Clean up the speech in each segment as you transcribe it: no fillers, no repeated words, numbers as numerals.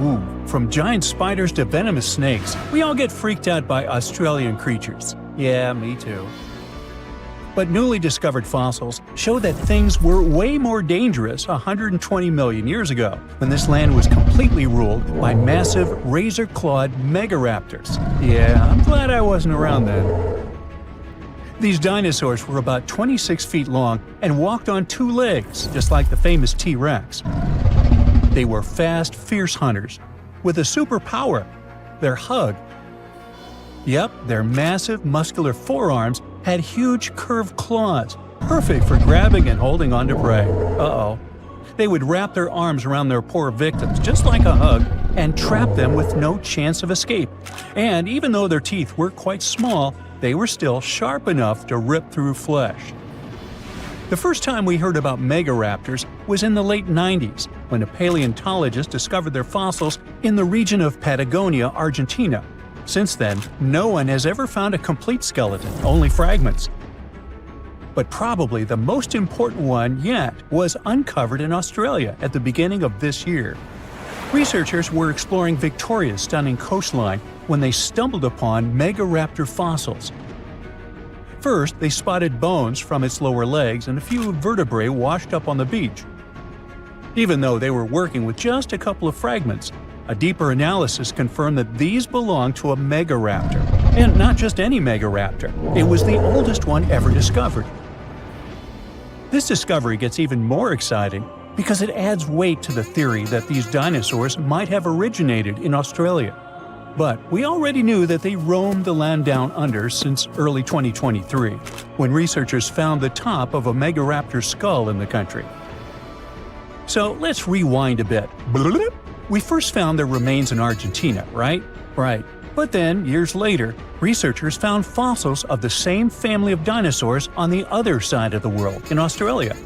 Ooh, from giant spiders to venomous snakes, we all get freaked out by Australian creatures. Yeah, me too. But newly discovered fossils show that things were way more dangerous 120 million years ago, when this land was completely ruled by massive razor-clawed mega-raptors. Yeah, I'm glad I wasn't around then. These dinosaurs were about 26 feet long and walked on two legs, just like the famous T-Rex. They were fast, fierce hunters, with a superpower: their hug. Yep, their massive, muscular forearms had huge curved claws, perfect for grabbing and holding onto prey. Uh-oh. They would wrap their arms around their poor victims, just like a hug, and trap them with no chance of escape. And even though their teeth were quite small, they were still sharp enough to rip through flesh. The first time we heard about mega-raptors was in the late 90s, when a paleontologist discovered their fossils in the region of Patagonia, Argentina. Since then, no one has ever found a complete skeleton, only fragments. But probably the most important one yet was uncovered in Australia at the beginning of this year. Researchers were exploring Victoria's stunning coastline when they stumbled upon mega-raptor fossils. First, they spotted bones from its lower legs and a few vertebrae washed up on the beach. Even though they were working with just a couple of fragments, a deeper analysis confirmed that these belonged to a mega-raptor. And not just any mega-raptor, it was the oldest one ever discovered. This discovery gets even more exciting because it adds weight to the theory that these dinosaurs might have originated in Australia. But we already knew that they roamed the land down under since early 2023, when researchers found the top of a mega-raptor skull in the country. So let's rewind a bit. We first found their remains in Argentina, right? Right. But then, years later, researchers found fossils of the same family of dinosaurs on the other side of the world, in Australia.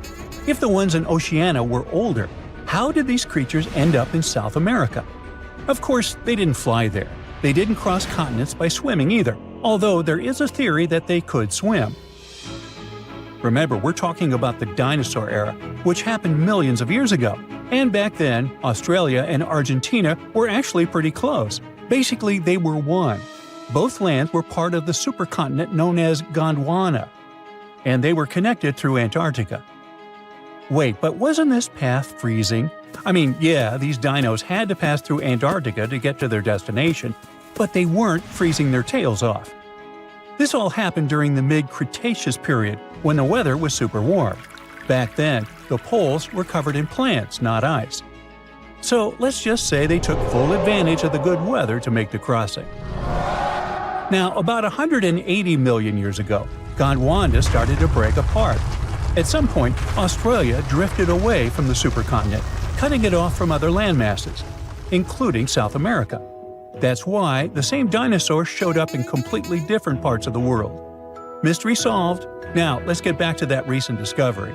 If the ones in Oceania were older, how did these creatures end up in South America? Of course, they didn't fly there. They didn't cross continents by swimming either, although there is a theory that they could swim. Remember, we're talking about the dinosaur era, which happened millions of years ago. And back then, Australia and Argentina were actually pretty close. Basically, they were one. Both lands were part of the supercontinent known as Gondwana, and they were connected through Antarctica. Wait, but wasn't this path freezing? I mean, yeah, these dinos had to pass through Antarctica to get to their destination, but they weren't freezing their tails off. This all happened during the mid-Cretaceous period, when the weather was super warm. Back then, the poles were covered in plants, not ice. So let's just say they took full advantage of the good weather to make the crossing. Now, about 180 million years ago, Gondwana started to break apart. At some point, Australia drifted away from the supercontinent, cutting it off from other landmasses, including South America. That's why the same dinosaurs showed up in completely different parts of the world. Mystery solved. Now, let's get back to that recent discovery.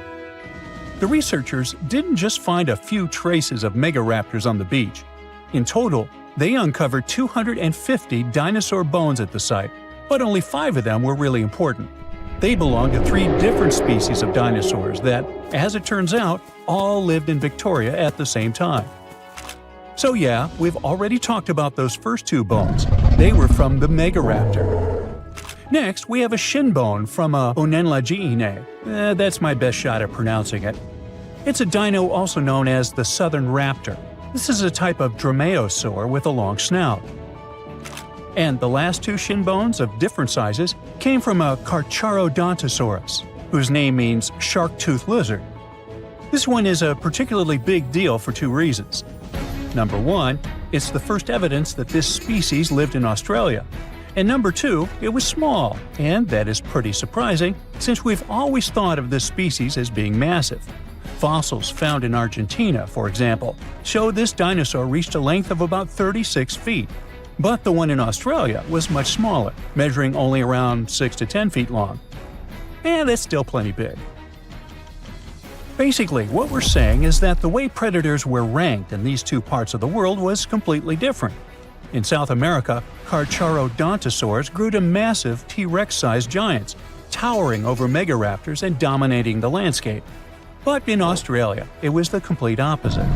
The researchers didn't just find a few traces of mega-raptors on the beach. In total, they uncovered 250 dinosaur bones at the site, but only 5 of them were really important. They belonged to 3 different species of dinosaurs that, as it turns out, all lived in Victoria at the same time. So yeah, we've already talked about those first 2 bones. They were from the mega-raptor. Next, we have a shin bone from a Onenlagiine. That's my best shot at pronouncing it. It's a dino also known as the southern raptor. This is a type of dromaeosaur with a long snout. And the last 2 shin bones of different sizes came from a Carcharodontosaurus, whose name means shark-toothed lizard. This one is a particularly big deal for 2 reasons. Number 1, it's the first evidence that this species lived in Australia. And number 2, it was small, and that is pretty surprising since we've always thought of this species as being massive. Fossils found in Argentina, for example, show this dinosaur reached a length of about 36 feet. But the one in Australia was much smaller, measuring only around 6 to 10 feet long. And that's still plenty big. Basically, what we're saying is that the way predators were ranked in these 2 parts of the world was completely different. In South America, Carcharodontosaurs grew to massive T-Rex-sized giants, towering over mega-raptors and dominating the landscape. But in Australia, it was the complete opposite.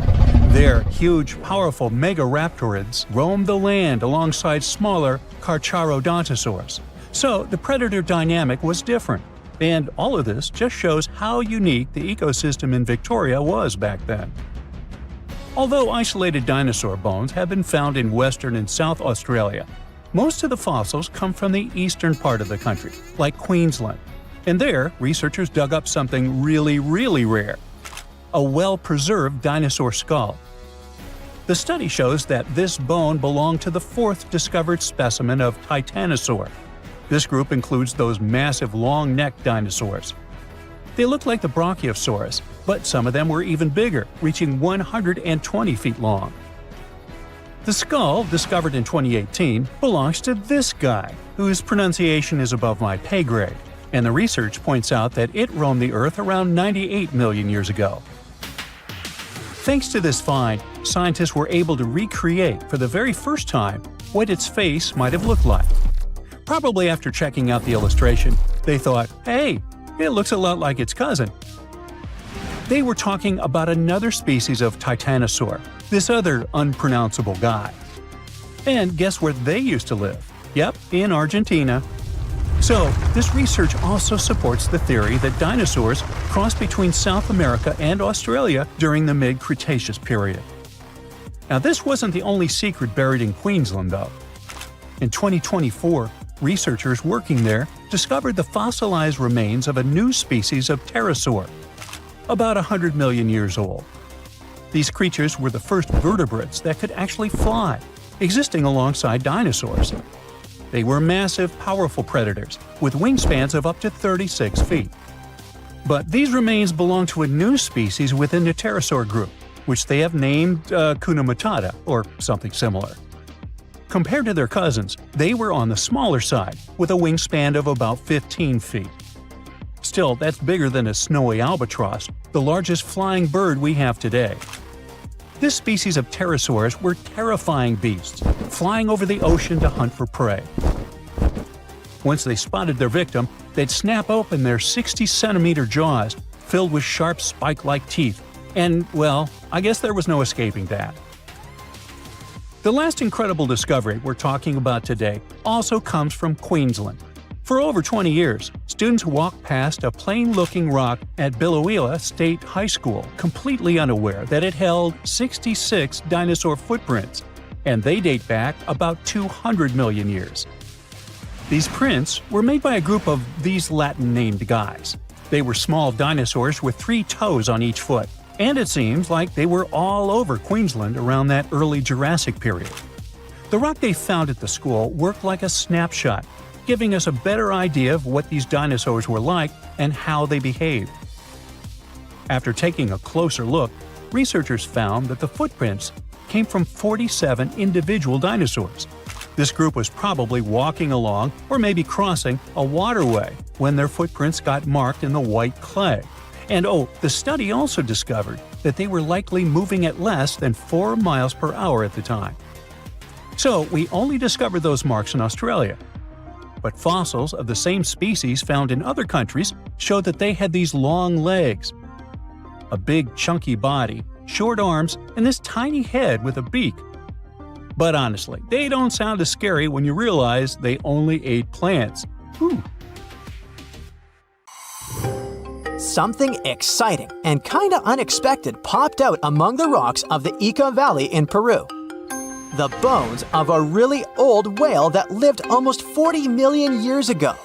There, huge, powerful mega-raptorids roamed the land alongside smaller carcharodontosaurs. So the predator dynamic was different. And all of this just shows how unique the ecosystem in Victoria was back then. Although isolated dinosaur bones have been found in Western and South Australia, most of the fossils come from the eastern part of the country, like Queensland. And there, researchers dug up something really rare – a well-preserved dinosaur skull. The study shows that this bone belonged to the fourth discovered specimen of Titanosaur. This group includes those massive long-necked dinosaurs. They look like the Brachiosaurus, but some of them were even bigger, reaching 120 feet long. The skull, discovered in 2018, belongs to this guy, whose pronunciation is above my pay grade, and the research points out that it roamed the Earth around 98 million years ago. Thanks to this find, scientists were able to recreate for the very first time what its face might have looked like. Probably after checking out the illustration, they thought, hey, it looks a lot like its cousin. They were talking about another species of Titanosaur, this other unpronounceable guy. And guess where they used to live? Yep, in Argentina. So, this research also supports the theory that dinosaurs crossed between South America and Australia during the mid-Cretaceous period. Now, this wasn't the only secret buried in Queensland, though. In 2024, researchers working there discovered the fossilized remains of a new species of pterosaur, about 100 million years old. These creatures were the first vertebrates that could actually fly, existing alongside dinosaurs. They were massive, powerful predators, with wingspans of up to 36 feet. But these remains belong to a new species within the pterosaur group, which they have named Hakuna Matata, or something similar. Compared to their cousins, they were on the smaller side, with a wingspan of about 15 feet. Still, that's bigger than a snowy albatross, the largest flying bird we have today. This species of pterosaurs were terrifying beasts, flying over the ocean to hunt for prey. Once they spotted their victim, they'd snap open their 60-centimeter jaws, filled with sharp spike-like teeth, and, well, I guess there was no escaping that. The last incredible discovery we're talking about today also comes from Queensland. For over 20 years, students walked past a plain-looking rock at Biloela State High School completely unaware that it held 66 dinosaur footprints, and they date back about 200 million years. These prints were made by a group of these Latin-named guys. They were small dinosaurs with 3 toes on each foot, and it seems like they were all over Queensland around that early Jurassic period. The rock they found at the school worked like a snapshot, giving us a better idea of what these dinosaurs were like and how they behaved. After taking a closer look, researchers found that the footprints came from 47 individual dinosaurs. This group was probably walking along or maybe crossing a waterway when their footprints got marked in the white clay. And the study also discovered that they were likely moving at less than 4 miles per hour at the time. So we only discovered those marks in Australia. But fossils of the same species found in other countries showed that they had these long legs, a big chunky body, short arms, and this tiny head with a beak. But honestly, they don't sound as scary when you realize they only ate plants. Whew. Something exciting and kinda unexpected popped out among the rocks of the Ica Valley in Peru. The bones of a really old whale that lived almost 40 million years ago.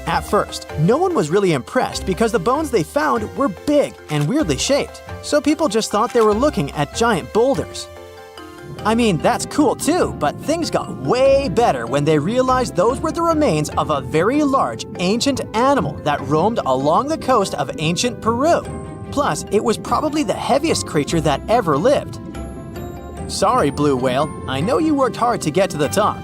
At first, no one was really impressed because the bones they found were big and weirdly shaped, so people just thought they were looking at giant boulders. I mean, that's cool too, but things got way better when they realized those were the remains of a very large ancient animal that roamed along the coast of ancient Peru. Plus, it was probably the heaviest creature that ever lived. Sorry, blue whale, I know you worked hard to get to the top.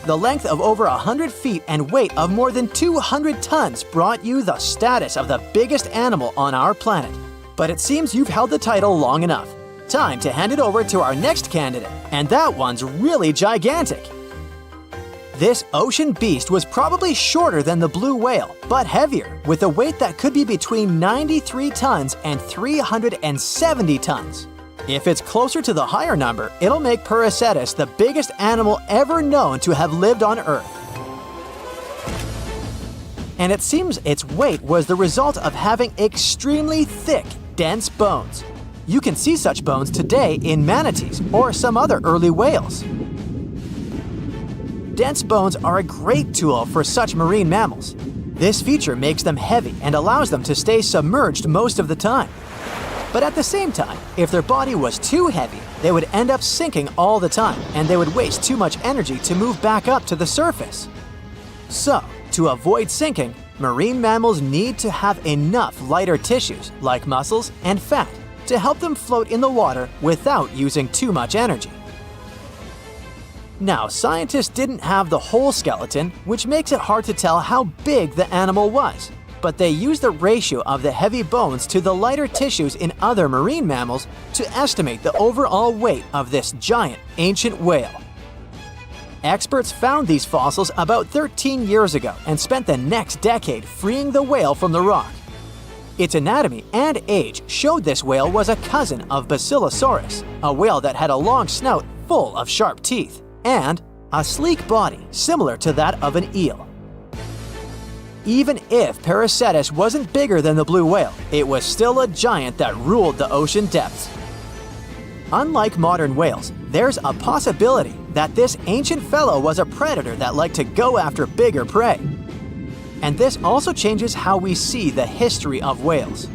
The length of over 100 feet and weight of more than 200 tons brought you the status of the biggest animal on our planet. But it seems you've held the title long enough. Time to hand it over to our next candidate, and that one's really gigantic. This ocean beast was probably shorter than the blue whale, but heavier, with a weight that could be between 93 tons and 370 tons. If it's closer to the higher number, it'll make Prehistoric the biggest animal ever known to have lived on Earth. And it seems its weight was the result of having extremely thick, dense bones. You can see such bones today in manatees or some other early whales. Dense bones are a great tool for such marine mammals. This feature makes them heavy and allows them to stay submerged most of the time. But at the same time, if their body was too heavy, they would end up sinking all the time, and they would waste too much energy to move back up to the surface. So, to avoid sinking, marine mammals need to have enough lighter tissues, like muscles and fat, to help them float in the water without using too much energy. Now, scientists didn't have the whole skeleton, which makes it hard to tell how big the animal was. But they used the ratio of the heavy bones to the lighter tissues in other marine mammals to estimate the overall weight of this giant ancient whale. Experts found these fossils about 13 years ago and spent the next decade freeing the whale from the rock. Its anatomy and age showed this whale was a cousin of Basilosaurus, a whale that had a long snout full of sharp teeth, and a sleek body similar to that of an eel. Even if Prehistoric wasn't bigger than the blue whale, it was still a giant that ruled the ocean depths. Unlike modern whales, there's a possibility that this ancient fellow was a predator that liked to go after bigger prey. And this also changes how we see the history of whales.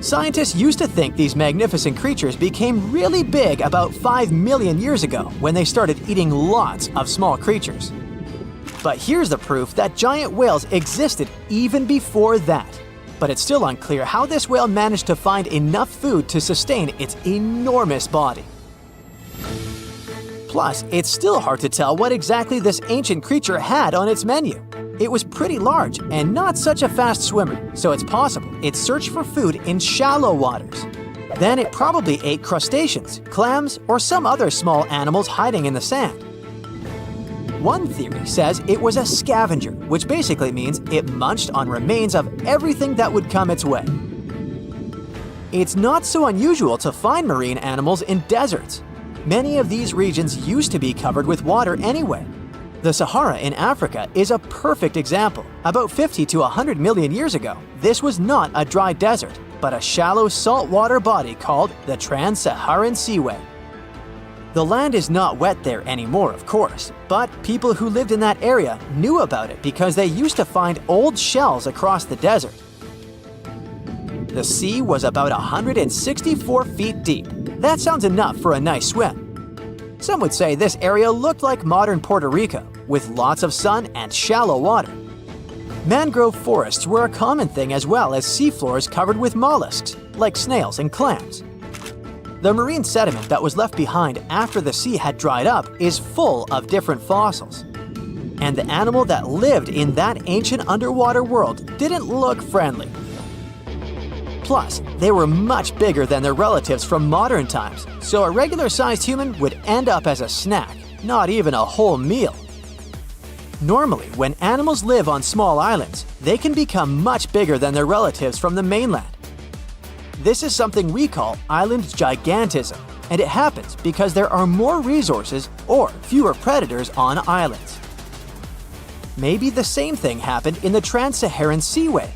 Scientists used to think these magnificent creatures became really big about 5 million years ago when they started eating lots of small creatures. But here's the proof that giant whales existed even before that. But it's still unclear how this whale managed to find enough food to sustain its enormous body. Plus, it's still hard to tell what exactly this ancient creature had on its menu. It was pretty large and not such a fast swimmer, so it's possible it searched for food in shallow waters. Then it probably ate crustaceans, clams, or some other small animals hiding in the sand. One theory says it was a scavenger, which basically means it munched on remains of everything that would come its way. It's not so unusual to find marine animals in deserts. Many of these regions used to be covered with water anyway. The Sahara in Africa is a perfect example. About 50 to 100 million years ago, this was not a dry desert, but a shallow saltwater body called the Trans-Saharan Seaway. The land is not wet there anymore, of course, but people who lived in that area knew about it because they used to find old shells across the desert. The sea was about 164 feet deep. That sounds enough for a nice swim. Some would say this area looked like modern Puerto Rico, with lots of sun and shallow water. Mangrove forests were a common thing as well as seafloors covered with mollusks, like snails and clams. The marine sediment that was left behind after the sea had dried up is full of different fossils. And the animal that lived in that ancient underwater world didn't look friendly. Plus, they were much bigger than their relatives from modern times, so a regular-sized human would end up as a snack, not even a whole meal. Normally, when animals live on small islands, they can become much bigger than their relatives from the mainland. This is something we call island gigantism, and it happens because there are more resources or fewer predators on islands. Maybe the same thing happened in the Trans-Saharan Seaway.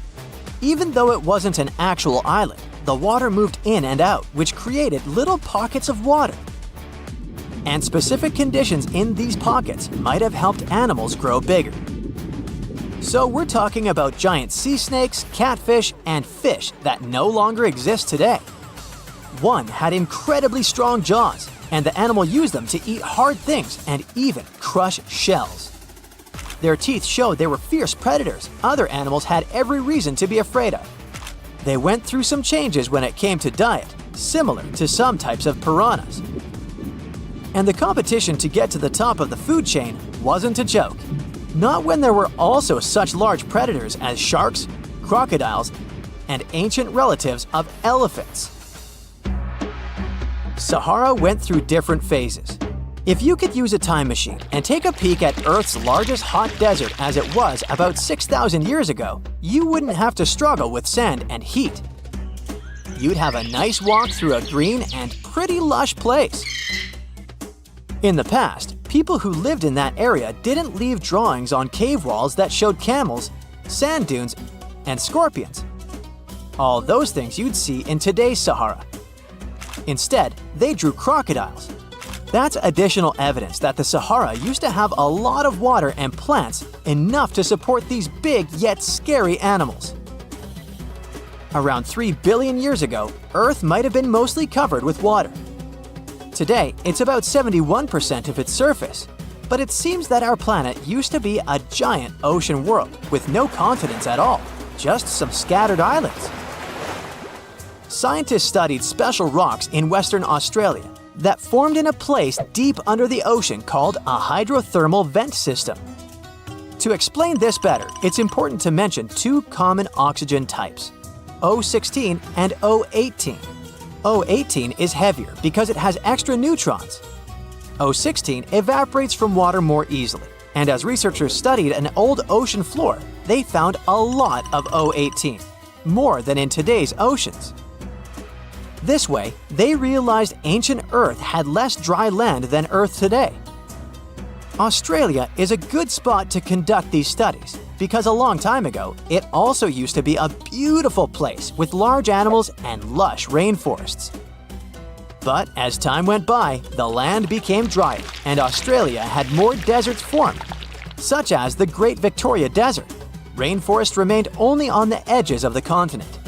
Even though it wasn't an actual island, the water moved in and out, which created little pockets of water. And specific conditions in these pockets might have helped animals grow bigger. So we're talking about giant sea snakes, catfish, and fish that no longer exist today. One had incredibly strong jaws, and the animal used them to eat hard things and even crush shells. Their teeth showed they were fierce predators other animals had every reason to be afraid of. They went through some changes when it came to diet, similar to some types of piranhas. And the competition to get to the top of the food chain wasn't a joke. Not when there were also such large predators as sharks, crocodiles, and ancient relatives of elephants. Sahara went through different phases. If you could use a time machine and take a peek at Earth's largest hot desert as it was about 6,000 years ago, you wouldn't have to struggle with sand and heat. You'd have a nice walk through a green and pretty lush place. In the past, people who lived in that area didn't leave drawings on cave walls that showed camels, sand dunes, and scorpions. All those things you'd see in today's Sahara. Instead, they drew crocodiles. That's additional evidence that the Sahara used to have a lot of water and plants enough to support these big yet scary animals. Around 3 billion years ago, Earth might have been mostly covered with water. Today, it's about 71% of its surface, but it seems that our planet used to be a giant ocean world with no continents at all, just some scattered islands. Scientists studied special rocks in Western Australia that formed in a place deep under the ocean called a hydrothermal vent system. To explain this better, it's important to mention two common oxygen types, O16 and O18. O18 is heavier because it has extra neutrons. O16 evaporates from water more easily, and as researchers studied an old ocean floor, they found a lot of O18, more than in today's oceans. This way, they realized ancient Earth had less dry land than Earth today. Australia is a good spot to conduct these studies because a long time ago, it also used to be a beautiful place with large animals and lush rainforests. But as time went by, the land became drier and Australia had more deserts formed, such as the Great Victoria Desert. Rainforest remained only on the edges of the continent.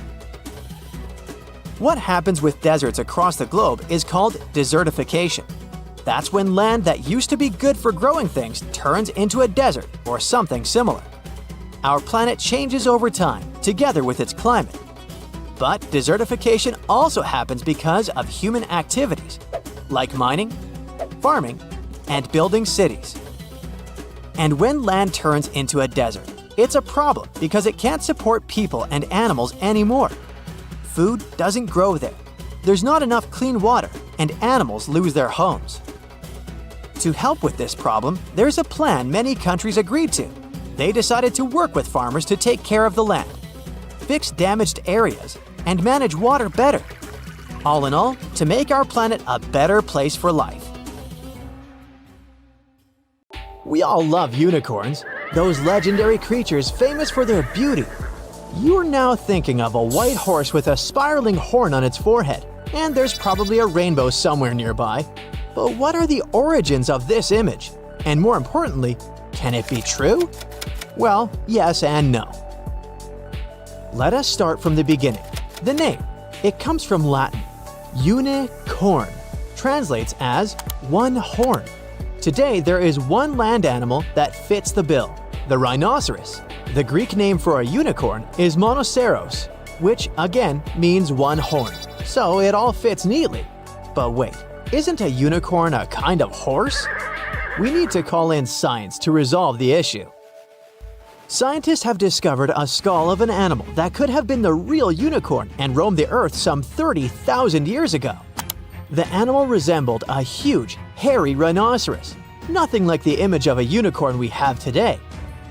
What happens with deserts across the globe is called desertification. That's when land that used to be good for growing things turns into a desert or something similar. Our planet changes over time, together with its climate. But desertification also happens because of human activities, like mining, farming, and building cities. And when land turns into a desert, it's a problem because it can't support people and animals anymore. Food doesn't grow there. There's not enough clean water, and animals lose their homes. To help with this problem, there's a plan many countries agreed to. They decided to work with farmers to take care of the land, fix damaged areas, and manage water better. All in all, to make our planet a better place for life. We all love unicorns, those legendary creatures famous for their beauty. You're now thinking of a white horse with a spiraling horn on its forehead, and there's probably a rainbow somewhere nearby. But what are the origins of this image? And more importantly, can it be true? Well, yes and no. Let us start from the beginning. The name. It comes from Latin. Unicorn translates as one horn. Today, there is one land animal that fits the bill, the rhinoceros. The Greek name for a unicorn is monoceros, which again means one horn, so it all fits neatly. But wait, isn't a unicorn a kind of horse? We need to call in science to resolve the issue. Scientists have discovered a skull of an animal that could have been the real unicorn and roamed the Earth some 30,000 years ago. The animal resembled a huge, hairy rhinoceros, nothing like the image of a unicorn we have today.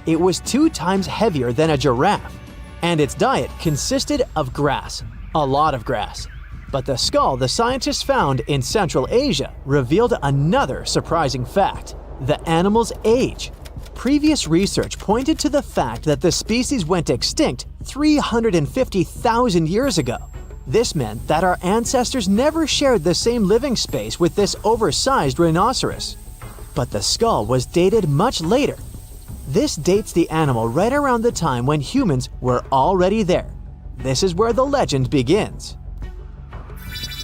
It was 2 times heavier than a giraffe, and its diet consisted of grass, a lot of grass. But the skull the scientists found in Central Asia revealed another surprising fact: the animal's age. Previous research pointed to the fact that the species went extinct 350,000 years ago. This meant that our ancestors never shared the same living space with this oversized rhinoceros. But the skull was dated much later. This dates the animal right around the time when humans were already there. This is where the legend begins.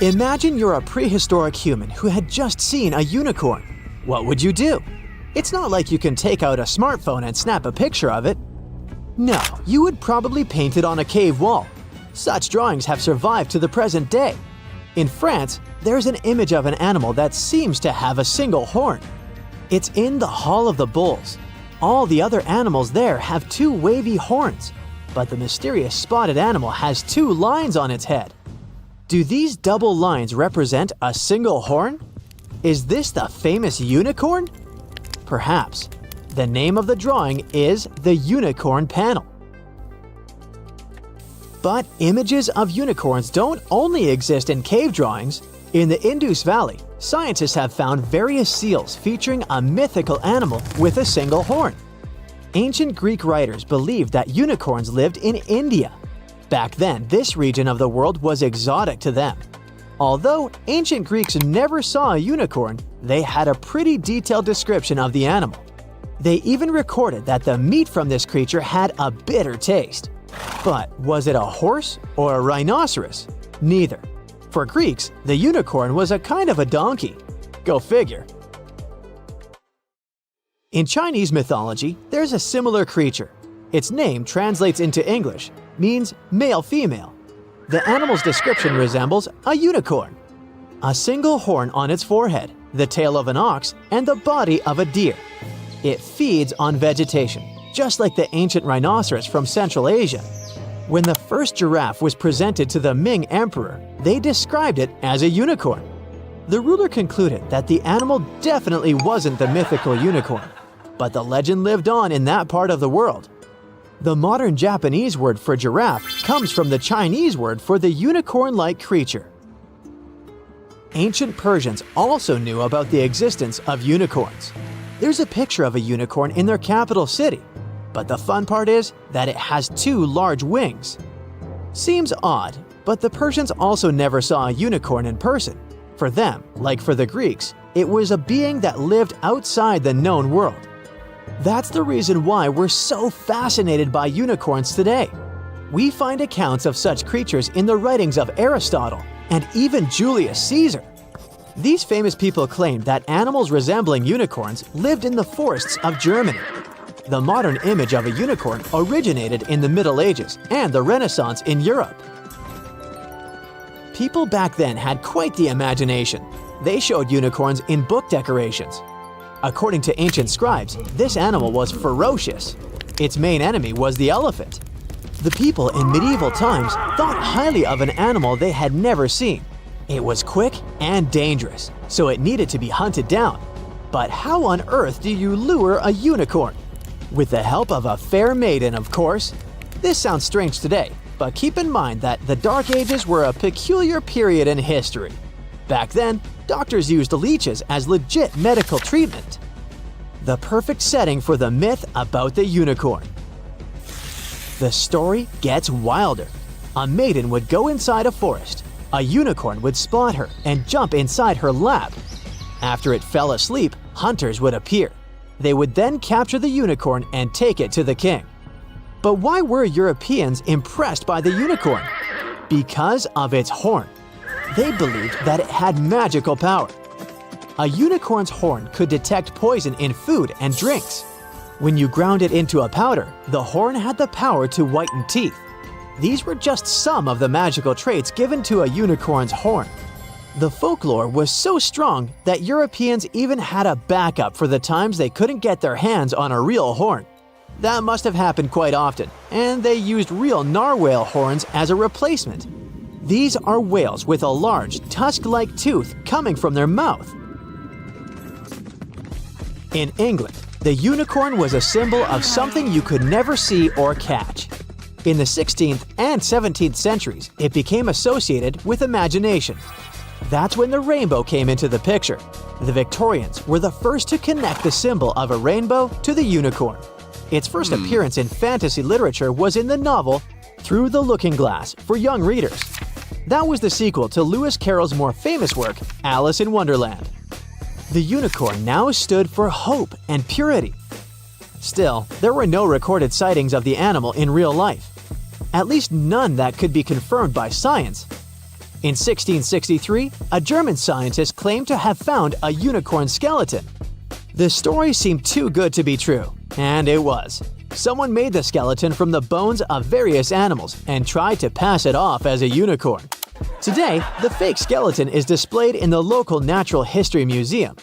Imagine you're a prehistoric human who had just seen a unicorn. What would you do? It's not like you can take out a smartphone and snap a picture of it. No, you would probably paint it on a cave wall. Such drawings have survived to the present day. In France, there's an image of an animal that seems to have a single horn. It's in the Hall of the Bulls. All the other animals there have 2 wavy horns, but the mysterious spotted animal has 2 lines on its head. Do these double lines represent a single horn? Is this the famous unicorn? Perhaps. The name of the drawing is the Unicorn Panel. But images of unicorns don't only exist in cave drawings. In the Indus Valley, scientists have found various seals featuring a mythical animal with a single horn. Ancient Greek writers believed that unicorns lived in India. Back then, this region of the world was exotic to them. Although ancient Greeks never saw a unicorn, they had a pretty detailed description of the animal. They even recorded that the meat from this creature had a bitter taste. But was it a horse or a rhinoceros? Neither. For Greeks, the unicorn was a kind of a donkey. Go figure. In Chinese mythology, there's a similar creature. Its name translates into English, means male-female. The animal's description resembles a unicorn. A single horn on its forehead, the tail of an ox, and the body of a deer. It feeds on vegetation, just like the ancient rhinoceros from Central Asia. When the first giraffe was presented to the Ming Emperor, they described it as a unicorn. The ruler concluded that the animal definitely wasn't the mythical unicorn, but the legend lived on in that part of the world. The modern Japanese word for giraffe comes from the Chinese word for the unicorn-like creature. Ancient Persians also knew about the existence of unicorns. There's a picture of a unicorn in their capital city, but the fun part is that it has 2 large wings. Seems odd, but the Persians also never saw a unicorn in person. For them, like for the Greeks, it was a being that lived outside the known world. That's the reason why we're so fascinated by unicorns today. We find accounts of such creatures in the writings of Aristotle and even Julius Caesar. These famous people claimed that animals resembling unicorns lived in the forests of Germany. The modern image of a unicorn originated in the Middle Ages and the Renaissance in Europe. People back then had quite the imagination. They showed unicorns in book decorations. According to ancient scribes, this animal was ferocious. Its main enemy was the elephant. The people in medieval times thought highly of an animal they had never seen. It was quick and dangerous, so it needed to be hunted down. But how on earth do you lure a unicorn? With the help of a fair maiden, of course. This sounds strange today, but keep in mind that the Dark Ages were a peculiar period in history. Back then, doctors used leeches as legit medical treatment. The perfect setting for the myth about the unicorn. The story gets wilder. A maiden would go inside a forest. A unicorn would spot her and jump inside her lap. After it fell asleep, hunters would appear. They would then capture the unicorn and take it to the king. But why were Europeans impressed by the unicorn? Because of its horn. They believed that it had magical power. A unicorn's horn could detect poison in food and drinks. When you ground it into a powder, the horn had the power to whiten teeth. These were just some of the magical traits given to a unicorn's horn. The folklore was so strong that Europeans even had a backup for the times they couldn't get their hands on a real horn. That must have happened quite often, and they used real narwhal horns as a replacement. These are whales with a large, tusk-like tooth coming from their mouth. In England, the unicorn was a symbol of something you could never see or catch. In the 16th and 17th centuries, it became associated with imagination. That's when the rainbow came into the picture. The Victorians were the first to connect the symbol of a rainbow to the unicorn. Its first appearance in fantasy literature was in the novel Through the Looking Glass for young readers. That was the sequel to Lewis Carroll's more famous work, Alice in Wonderland. The unicorn now stood for hope and purity. Still, there were no recorded sightings of the animal in real life. At least none that could be confirmed by science. In 1663, a German scientist claimed to have found a unicorn skeleton. The story seemed too good to be true, and it was. Someone made the skeleton from the bones of various animals and tried to pass it off as a unicorn. Today, the fake skeleton is displayed in the local Natural History Museum.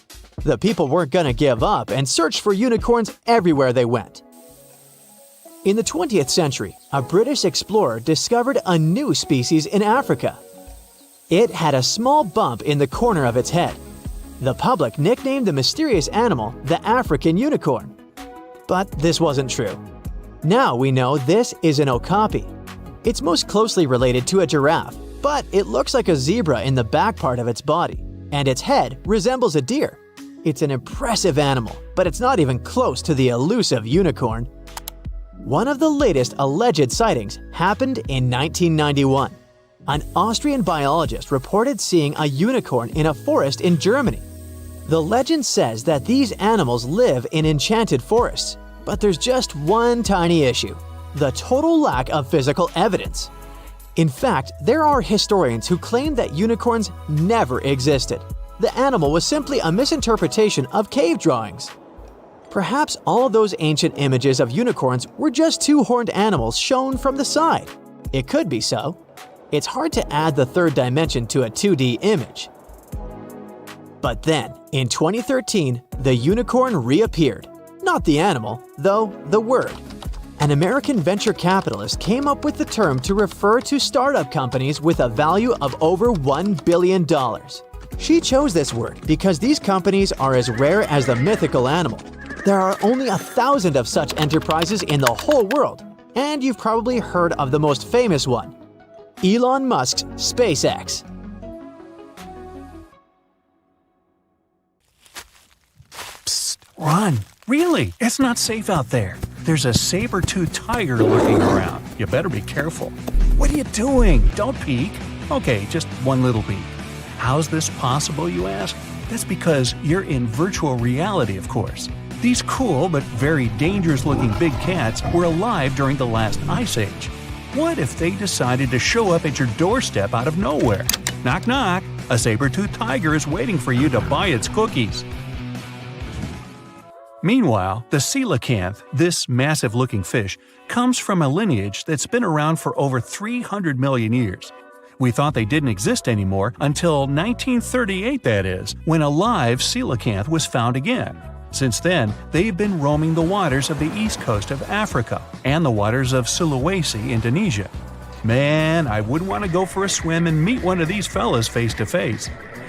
The people weren't gonna give up and searched for unicorns everywhere they went. In the 20th century, a British explorer discovered a new species in Africa. It had a small bump in the corner of its head. The public nicknamed the mysterious animal the African unicorn. But this wasn't true. Now we know this is an okapi. It's most closely related to a giraffe, but it looks like a zebra in the back part of its body, and its head resembles a deer. It's an impressive animal, but it's not even close to the elusive unicorn. One of the latest alleged sightings happened in 1991. An Austrian biologist reported seeing a unicorn in a forest in Germany. The legend says that these animals live in enchanted forests, but there's just one tiny issue: the total lack of physical evidence. In fact, there are historians who claim that unicorns never existed. The animal was simply a misinterpretation of cave drawings. Perhaps all those ancient images of unicorns were just two-horned animals shown from the side. It could be so. It's hard to add the third dimension to a 2D image. But then, in 2013, the unicorn reappeared. Not the animal, though the word. An American venture capitalist came up with the term to refer to startup companies with a value of over $1 billion. She chose this word because these companies are as rare as the mythical animal. There are only 1,000 of such enterprises in the whole world, and you've probably heard of the most famous one, Elon Musk's SpaceX. Psst, run! Really? It's not safe out there. There's a saber-toothed tiger lurking around. You better be careful. What are you doing? Don't peek. Okay, just one little peek. How's this possible, you ask? That's because you're in virtual reality, of course. These cool but very dangerous-looking big cats were alive during the last ice age. What if they decided to show up at your doorstep out of nowhere? Knock knock, a saber-toothed tiger is waiting for you to buy its cookies. Meanwhile, the coelacanth, this massive-looking fish, comes from a lineage that's been around for over 300 million years. We thought they didn't exist anymore until 1938, that is, when a live coelacanth was found again. Since then, they've been roaming the waters of the east coast of Africa and the waters of Sulawesi, Indonesia. Man, I wouldn't want to go for a swim and meet one of these fellas face to face.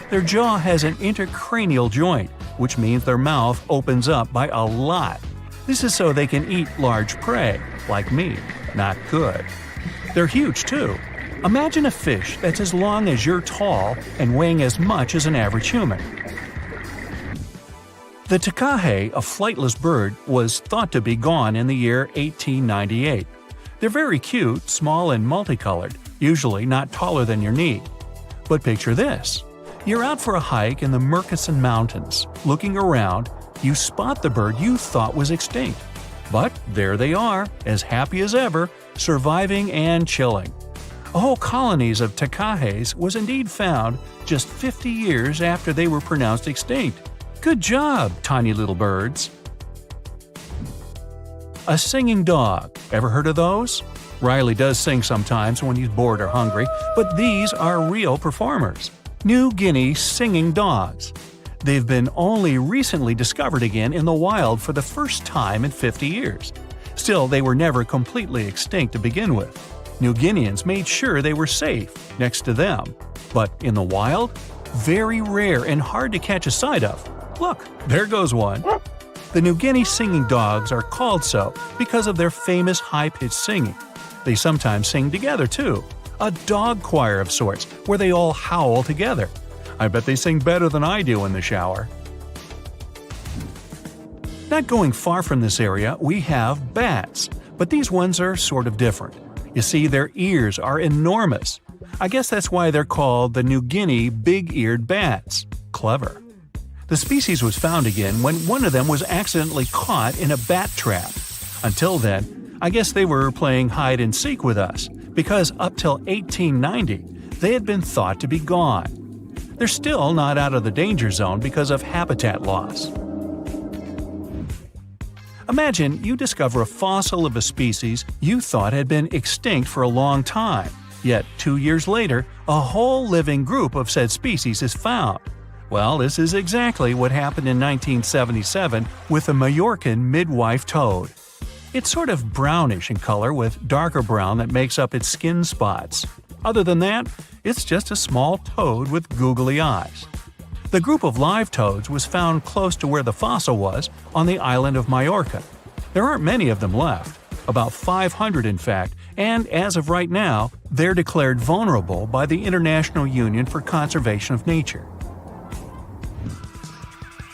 Their jaw has an intercranial joint, which means their mouth opens up by a lot. This is so they can eat large prey, like me. Not good. They're huge, too. Imagine a fish that's as long as you're tall and weighing as much as an average human. The takahe, a flightless bird, was thought to be gone in the year 1898. They're very cute, small and multicolored, usually not taller than your knee. But picture this. You're out for a hike in the Murchison Mountains. Looking around, you spot the bird you thought was extinct. But there they are, as happy as ever, surviving and chilling. Whole colonies of takahes was indeed found just 50 years after they were pronounced extinct. Good job, tiny little birds. A singing dog. Ever heard of those? Riley does sing sometimes when he's bored or hungry, but these are real performers. New Guinea singing dogs. They've been only recently discovered again in the wild for the first time in 50 years. Still, they were never completely extinct to begin with. New Guineans made sure they were safe next to them. But in the wild, very rare and hard to catch a sight of. Look, there goes one. The New Guinea singing dogs are called so because of their famous high-pitched singing. They sometimes sing together, too. A dog choir of sorts, where they all howl together. I bet they sing better than I do in the shower. Not going far from this area, we have bats, but these ones are sort of different. You see, their ears are enormous. I guess that's why they're called the New Guinea big-eared bats. Clever. The species was found again when one of them was accidentally caught in a bat trap. Until then, I guess they were playing hide-and-seek with us, because up till 1890, they had been thought to be gone. They're still not out of the danger zone because of habitat loss. Imagine you discover a fossil of a species you thought had been extinct for a long time, yet 2 years later, a whole living group of said species is found. Well, this is exactly what happened in 1977 with the Majorcan midwife toad. It's sort of brownish in color with darker brown that makes up its skin spots. Other than that, it's just a small toad with googly eyes. The group of live toads was found close to where the fossil was, on the island of Majorca. There aren't many of them left, about 500 in fact, and as of right now, they're declared vulnerable by the International Union for Conservation of Nature.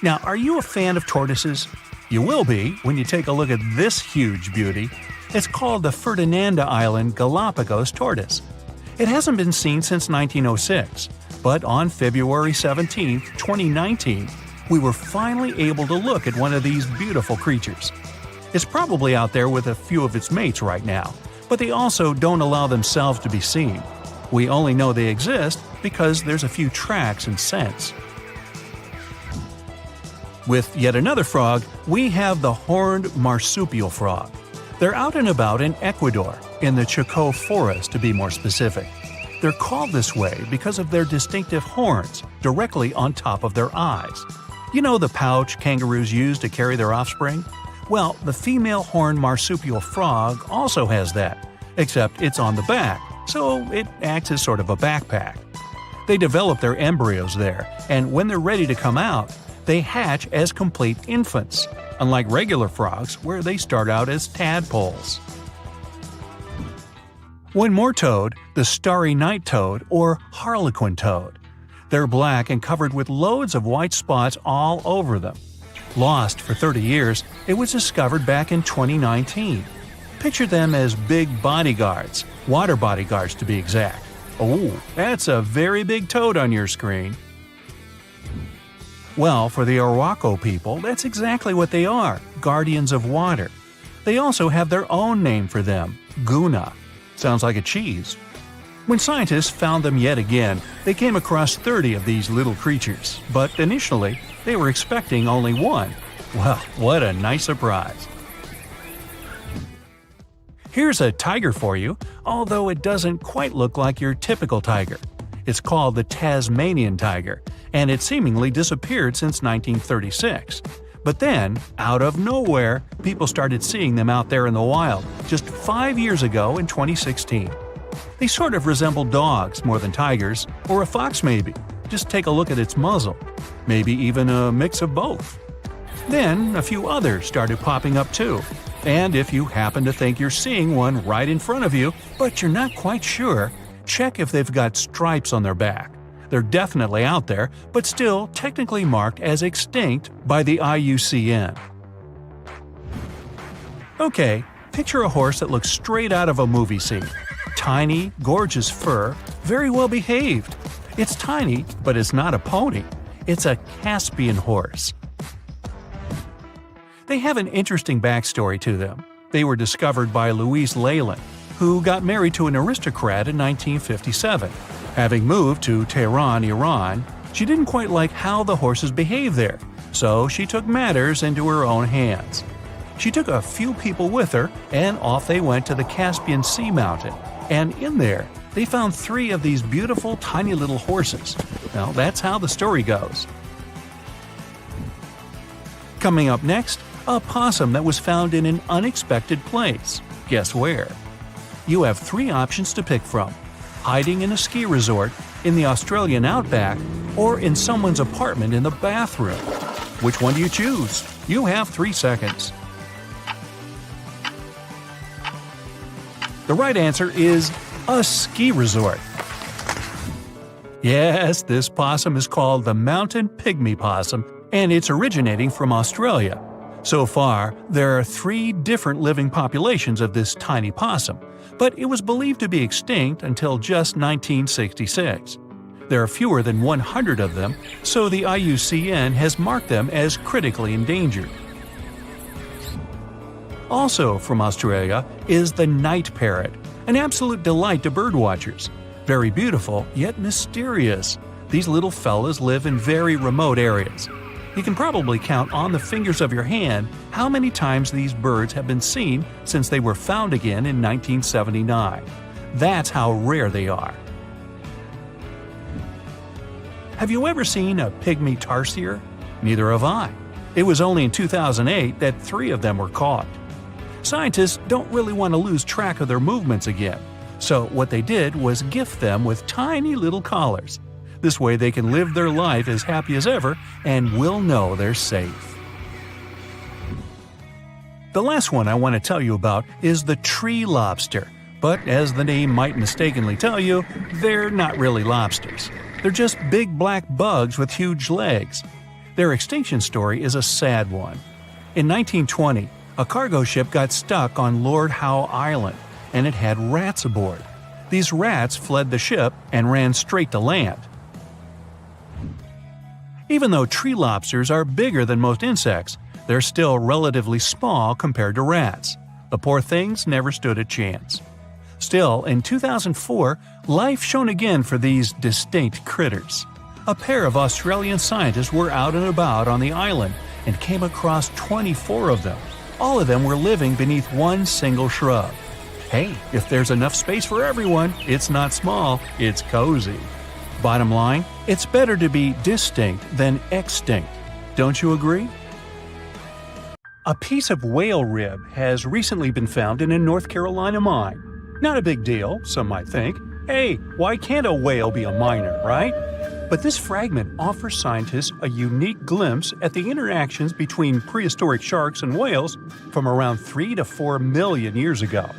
Now, are you a fan of tortoises? You will be when you take a look at this huge beauty. It's called the Ferdinanda Island Galapagos tortoise. It hasn't been seen since 1906, but on February 17, 2019, we were finally able to look at one of these beautiful creatures. It's probably out there with a few of its mates right now, but they also don't allow themselves to be seen. We only know they exist because there's a few tracks and scents. With yet another frog, we have the horned marsupial frog. They're out and about in Ecuador, in the Chicxulub forest to be more specific. They're called this way because of their distinctive horns directly on top of their eyes. You know the pouch kangaroos use to carry their offspring? Well, the female horned marsupial frog also has that, except it's on the back, so it acts as sort of a backpack. They develop their embryos there, and when they're ready to come out, they hatch as complete infants, unlike regular frogs where they start out as tadpoles. One more toad, the starry night toad or harlequin toad. They're black and covered with loads of white spots all over them. Lost for 30 years, it was discovered back in 2019. Picture them as big bodyguards, water bodyguards to be exact. Oh, that's a very big toad on your screen. Well, for the Arhuaco people, that's exactly what they are, guardians of water. They also have their own name for them, Guna. Sounds like a cheese. When scientists found them yet again, they came across 30 of these little creatures, but initially, they were expecting only one. Well, what a nice surprise. Here's a tiger for you, although it doesn't quite look like your typical tiger. It's called the Tasmanian tiger, and it seemingly disappeared since 1936. But then, out of nowhere, people started seeing them out there in the wild just 5 years ago in 2016. They sort of resemble dogs more than tigers, or a fox maybe. Just take a look at its muzzle. Maybe even a mix of both. Then, a few others started popping up too. And if you happen to think you're seeing one right in front of you, but you're not quite sure, check if they've got stripes on their back. They're definitely out there, but still technically marked as extinct by the IUCN. Okay, picture a horse that looks straight out of a movie scene. Tiny, gorgeous fur, very well behaved. It's tiny, but it's not a pony. It's a Caspian horse. They have an interesting backstory to them. They were discovered by Louise Leyland, who got married to an aristocrat in 1957. Having moved to Tehran, Iran, she didn't quite like how the horses behaved there, so she took matters into her own hands. She took a few people with her, and off they went to the Caspian Sea mountain. And in there, they found 3 of these beautiful tiny little horses. Well, that's how the story goes. Coming up next, a possum that was found in an unexpected place. Guess where? You have 3 options to pick from: hiding in a ski resort, in the Australian outback, or in someone's apartment in the bathroom. Which one do you choose? You have 3 seconds. The right answer is a ski resort. Yes, this possum is called the mountain pygmy possum, and it's originating from Australia. So far, there are 3 different living populations of this tiny possum, but it was believed to be extinct until just 1966. There are fewer than 100 of them, so the IUCN has marked them as critically endangered. Also from Australia is the night parrot, an absolute delight to birdwatchers. Very beautiful, yet mysterious. These little fellas live in very remote areas. You can probably count on the fingers of your hand how many times these birds have been seen since they were found again in 1979. That's how rare they are. Have you ever seen a pygmy tarsier? Neither have I. It was only in 2008 that 3 of them were caught. Scientists don't really want to lose track of their movements again, so what they did was gift them with tiny little collars. This way they can live their life as happy as ever and will know they're safe. The last one I want to tell you about is the tree lobster, but as the name might mistakenly tell you, they're not really lobsters. They're just big black bugs with huge legs. Their extinction story is a sad one. In 1920, a cargo ship got stuck on Lord Howe Island, and it had rats aboard. These rats fled the ship and ran straight to land. Even though tree lobsters are bigger than most insects, they're still relatively small compared to rats. The poor things never stood a chance. Still, in 2004, life shone again for these distinct critters. A pair of Australian scientists were out and about on the island and came across 24 of them. All of them were living beneath one single shrub. Hey, if there's enough space for everyone, it's not small, it's cozy. Bottom line, it's better to be distinct than extinct. Don't you agree? A piece of whale rib has recently been found in a North Carolina mine. Not a big deal, some might think. Hey, why can't a whale be a miner, right? But this fragment offers scientists a unique glimpse at the interactions between prehistoric sharks and whales from around 3 to 4 million years ago.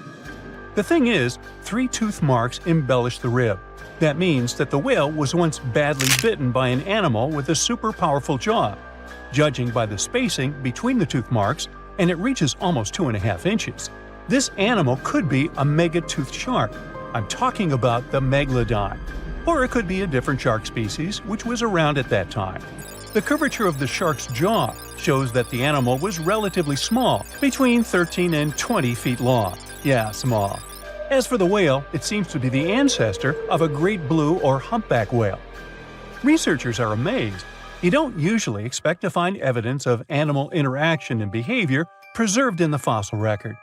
The thing is, 3 tooth marks embellish the rib. That means that the whale was once badly bitten by an animal with a super powerful jaw. Judging by the spacing between the tooth marks, and it reaches almost 2.5 inches. This animal could be a mega-toothed shark. I'm talking about the Megalodon. Or it could be a different shark species which was around at that time. The curvature of the shark's jaw shows that the animal was relatively small, between 13 and 20 feet long. Yeah, small. As for the whale, it seems to be the ancestor of a great blue or humpback whale. Researchers are amazed. You don't usually expect to find evidence of animal interaction and behavior preserved in the fossil record.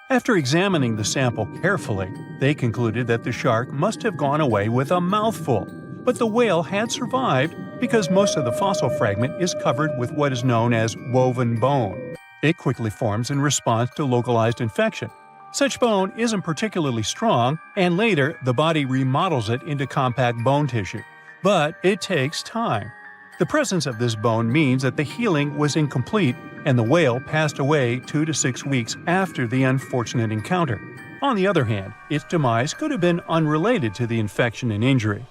After examining the sample carefully, they concluded that the shark must have gone away with a mouthful, but the whale had survived because most of the fossil fragment is covered with what is known as woven bone. It quickly forms in response to localized infection. Such bone isn't particularly strong, and later the body remodels it into compact bone tissue. But it takes time. The presence of this bone means that the healing was incomplete and the whale passed away 2 to 6 weeks after the unfortunate encounter. On the other hand, its demise could have been unrelated to the infection and injury.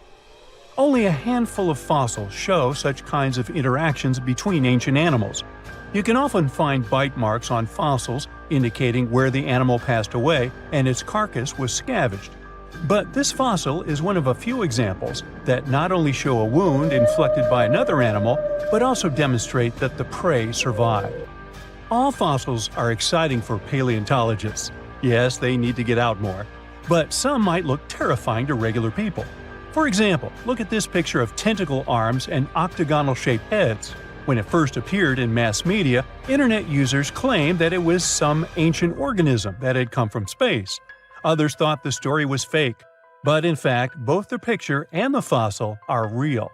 Only a handful of fossils show such kinds of interactions between ancient animals. You can often find bite marks on fossils indicating where the animal passed away and its carcass was scavenged. But this fossil is one of a few examples that not only show a wound inflicted by another animal, but also demonstrate that the prey survived. All fossils are exciting for paleontologists. Yes, they need to get out more. But some might look terrifying to regular people. For example, look at this picture of tentacle arms and octagonal-shaped heads. When it first appeared in mass media, internet users claimed that it was some ancient organism that had come from space. Others thought the story was fake, but in fact, both the picture and the fossil are real.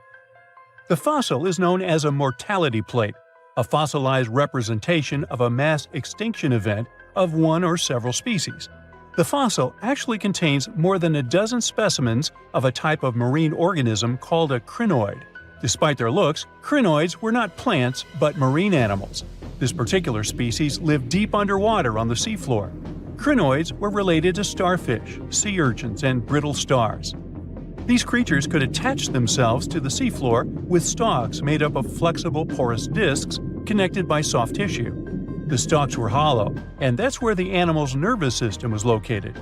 The fossil is known as a mortality plate, a fossilized representation of a mass extinction event of one or several species. The fossil actually contains more than a dozen specimens of a type of marine organism called a crinoid. Despite their looks, crinoids were not plants but marine animals. This particular species lived deep underwater on the seafloor. Crinoids were related to starfish, sea urchins, and brittle stars. These creatures could attach themselves to the seafloor with stalks made up of flexible porous discs connected by soft tissue. The stalks were hollow, and that's where the animal's nervous system was located.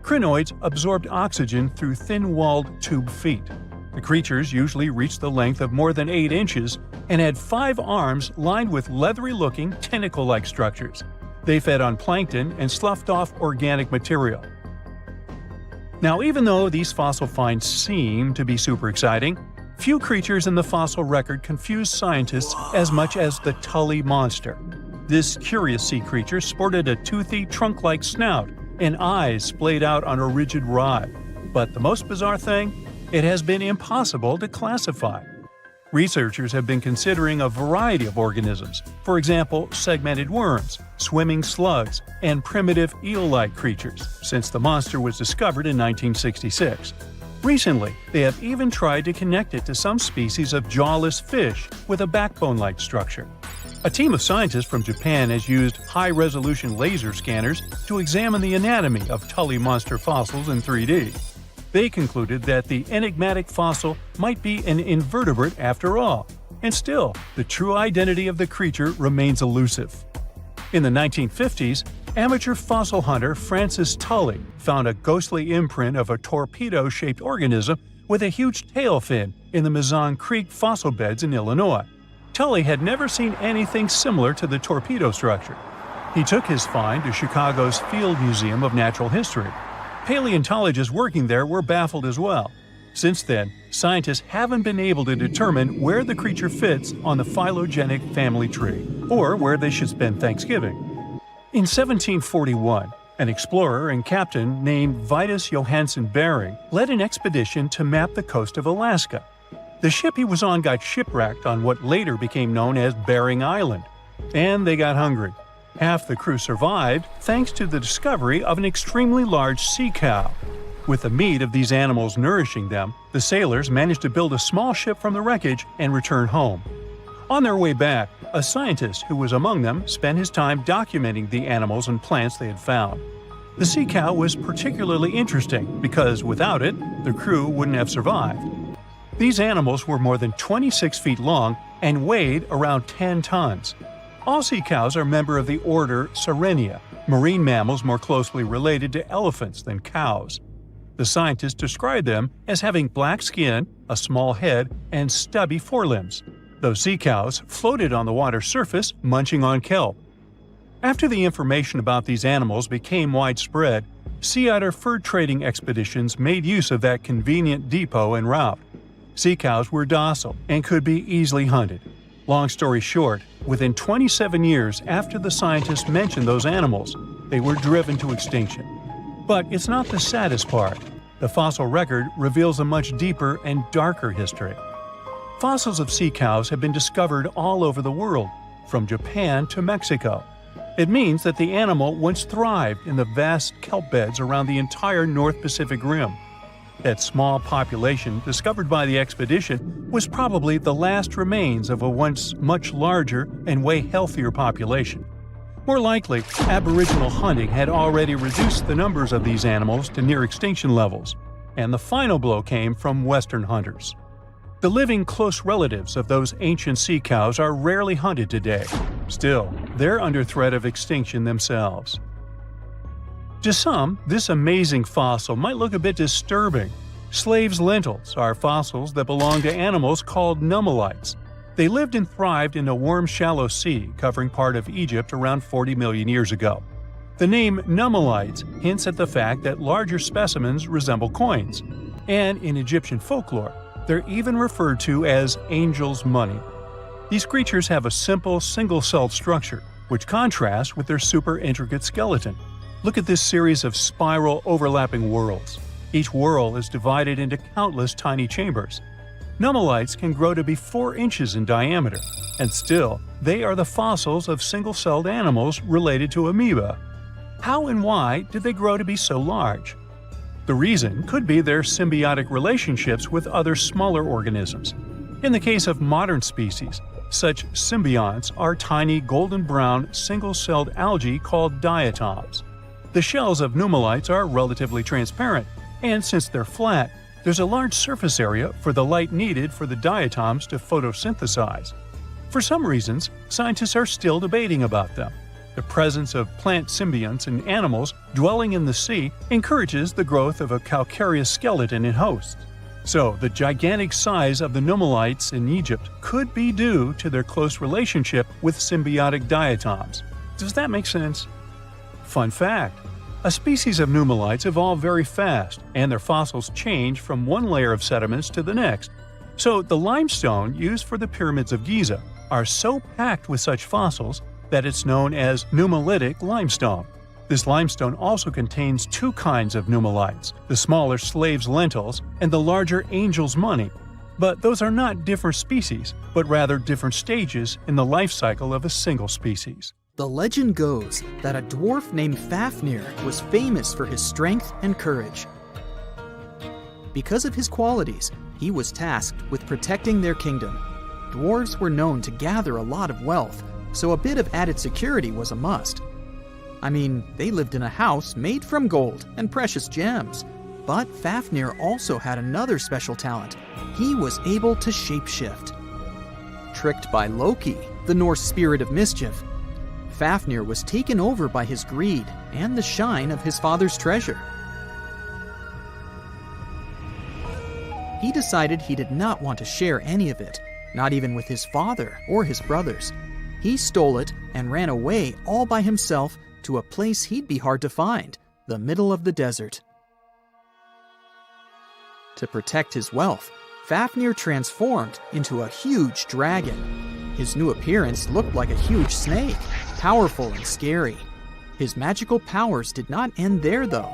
Crinoids absorbed oxygen through thin-walled tube feet. The creatures usually reached the length of more than 8 inches and had 5 arms lined with leathery-looking tentacle-like structures. They fed on plankton and sloughed off organic material. Now, even though these fossil finds seem to be super exciting, few creatures in the fossil record confuse scientists as much as the Tully Monster. This curious sea creature sported a toothy, trunk-like snout and eyes splayed out on a rigid rod. But the most bizarre thing? It has been impossible to classify. Researchers have been considering a variety of organisms, for example, segmented worms, swimming slugs, and primitive eel-like creatures, since the monster was discovered in 1966. Recently, they have even tried to connect it to some species of jawless fish with a backbone-like structure. A team of scientists from Japan has used high-resolution laser scanners to examine the anatomy of Tully Monster fossils in 3D. They concluded that the enigmatic fossil might be an invertebrate after all, and still, the true identity of the creature remains elusive. In the 1950s, amateur fossil hunter Francis Tully found a ghostly imprint of a torpedo-shaped organism with a huge tail fin in the Mazon Creek fossil beds in Illinois. Tully had never seen anything similar to the torpedo structure. He took his find to Chicago's Field Museum of Natural History. Paleontologists working there were baffled as well. Since then, scientists haven't been able to determine where the creature fits on the phylogenetic family tree, or where they should spend Thanksgiving. In 1741, an explorer and captain named Vitus Johansen Bering led an expedition to map the coast of Alaska. The ship he was on got shipwrecked on what later became known as Bering Island, and they got hungry. Half the crew survived thanks to the discovery of an extremely large sea cow. With the meat of these animals nourishing them, the sailors managed to build a small ship from the wreckage and return home. On their way back, a scientist who was among them spent his time documenting the animals and plants they had found. The sea cow was particularly interesting because without it, the crew wouldn't have survived. These animals were more than 26 feet long and weighed around 10 tons. All sea cows are members of the order Sirenia, marine mammals more closely related to elephants than cows. The scientists described them as having black skin, a small head, and stubby forelimbs. Those sea cows floated on the water's surface, munching on kelp. After the information about these animals became widespread, sea otter fur trading expeditions made use of that convenient depot en route. Sea cows were docile and could be easily hunted. Long story short, within 27 years after the scientists mentioned those animals, they were driven to extinction. But it's not the saddest part. The fossil record reveals a much deeper and darker history. Fossils of sea cows have been discovered all over the world, from Japan to Mexico. It means that the animal once thrived in the vast kelp beds around the entire North Pacific Rim. That small population discovered by the expedition was probably the last remains of a once much larger and way healthier population. More likely, Aboriginal hunting had already reduced the numbers of these animals to near extinction levels, and the final blow came from Western hunters. The living close relatives of those ancient sea cows are rarely hunted today. Still, they're under threat of extinction themselves. To some, this amazing fossil might look a bit disturbing. Slaves' lentils are fossils that belong to animals called Nummulites. They lived and thrived in a warm, shallow sea covering part of Egypt around 40 million years ago. The name Nummulites hints at the fact that larger specimens resemble coins, and in Egyptian folklore, they're even referred to as angel's money. These creatures have a simple, single-celled structure, which contrasts with their super intricate skeleton. Look at this series of spiral overlapping whorls. Each whorl is divided into countless tiny chambers. Nummulites can grow to be 4 inches in diameter, and still, they are the fossils of single-celled animals related to amoeba. How and why did they grow to be so large? The reason could be their symbiotic relationships with other smaller organisms. In the case of modern species, such symbionts are tiny golden-brown single-celled algae called diatoms. The shells of Nummulites are relatively transparent, and since they're flat, there's a large surface area for the light needed for the diatoms to photosynthesize. For some reasons, scientists are still debating about them. The presence of plant symbionts in animals dwelling in the sea encourages the growth of a calcareous skeleton in hosts. So, the gigantic size of the Nummulites in Egypt could be due to their close relationship with symbiotic diatoms. Does that make sense? Fun fact: a species of Nummulites evolve very fast, and their fossils change from one layer of sediments to the next. So, the limestone used for the pyramids of Giza are so packed with such fossils that it's known as Nummulitic limestone. This limestone also contains 2 kinds of Nummulites, the smaller slave's lentils and the larger angel's money. But those are not different species, but rather different stages in the life cycle of a single species. The legend goes that a dwarf named Fafnir was famous for his strength and courage. Because of his qualities, he was tasked with protecting their kingdom. Dwarves were known to gather a lot of wealth, so a bit of added security was a must. I mean, they lived in a house made from gold and precious gems. But Fafnir also had another special talent. He was able to shapeshift. Tricked by Loki, the Norse spirit of mischief, Fafnir was taken over by his greed and the shine of his father's treasure. He decided he did not want to share any of it, not even with his father or his brothers. He stole it and ran away all by himself to a place he'd be hard to find, the middle of the desert. To protect his wealth, Fafnir transformed into a huge dragon. His new appearance looked like a huge snake, powerful and scary. His magical powers did not end there though.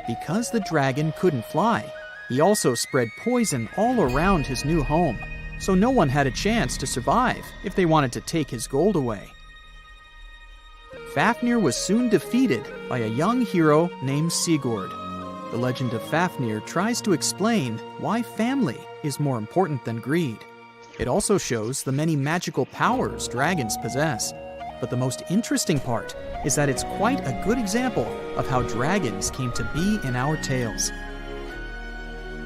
Because the dragon couldn't fly, he also spread poison all around his new home, so no one had a chance to survive if they wanted to take his gold away. Fafnir was soon defeated by a young hero named Sigurd. The legend of Fafnir tries to explain why family is more important than greed. It also shows the many magical powers dragons possess. But the most interesting part is that it's quite a good example of how dragons came to be in our tales.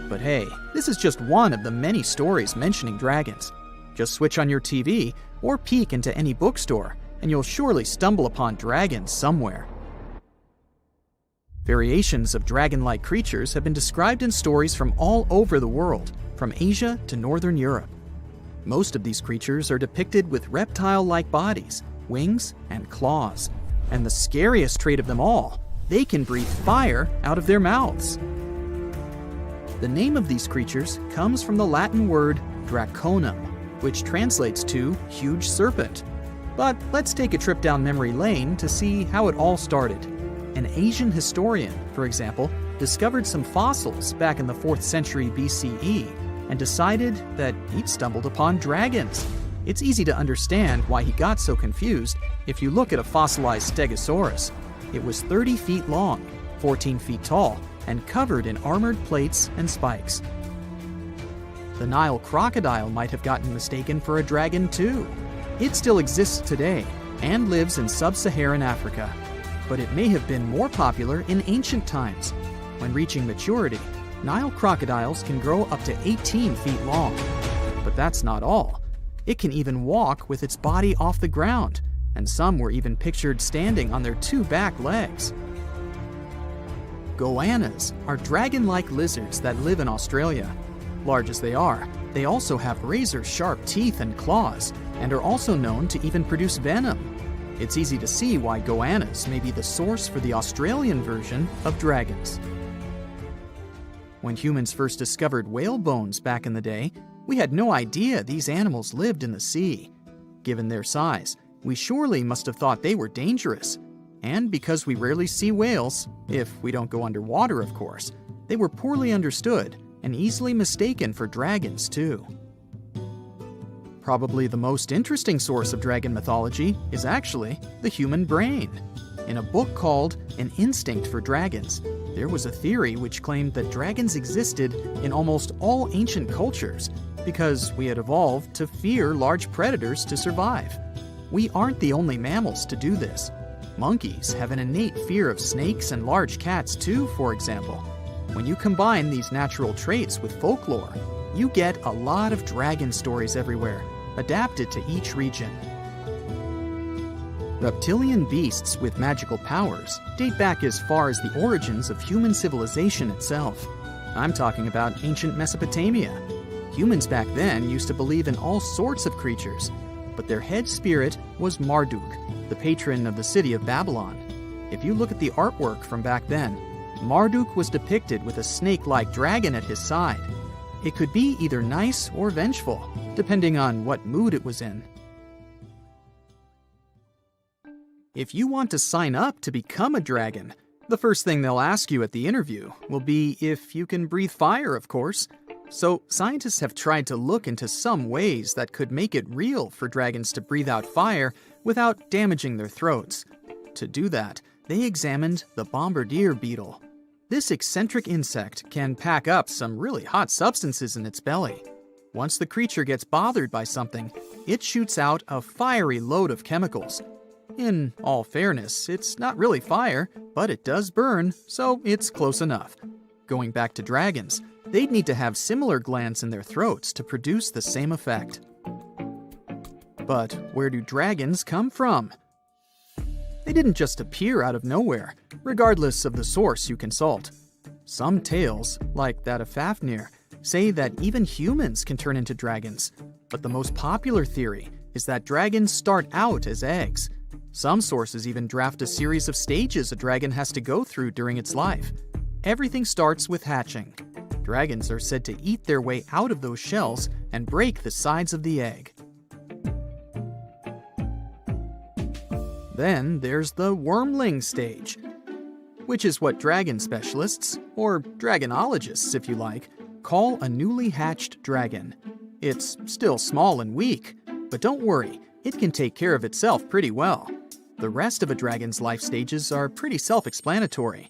But hey, this is just one of the many stories mentioning dragons. Just switch on your TV or peek into any bookstore, and you'll surely stumble upon dragons somewhere. Variations of dragon-like creatures have been described in stories from all over the world, from Asia to Northern Europe. Most of these creatures are depicted with reptile-like bodies, wings, and claws. And the scariest trait of them all, they can breathe fire out of their mouths. The name of these creatures comes from the Latin word draconum, which translates to huge serpent. But let's take a trip down memory lane to see how it all started. An Asian historian, for example, discovered some fossils back in the 4th century BCE and decided that he'd stumbled upon dragons. It's easy to understand why he got so confused if you look at a fossilized stegosaurus. It was 30 feet long, 14 feet tall, and covered in armored plates and spikes. The Nile crocodile might have gotten mistaken for a dragon too. It still exists today and lives in sub-Saharan Africa. But it may have been more popular in ancient times. When reaching maturity, Nile crocodiles can grow up to 18 feet long. But that's not all. It can even walk with its body off the ground, and some were even pictured standing on their 2 back legs. Goannas are dragon-like lizards that live in Australia. Large as they are, they also have razor-sharp teeth and claws, and are also known to even produce venom. It's easy to see why goannas may be the source for the Australian version of dragons. When humans first discovered whale bones back in the day, we had no idea these animals lived in the sea. Given their size, we surely must have thought they were dangerous. And because we rarely see whales, if we don't go underwater of course, they were poorly understood and easily mistaken for dragons too. Probably the most interesting source of dragon mythology is actually the human brain. In a book called An Instinct for Dragons, there was a theory which claimed that dragons existed in almost all ancient cultures because we had evolved to fear large predators to survive. We aren't the only mammals to do this. Monkeys have an innate fear of snakes and large cats too, for example. When you combine these natural traits with folklore, you get a lot of dragon stories everywhere, adapted to each region. Reptilian beasts with magical powers date back as far as the origins of human civilization itself. I'm talking about ancient Mesopotamia. Humans back then used to believe in all sorts of creatures, but their head spirit was Marduk, the patron of the city of Babylon. If you look at the artwork from back then, Marduk was depicted with a snake-like dragon at his side. It could be either nice or vengeful, depending on what mood it was in. If you want to sign up to become a dragon, the first thing they'll ask you at the interview will be if you can breathe fire, of course. So scientists have tried to look into some ways that could make it real for dragons to breathe out fire without damaging their throats. To do that, they examined the bombardier beetle. This eccentric insect can pack up some really hot substances in its belly. Once the creature gets bothered by something, it shoots out a fiery load of chemicals. In all fairness, it's not really fire, but it does burn, so it's close enough. Going back to dragons, they'd need to have similar glands in their throats to produce the same effect. But where do dragons come from? They didn't just appear out of nowhere, regardless of the source you consult. Some tales, like that of Fafnir, say that even humans can turn into dragons, but the most popular theory is that dragons start out as eggs. Some sources even draft a series of stages a dragon has to go through during its life. Everything starts with hatching. Dragons are said to eat their way out of those shells and break the sides of the egg. Then there's the wormling stage, which is what dragon specialists, or dragonologists if you like, call a newly hatched dragon. It's still small and weak, but don't worry, it can take care of itself pretty well. The rest of a dragon's life stages are pretty self-explanatory.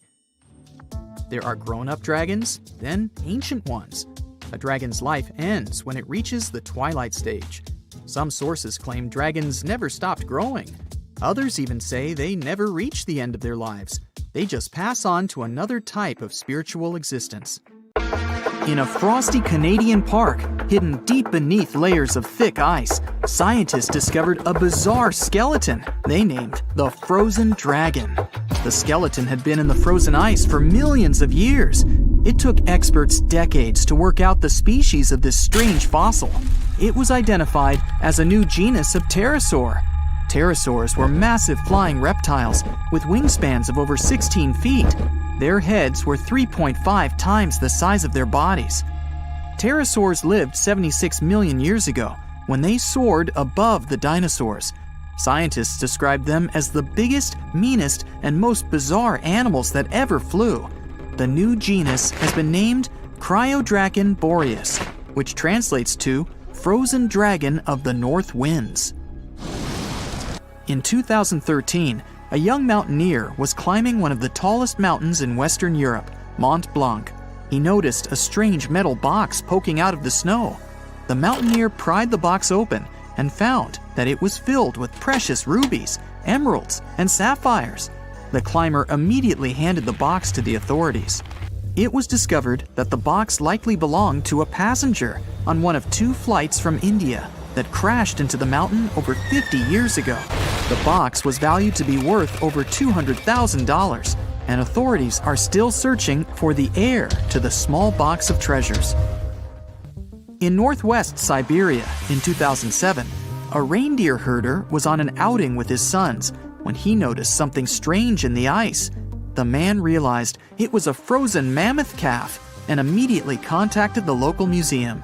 There are grown-up dragons, then ancient ones. A dragon's life ends when it reaches the twilight stage. Some sources claim dragons never stopped growing. Others even say they never reach the end of their lives. They just pass on to another type of spiritual existence. In a frosty Canadian park, hidden deep beneath layers of thick ice, scientists discovered a bizarre skeleton they named the Frozen Dragon. The skeleton had been in the frozen ice for millions of years. It took experts decades to work out the species of this strange fossil. It was identified as a new genus of pterosaur. Pterosaurs were massive flying reptiles with wingspans of over 16 feet. Their heads were 3.5 times the size of their bodies. Pterosaurs lived 76 million years ago when they soared above the dinosaurs. Scientists described them as the biggest, meanest, and most bizarre animals that ever flew. The new genus has been named Cryodragon boreas, which translates to Frozen Dragon of the North Winds. In 2013, a young mountaineer was climbing one of the tallest mountains in Western Europe, Mont Blanc. He noticed a strange metal box poking out of the snow. The mountaineer pried the box open and found that it was filled with precious rubies, emeralds, and sapphires. The climber immediately handed the box to the authorities. It was discovered that the box likely belonged to a passenger on one of 2 flights from India that crashed into the mountain over 50 years ago. The box was valued to be worth over $200,000, and authorities are still searching for the heir to the small box of treasures. In northwest Siberia in 2007, a reindeer herder was on an outing with his sons when he noticed something strange in the ice. The man realized it was a frozen mammoth calf and immediately contacted the local museum.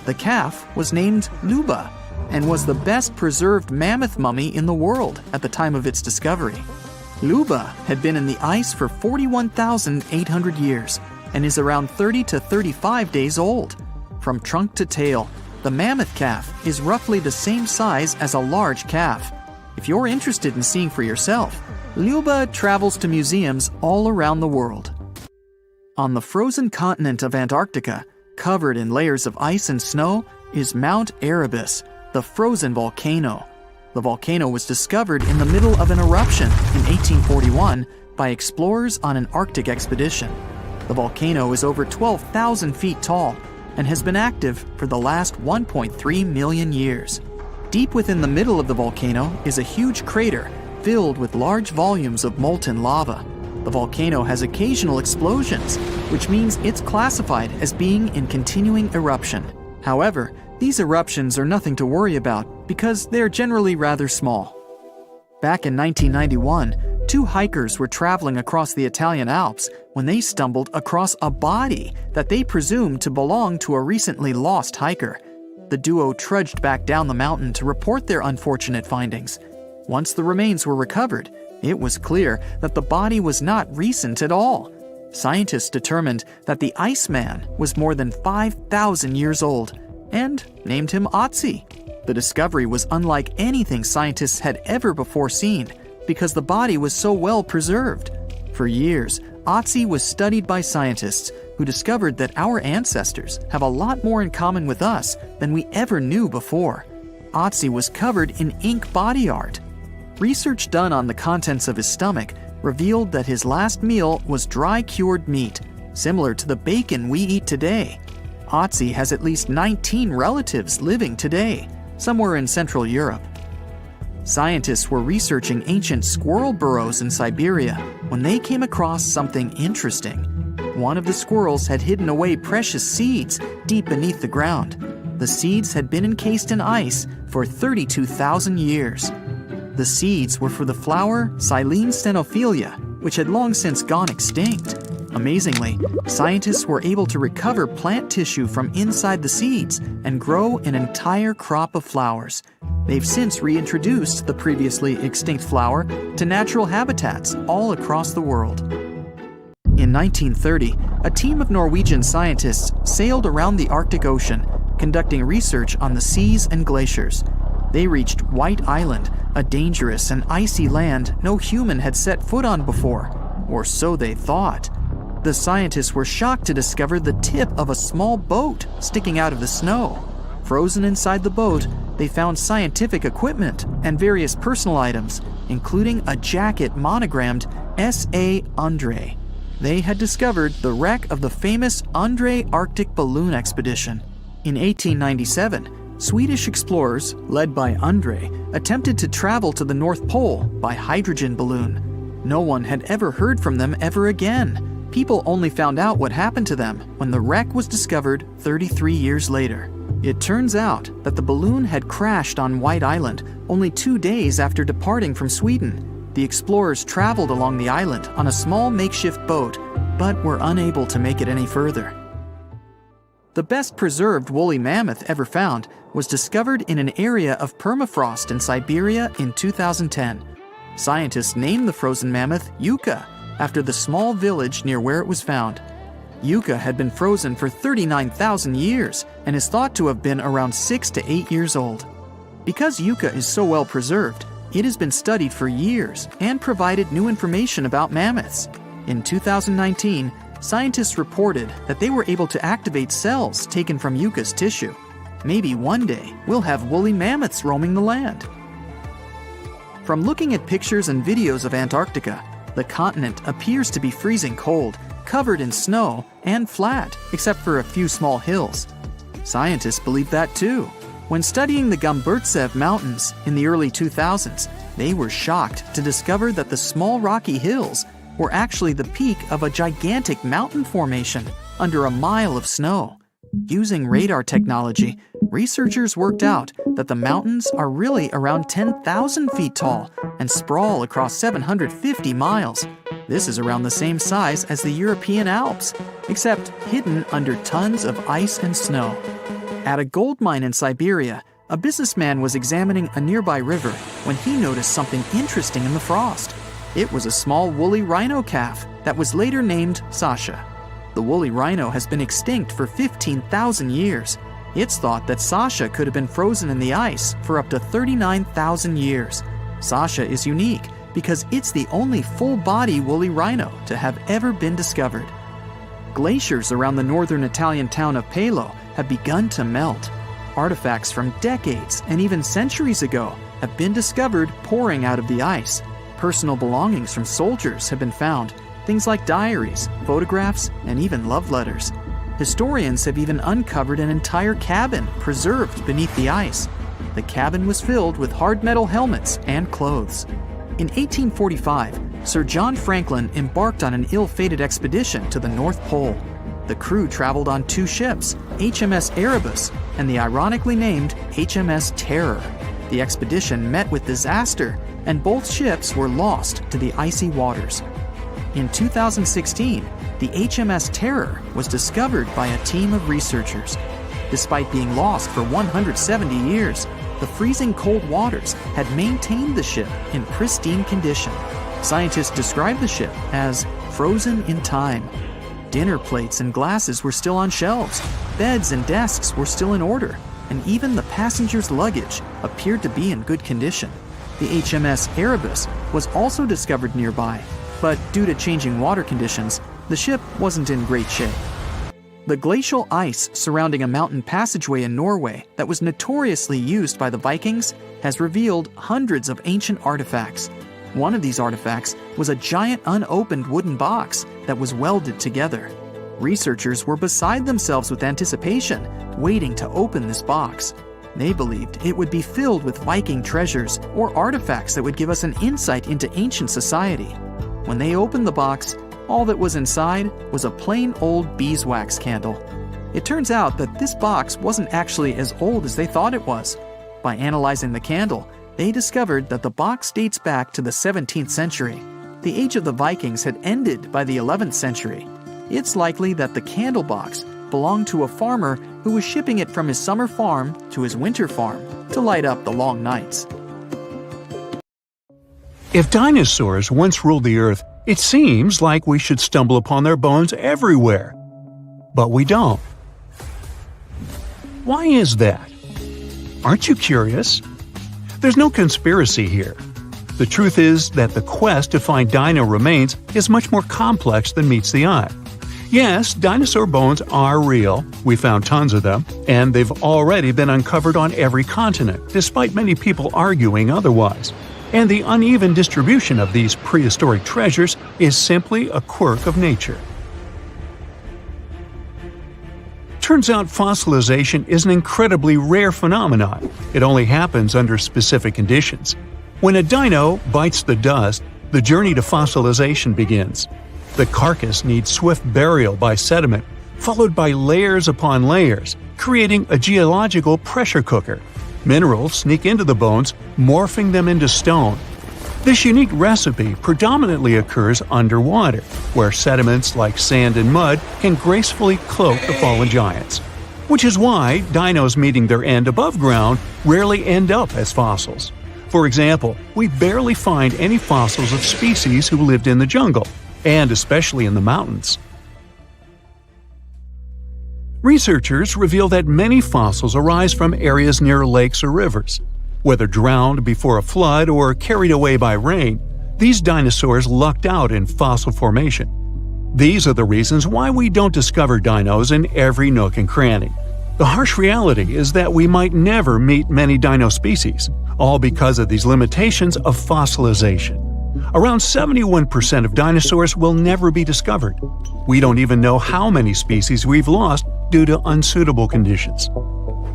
The calf was named Luba and was the best preserved mammoth mummy in the world at the time of its discovery. Luba had been in the ice for 41,800 years and is around 30 to 35 days old. From trunk to tail, the mammoth calf is roughly the same size as a large calf. If you're interested in seeing for yourself, Luba travels to museums all around the world. On the frozen continent of Antarctica, covered in layers of ice and snow, is Mount Erebus, the frozen volcano. The volcano was discovered in the middle of an eruption in 1841 by explorers on an Arctic expedition. The volcano is over 12,000 feet tall and has been active for the last 1.3 million years. Deep within the middle of the volcano is a huge crater filled with large volumes of molten lava. The volcano has occasional explosions, which means it's classified as being in continuing eruption. However, these eruptions are nothing to worry about because they're generally rather small. Back in 1991, 2 hikers were traveling across the Italian Alps when they stumbled across a body that they presumed to belong to a recently lost hiker. The duo trudged back down the mountain to report their unfortunate findings. Once the remains were recovered, it was clear that the body was not recent at all. Scientists determined that the Iceman was more than 5,000 years old and named him Otzi. The discovery was unlike anything scientists had ever before seen because the body was so well preserved. For years, Otzi was studied by scientists who discovered that our ancestors have a lot more in common with us than we ever knew before. Otzi was covered in ink body art. Research done on the contents of his stomach revealed that his last meal was dry-cured meat, similar to the bacon we eat today. Otzi has at least 19 relatives living today, somewhere in Central Europe. Scientists were researching ancient squirrel burrows in Siberia when they came across something interesting. One of the squirrels had hidden away precious seeds deep beneath the ground. The seeds had been encased in ice for 32,000 years. The seeds were for the flower Silene stenophilia, which had long since gone extinct. Amazingly, scientists were able to recover plant tissue from inside the seeds and grow an entire crop of flowers. They've since reintroduced the previously extinct flower to natural habitats all across the world. In 1930, a team of Norwegian scientists sailed around the Arctic Ocean, conducting research on the seas and glaciers. They reached White Island, a dangerous and icy land no human had set foot on before, or so they thought. The scientists were shocked to discover the tip of a small boat sticking out of the snow. Frozen inside the boat, they found scientific equipment and various personal items, including a jacket monogrammed S.A. Andre. They had discovered the wreck of the famous Andre Arctic balloon expedition. In 1897, Swedish explorers, led by Andre, attempted to travel to the North Pole by hydrogen balloon. No one had ever heard from them ever again. People only found out what happened to them when the wreck was discovered 33 years later. It turns out that the balloon had crashed on White Island only 2 days after departing from Sweden. The explorers traveled along the island on a small makeshift boat, but were unable to make it any further. The best preserved woolly mammoth ever found was discovered in an area of permafrost in Siberia in 2010. Scientists named the frozen mammoth Yucca, after the small village near where it was found. Yucca had been frozen for 39,000 years and is thought to have been around 6 to 8 years old. Because Yucca is so well preserved, it has been studied for years and provided new information about mammoths. In 2019, scientists reported that they were able to activate cells taken from Yucca's tissue. Maybe one day we'll have woolly mammoths roaming the land. From looking at pictures and videos of Antarctica, the continent appears to be freezing cold, covered in snow, and flat, except for a few small hills. Scientists believe that too. When studying the Gumburtsev Mountains in the early 2000s, they were shocked to discover that the small rocky hills were actually the peak of a gigantic mountain formation under a mile of snow. Using radar technology, researchers worked out that the mountains are really around 10,000 feet tall and sprawl across 750 miles. This is around the same size as the European Alps, except hidden under tons of ice and snow. At a gold mine in Siberia, a businessman was examining a nearby river when he noticed something interesting in the frost. It was a small woolly rhino calf that was later named Sasha. The woolly rhino has been extinct for 15,000 years. It's thought that Sasha could have been frozen in the ice for up to 39,000 years. Sasha is unique because it's the only full-body woolly rhino to have ever been discovered. Glaciers around the northern Italian town of Pelo have begun to melt. Artifacts from decades and even centuries ago have been discovered pouring out of the ice. Personal belongings from soldiers have been found, things like diaries, photographs, and even love letters. Historians have even uncovered an entire cabin preserved beneath the ice. The cabin was filled with hard metal helmets and clothes. In 1845, Sir John Franklin embarked on an ill-fated expedition to the North Pole. The crew traveled on 2 ships, HMS Erebus and the ironically named HMS Terror. The expedition met with disaster, and both ships were lost to the icy waters. In 2016, the HMS Terror was discovered by a team of researchers. Despite being lost for 170 years, the freezing cold waters had maintained the ship in pristine condition. Scientists described the ship as frozen in time. Dinner plates and glasses were still on shelves, beds and desks were still in order, and even the passengers' luggage appeared to be in good condition. The HMS Erebus was also discovered nearby, but due to changing water conditions, the ship wasn't in great shape. The glacial ice surrounding a mountain passageway in Norway that was notoriously used by the Vikings has revealed hundreds of ancient artifacts. One of these artifacts was a giant unopened wooden box that was welded together. Researchers were beside themselves with anticipation, waiting to open this box. They believed it would be filled with Viking treasures or artifacts that would give us an insight into ancient society. When they opened the box, all that was inside was a plain old beeswax candle. It turns out that this box wasn't actually as old as they thought it was. By analyzing the candle, they discovered that the box dates back to the 17th century. The age of the Vikings had ended by the 11th century. It's likely that the candle box belonged to a farmer who was shipping it from his summer farm to his winter farm to light up the long nights. If dinosaurs once ruled the Earth, it seems like we should stumble upon their bones everywhere. But we don't. Why is that? Aren't you curious? There's no conspiracy here. The truth is that the quest to find dino remains is much more complex than meets the eye. Yes, dinosaur bones are real, we found tons of them, and they've already been uncovered on every continent, despite many people arguing otherwise. And the uneven distribution of these prehistoric treasures is simply a quirk of nature. Turns out fossilization is an incredibly rare phenomenon. It only happens under specific conditions. When a dino bites the dust, the journey to fossilization begins. The carcass needs swift burial by sediment, followed by layers upon layers, creating a geological pressure cooker. Minerals sneak into the bones, morphing them into stone. This unique recipe predominantly occurs underwater, where sediments like sand and mud can gracefully cloak the fallen giants. Which is why dinos meeting their end above ground rarely end up as fossils. For example, we barely find any fossils of species who lived in the jungle, and especially in the mountains. Researchers reveal that many fossils arise from areas near lakes or rivers. Whether drowned before a flood or carried away by rain, these dinosaurs lucked out in fossil formation. These are the reasons why we don't discover dinos in every nook and cranny. The harsh reality is that we might never meet many dino species, all because of these limitations of fossilization. Around 71% of dinosaurs will never be discovered. We don't even know how many species we've lost due to unsuitable conditions.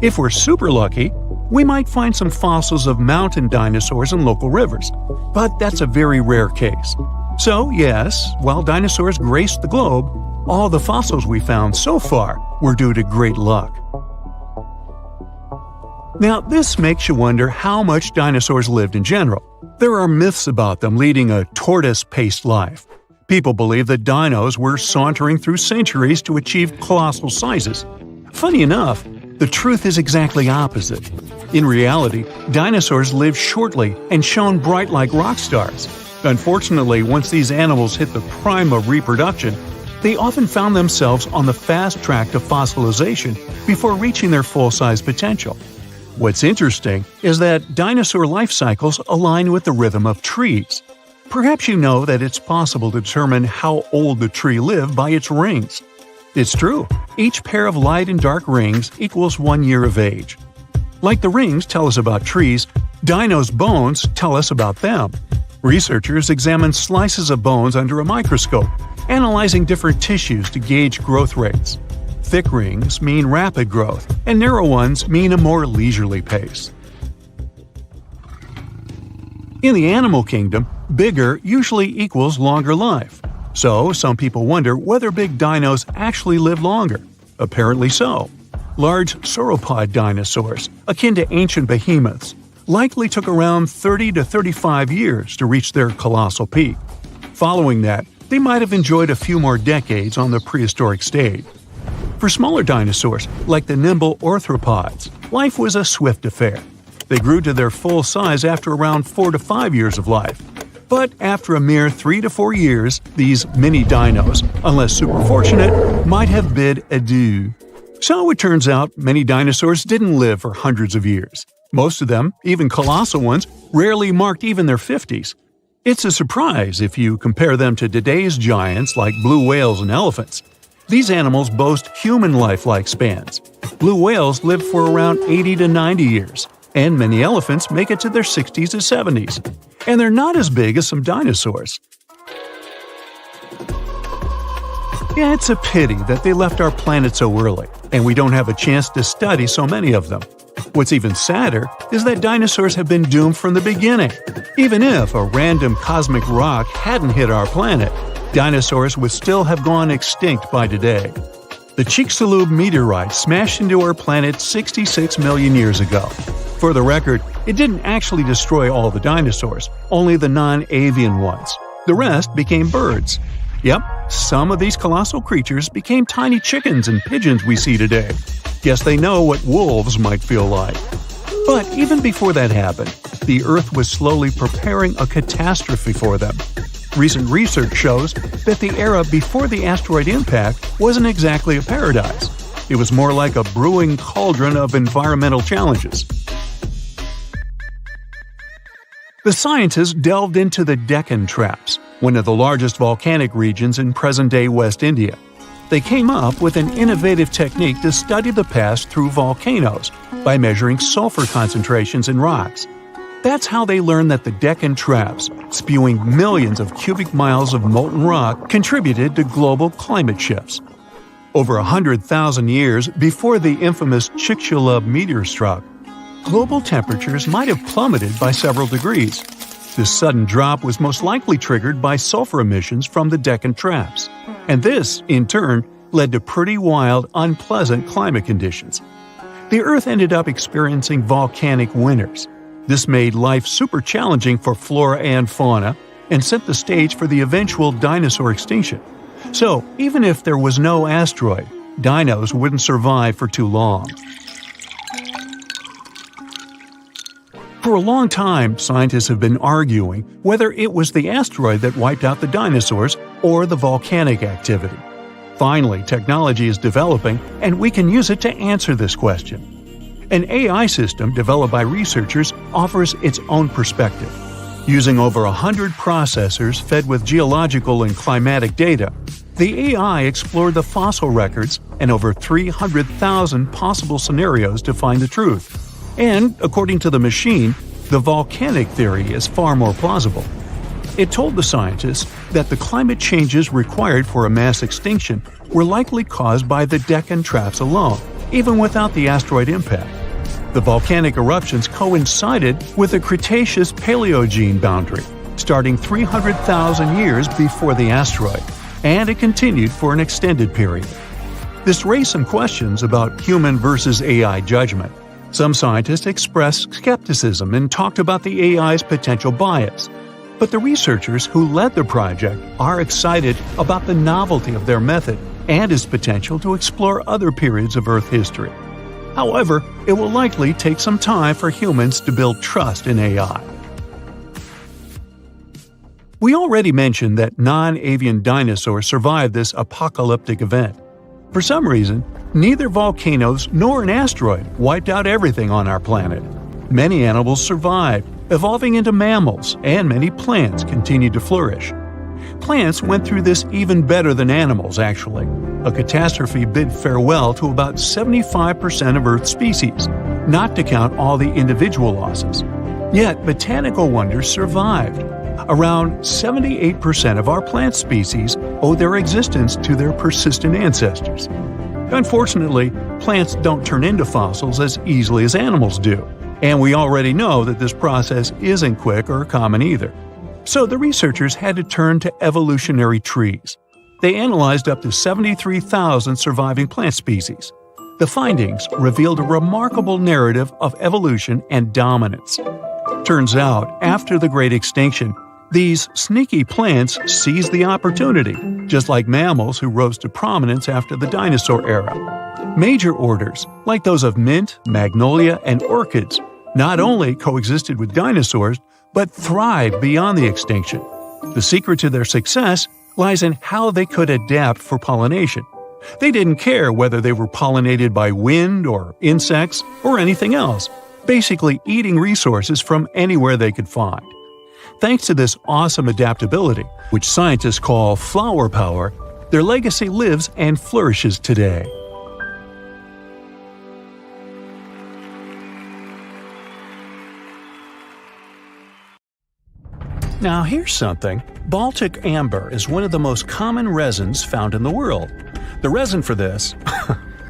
If we're super lucky, we might find some fossils of mountain dinosaurs in local rivers, but that's a very rare case. So yes, while dinosaurs graced the globe, all the fossils we found so far were due to great luck. Now, this makes you wonder how much dinosaurs lived in general. There are myths about them leading a tortoise-paced life. People believe that dinos were sauntering through centuries to achieve colossal sizes. Funny enough, the truth is exactly opposite. In reality, dinosaurs lived shortly and shone bright like rock stars. Unfortunately, once these animals hit the prime of reproduction, they often found themselves on the fast track to fossilization before reaching their full-size potential. What's interesting is that dinosaur life cycles align with the rhythm of trees. Perhaps you know that it's possible to determine how old the tree lived by its rings. It's true, each pair of light and dark rings equals 1 year of age. Like the rings tell us about trees, dinos' bones tell us about them. Researchers examine slices of bones under a microscope, analyzing different tissues to gauge growth rates. Thick rings mean rapid growth, and narrow ones mean a more leisurely pace. In the animal kingdom, bigger usually equals longer life. So, some people wonder whether big dinos actually live longer. Apparently so. Large sauropod dinosaurs, akin to ancient behemoths, likely took around 30 to 35 years to reach their colossal peak. Following that, they might have enjoyed a few more decades on the prehistoric stage. For smaller dinosaurs, like the nimble arthropods, life was a swift affair. They grew to their full size after around 4 to 5 years of life. But after a mere 3 to 4 years, these mini dinos, unless super fortunate, might have bid adieu. So it turns out many dinosaurs didn't live for hundreds of years. Most of them, even colossal ones, rarely marked even their 50s. It's a surprise if you compare them to today's giants like blue whales and elephants. These animals boast human life spans. Blue whales live for around 80 to 90 years, and many elephants make it to their 60s to 70s. And they're not as big as some dinosaurs. Yeah, it's a pity that they left our planet so early, and we don't have a chance to study so many of them. What's even sadder is that dinosaurs have been doomed from the beginning. Even if a random cosmic rock hadn't hit our planet, dinosaurs would still have gone extinct by today. The Chicxulub meteorite smashed into our planet 66 million years ago. For the record, it didn't actually destroy all the dinosaurs, only the non-avian ones. The rest became birds. Yep, some of these colossal creatures became tiny chickens and pigeons we see today. Guess they know what wolves might feel like. But even before that happened, the Earth was slowly preparing a catastrophe for them. Recent research shows that the era before the asteroid impact wasn't exactly a paradise. It was more like a brewing cauldron of environmental challenges. The scientists delved into the Deccan Traps, one of the largest volcanic regions in present-day West India. They came up with an innovative technique to study the past through volcanoes by measuring sulfur concentrations in rocks. That's how they learned that the Deccan Traps, spewing millions of cubic miles of molten rock, contributed to global climate shifts. Over 100,000 years before the infamous Chicxulub meteor struck, global temperatures might have plummeted by several degrees. This sudden drop was most likely triggered by sulfur emissions from the Deccan Traps. And this, in turn, led to pretty wild, unpleasant climate conditions. The Earth ended up experiencing volcanic winters. This made life super challenging for flora and fauna and set the stage for the eventual dinosaur extinction. So, even if there was no asteroid, dinos wouldn't survive for too long. For a long time, scientists have been arguing whether it was the asteroid that wiped out the dinosaurs or the volcanic activity. Finally, technology is developing, and we can use it to answer this question. An AI system developed by researchers offers its own perspective. Using over 100 processors fed with geological and climatic data, the AI explored the fossil records and over 300,000 possible scenarios to find the truth. And, according to the machine, the volcanic theory is far more plausible. It told the scientists that the climate changes required for a mass extinction were likely caused by the Deccan Traps alone, even without the asteroid impact. The volcanic eruptions coincided with the Cretaceous-Paleogene boundary, starting 300,000 years before the asteroid, and it continued for an extended period. This raised some questions about human versus AI judgment. Some scientists expressed skepticism and talked about the AI's potential bias. But the researchers who led the project are excited about the novelty of their method and its potential to explore other periods of Earth history. However, it will likely take some time for humans to build trust in AI. We already mentioned that non-avian dinosaurs survived this apocalyptic event. For some reason, neither volcanoes nor an asteroid wiped out everything on our planet. Many animals survived, evolving into mammals, and many plants continued to flourish. Plants went through this even better than animals, actually. A catastrophe bid farewell to about 75% of Earth's species, not to count all the individual losses. Yet, botanical wonders survived. Around 78% of our plant species owe their existence to their persistent ancestors. Unfortunately, plants don't turn into fossils as easily as animals do, and we already know that this process isn't quick or common either. So the researchers had to turn to evolutionary trees. They analyzed up to 73,000 surviving plant species. The findings revealed a remarkable narrative of evolution and dominance. Turns out, after the Great Extinction, these sneaky plants seized the opportunity, just like mammals who rose to prominence after the dinosaur era. Major orders, like those of mint, magnolia, and orchids, not only coexisted with dinosaurs, but thrived beyond the extinction. The secret to their success lies in how they could adapt for pollination. They didn't care whether they were pollinated by wind or insects or anything else, basically eating resources from anywhere they could find. Thanks to this awesome adaptability, which scientists call flower power, their legacy lives and flourishes today. Now here's something. Baltic amber is one of the most common resins found in the world. The reason for this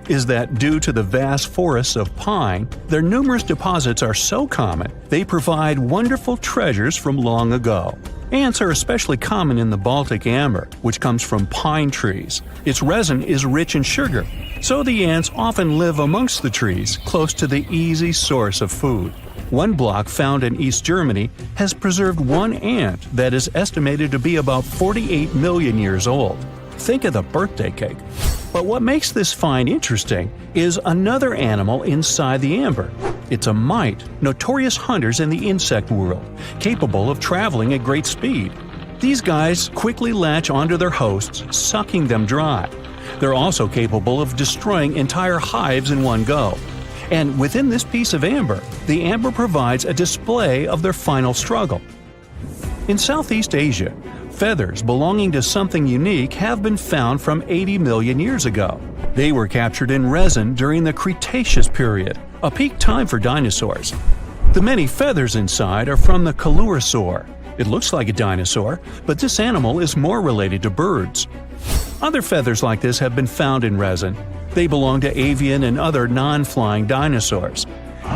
is that due to the vast forests of pine, their numerous deposits are so common, they provide wonderful treasures from long ago. Ants are especially common in the Baltic amber, which comes from pine trees. Its resin is rich in sugar, so the ants often live amongst the trees, close to the easy source of food. One block found in East Germany has preserved one ant that is estimated to be about 48 million years old. Think of the birthday cake. But what makes this find interesting is another animal inside the amber. It's a mite, notorious hunters in the insect world, capable of traveling at great speed. These guys quickly latch onto their hosts, sucking them dry. They're also capable of destroying entire hives in one go. And within this piece of amber, the amber provides a display of their final struggle. In Southeast Asia, feathers belonging to something unique have been found from 80 million years ago. They were captured in resin during the Cretaceous period, a peak time for dinosaurs. The many feathers inside are from the Coelurosaur. It looks like a dinosaur, but this animal is more related to birds. Other feathers like this have been found in resin. They belong to avian and other non-flying dinosaurs.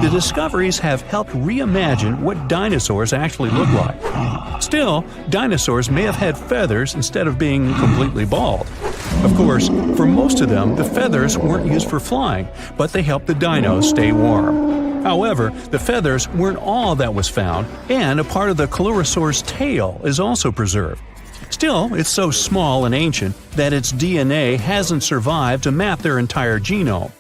The discoveries have helped reimagine what dinosaurs actually look like. Still, dinosaurs may have had feathers instead of being completely bald. Of course, for most of them, the feathers weren't used for flying, but they helped the dinos stay warm. However, the feathers weren't all that was found, and a part of the Coelurosaur's tail is also preserved. Still, it's so small and ancient that its DNA hasn't survived to map their entire genome.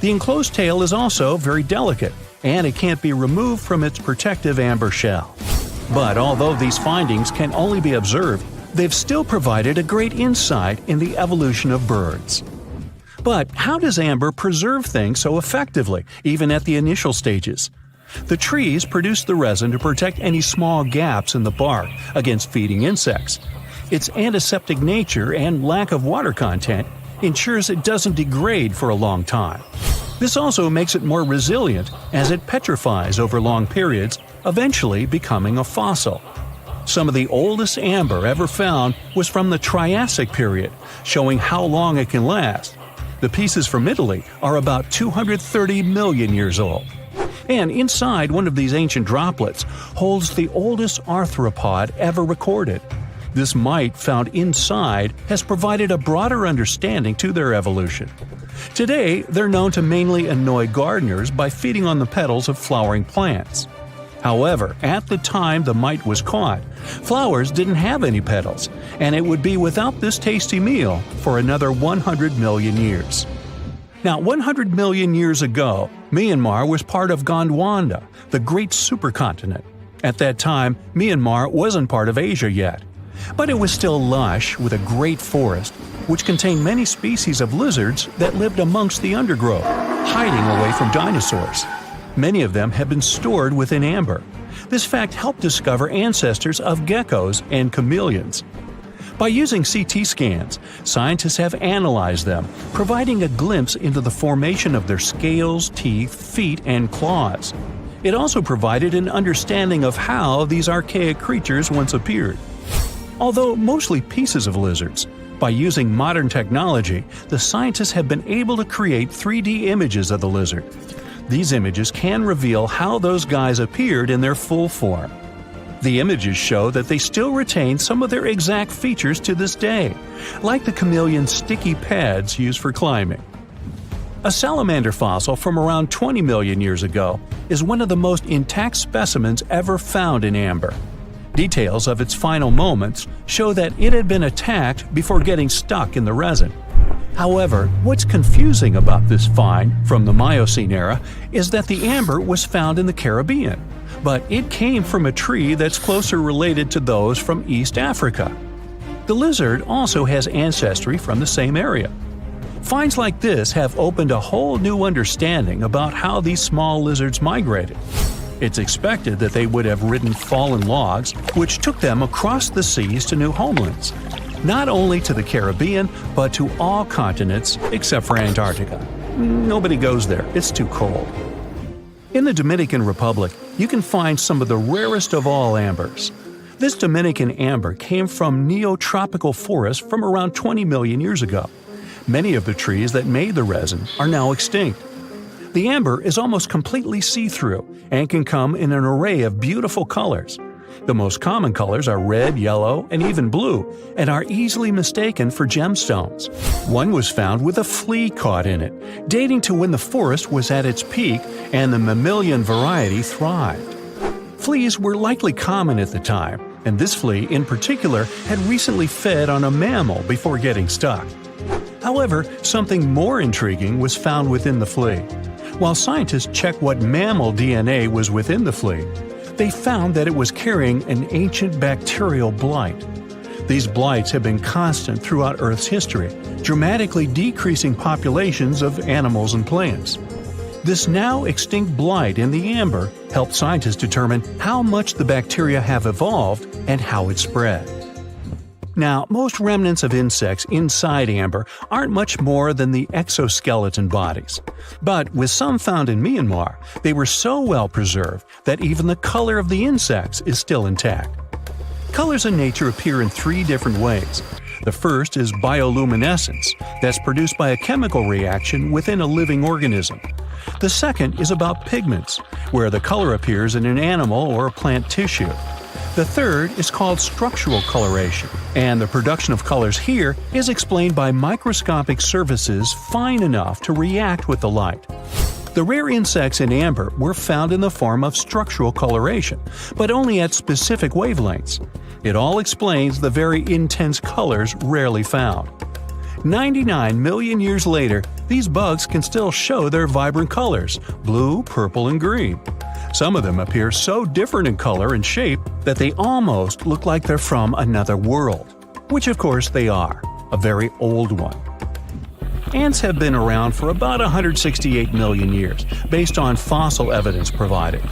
The enclosed tail is also very delicate, and it can't be removed from its protective amber shell. But although these findings can only be observed, they've still provided a great insight in the evolution of birds. But how does amber preserve things so effectively, even at the initial stages? The trees produce the resin to protect any small gaps in the bark against feeding insects. Its antiseptic nature and lack of water content ensures it doesn't degrade for a long time. This also makes it more resilient as it petrifies over long periods, eventually becoming a fossil. Some of the oldest amber ever found was from the Triassic period, showing how long it can last. The pieces from Italy are about 230 million years old. And inside one of these ancient droplets holds the oldest arthropod ever recorded. This mite found inside has provided a broader understanding to their evolution. Today, they're known to mainly annoy gardeners by feeding on the petals of flowering plants. However, at the time the mite was caught, flowers didn't have any petals, and it would be without this tasty meal for another 100 million years. Now, 100 million years ago, Myanmar was part of Gondwana, the great supercontinent. At that time, Myanmar wasn't part of Asia yet. But it was still lush with a great forest, which contained many species of lizards that lived amongst the undergrowth, hiding away from dinosaurs. Many of them have been stored within amber. This fact helped discover ancestors of geckos and chameleons. By using CT scans, scientists have analyzed them, providing a glimpse into the formation of their scales, teeth, feet, and claws. It also provided an understanding of how these archaic creatures once appeared. Although mostly pieces of lizards, by using modern technology, the scientists have been able to create 3D images of the lizard. These images can reveal how those guys appeared in their full form. The images show that they still retain some of their exact features to this day, like the chameleon's sticky pads used for climbing. A salamander fossil from around 20 million years ago is one of the most intact specimens ever found in amber. Details of its final moments show that it had been attacked before getting stuck in the resin. However, what's confusing about this find from the Miocene era is that the amber was found in the Caribbean, but it came from a tree that's closer related to those from East Africa. The lizard also has ancestry from the same area. Finds like this have opened a whole new understanding about how these small lizards migrated. It's expected that they would have ridden fallen logs, which took them across the seas to new homelands, not only to the Caribbean, but to all continents except for Antarctica. Nobody goes there, it's too cold. In the Dominican Republic, you can find some of the rarest of all ambers. This Dominican amber came from neotropical forests from around 20 million years ago. Many of the trees that made the resin are now extinct. The amber is almost completely see-through and can come in an array of beautiful colors. The most common colors are red, yellow, and even blue, and are easily mistaken for gemstones. One was found with a flea caught in it, dating to when the forest was at its peak and the mammalian variety thrived. Fleas were likely common at the time, and this flea in particular had recently fed on a mammal before getting stuck. However, something more intriguing was found within the flea. While scientists checked what mammal DNA was within the flea, they found that it was carrying an ancient bacterial blight. These blights have been constant throughout Earth's history, dramatically decreasing populations of animals and plants. This now extinct blight in the amber helped scientists determine how much the bacteria have evolved and how it spread. Now, most remnants of insects inside amber aren't much more than the exoskeleton bodies. But with some found in Myanmar, they were so well preserved that even the color of the insects is still intact. Colors in nature appear in three different ways. The first is bioluminescence, that's produced by a chemical reaction within a living organism. The second is about pigments, where the color appears in an animal or plant tissue. The third is called structural coloration, and the production of colors here is explained by microscopic surfaces fine enough to react with the light. The rare insects in amber were found in the form of structural coloration, but only at specific wavelengths. It all explains the very intense colors rarely found. 99 million years later, these bugs can still show their vibrant colors – blue, purple, and green. Some of them appear so different in color and shape that they almost look like they're from another world. Which of course they are, a very old one. Ants have been around for about 168 million years, based on fossil evidence provided.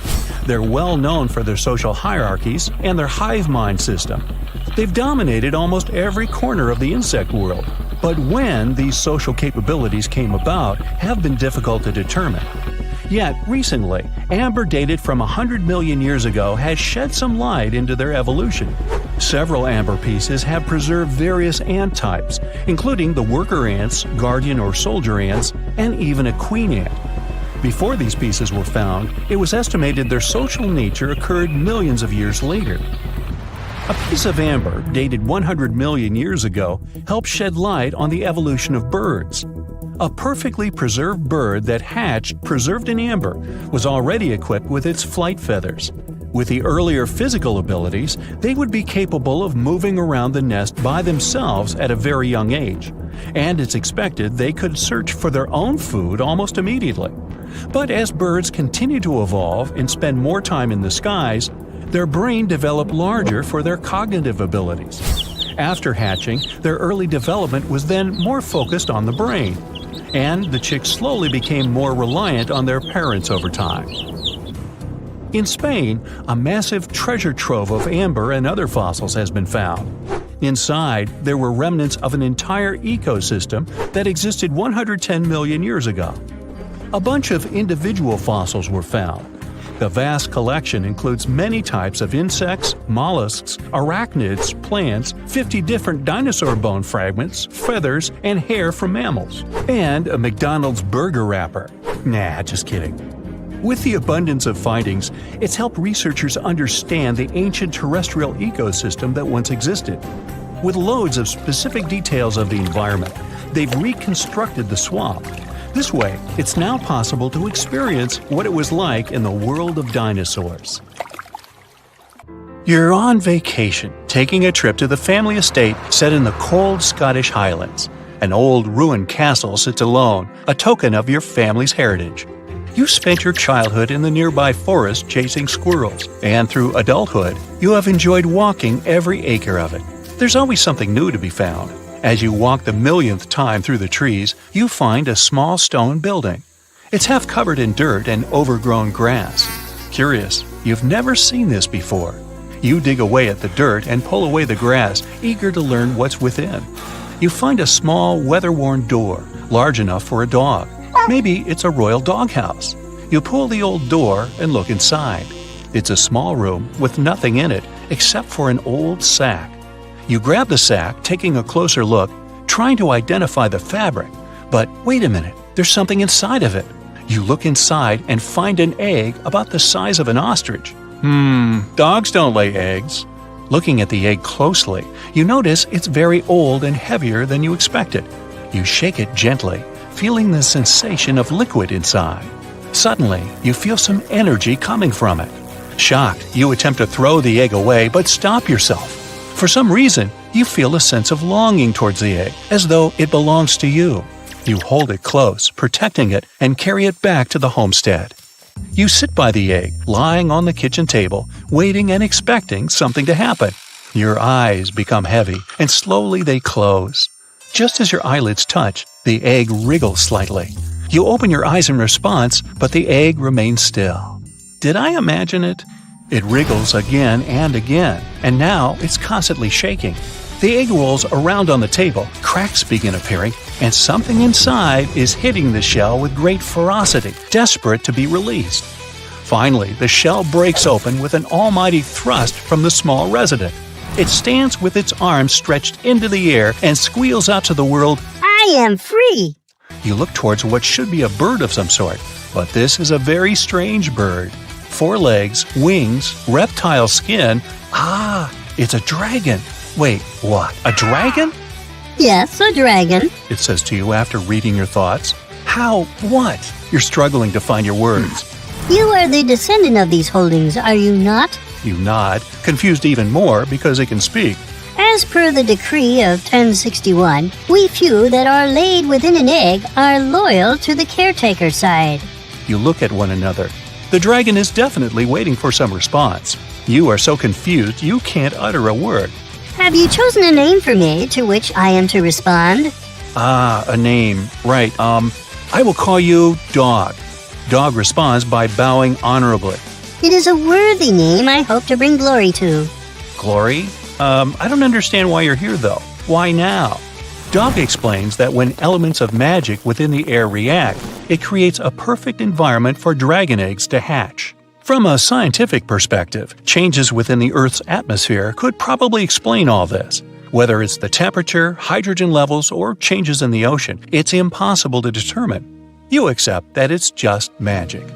They're well known for their social hierarchies and their hive mind system. They've dominated almost every corner of the insect world, but when these social capabilities came about have been difficult to determine. Yet, recently, amber dated from 100 million years ago has shed some light into their evolution. Several amber pieces have preserved various ant types, including the worker ants, guardian or soldier ants, and even a queen ant. Before these pieces were found, it was estimated their social nature occurred millions of years later. A piece of amber, dated 100 million years ago, helped shed light on the evolution of birds. A perfectly preserved bird that hatched preserved in amber was already equipped with its flight feathers. With the earlier physical abilities, they would be capable of moving around the nest by themselves at a very young age, and it's expected they could search for their own food almost immediately. But as birds continue to evolve and spend more time in the skies, their brain developed larger for their cognitive abilities. After hatching, their early development was then more focused on the brain, and the chicks slowly became more reliant on their parents over time. In Spain, a massive treasure trove of amber and other fossils has been found. Inside, there were remnants of an entire ecosystem that existed 110 million years ago. A bunch of individual fossils were found. The vast collection includes many types of insects, mollusks, arachnids, plants, 50 different dinosaur bone fragments, feathers, and hair from mammals, and a McDonald's burger wrapper. Nah, just kidding. With the abundance of findings, it's helped researchers understand the ancient terrestrial ecosystem that once existed. With loads of specific details of the environment, they've reconstructed the swamp. This way, it's now possible to experience what it was like in the world of dinosaurs. You're on vacation, taking a trip to the family estate set in the cold Scottish Highlands. An old ruined castle sits alone, a token of your family's heritage. You spent your childhood in the nearby forest chasing squirrels, and through adulthood, you have enjoyed walking every acre of it. There's always something new to be found. As you walk the millionth time through the trees, you find a small stone building. It's half covered in dirt and overgrown grass. curious. You've never seen this before. You dig away at the dirt and pull away the grass, eager to learn what's within. You find a small, weather-worn door, large enough for a dog. Maybe it's a royal doghouse. You pull the old door and look inside. It's a small room with nothing in it except for an old sack. You grab the sack, taking a closer look, trying to identify the fabric. But wait a minute, there's something inside of it. You look inside and find an egg about the size of an ostrich. Dogs don't lay eggs. Looking at the egg closely, you notice it's very old and heavier than you expected. You shake it gently, feeling the sensation of liquid inside. Suddenly, you feel some energy coming from it. Shocked, you attempt to throw the egg away, but stop yourself. For some reason, you feel a sense of longing towards the egg, as though it belongs to you. You hold it close, protecting it, and carry it back to the homestead. You sit by the egg, lying on the kitchen table, waiting and expecting something to happen. Your eyes become heavy, and slowly they close. Just as your eyelids touch, the egg wriggles slightly. You open your eyes in response, but the egg remains still. Did I imagine it? It wriggles again and again, and now it's constantly shaking. The egg rolls around on the table, cracks begin appearing, and something inside is hitting the shell with great ferocity, desperate to be released. Finally, the shell breaks open with an almighty thrust from the small resident. It stands with its arms stretched into the air and squeals out to the world, I am free! You look towards what should be a bird of some sort, but this is a very strange bird. 4 legs, wings, reptile skin. It's a dragon. Wait, what? A dragon? Yes, a dragon. It says to you after reading your thoughts. How? What? You're struggling to find your words. You are the descendant of these holdings, are you not? You nod, confused even more because it can speak. As per the decree of 1061, we few that are laid within an egg are loyal to the caretaker side. You look at one another. The dragon is definitely waiting for some response. You are so confused you can't utter a word. Have you chosen a name for me to which I am to respond? A name. Right, I will call you Dog. Dog responds by bowing honorably. It is a worthy name I hope to bring glory to. Glory? I don't understand why you're here, though. Why now? Dog explains that when elements of magic within the air react, it creates a perfect environment for dragon eggs to hatch. From a scientific perspective, changes within the Earth's atmosphere could probably explain all this. Whether it's the temperature, hydrogen levels, or changes in the ocean, it's impossible to determine. You accept that it's just magic.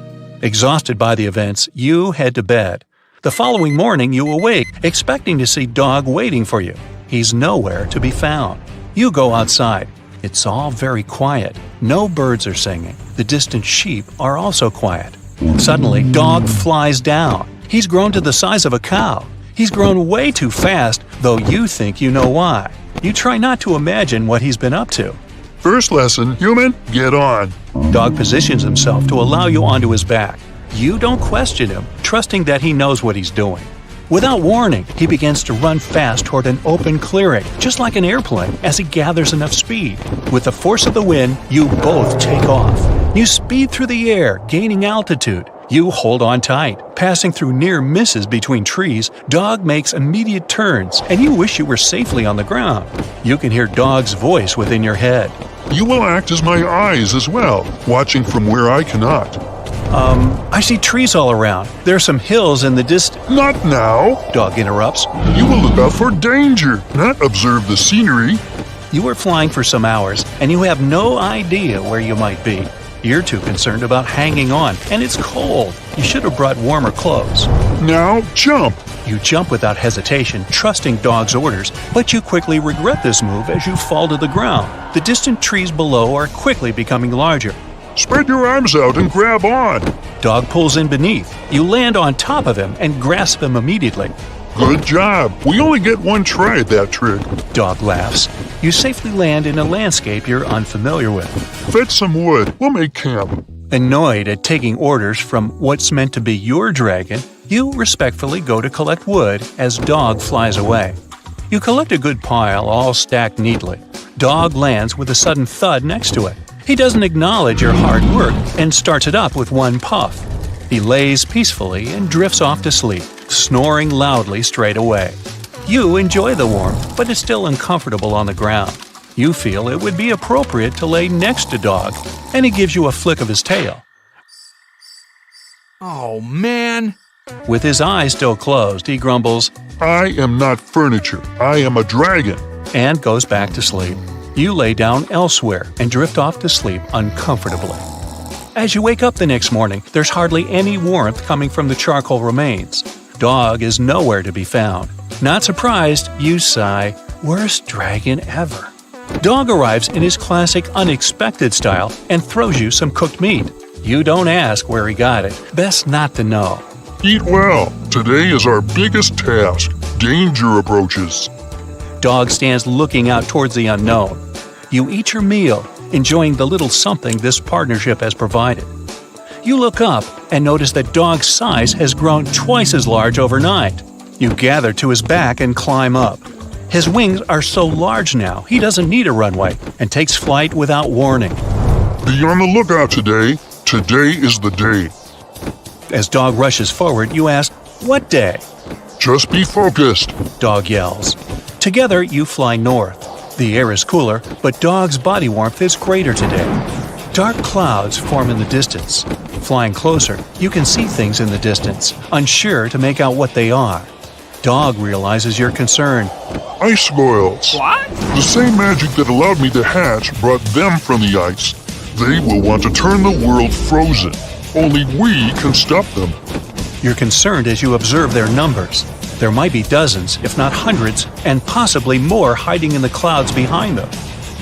Exhausted by the events, you head to bed. The following morning, you awake, expecting to see Dog waiting for you. He's nowhere to be found. You go outside. It's all very quiet. No birds are singing. The distant sheep are also quiet. Suddenly, Dog flies down. He's grown to the size of a cow. He's grown way too fast, though you think you know why. You try not to imagine what he's been up to. First lesson, human, get on. Dog positions himself to allow you onto his back. You don't question him, trusting that he knows what he's doing. Without warning, he begins to run fast toward an open clearing, just like an airplane, as he gathers enough speed. With the force of the wind, you both take off. You speed through the air, gaining altitude. You hold on tight. Passing through near misses between trees, Dog makes immediate turns, and you wish you were safely on the ground. You can hear Dog's voice within your head. You will act as my eyes as well, watching from where I cannot. I see trees all around. There are some hills in the distance. Not now. Dog interrupts. You will look out for danger, not observe the scenery. You are flying for some hours, and you have no idea where you might be. You're too concerned about hanging on, and it's cold. You should have brought warmer clothes. Now jump. You jump without hesitation, trusting Dog's orders, but you quickly regret this move as you fall to the ground. The distant trees below are quickly becoming larger. Spread your arms out and grab on. Dog pulls in beneath. You land on top of him and grasp him immediately. Good job. We only get one try at that trick. Dog laughs. You safely land in a landscape you're unfamiliar with. Fetch some wood. We'll make camp. Annoyed at taking orders from what's meant to be your dragon, you respectfully go to collect wood as Dog flies away. You collect a good pile all stacked neatly. Dog lands with a sudden thud next to it. He doesn't acknowledge your hard work and starts it up with one puff. He lays peacefully and drifts off to sleep, snoring loudly straight away. You enjoy the warmth, but it's still uncomfortable on the ground. You feel it would be appropriate to lay next to Dog, and he gives you a flick of his tail. Oh, man. With his eyes still closed, he grumbles, I am not furniture. I am a dragon. and goes back to sleep. You lay down elsewhere and drift off to sleep uncomfortably. As you wake up the next morning, there's hardly any warmth coming from the charcoal remains. Dog is nowhere to be found. Not surprised, you sigh, worst dragon ever. Dog arrives in his classic unexpected style and throws you some cooked meat. You don't ask where he got it. Best not to know. Eat well. Today is our biggest task. Danger approaches. Dog stands looking out towards the unknown. You eat your meal, enjoying the little something this partnership has provided. You look up and notice that Dog's size has grown twice as large overnight. You gather to his back and climb up. His wings are so large now he doesn't need a runway and takes flight without warning. Be on the lookout today. Today is the day. As Dog rushes forward, you ask, "What day?" Just be focused. Dog yells. Together, you fly north. The air is cooler, but Dog's body warmth is greater today. Dark clouds form in the distance. Flying closer, you can see things in the distance, unsure to make out what they are. Dog realizes your concern. Ice squirrels. What? The same magic that allowed me to hatch brought them from the ice. They will want to turn the world frozen. Only we can stop them. You're concerned as you observe their numbers. There might be dozens, if not hundreds, and possibly more hiding in the clouds behind them.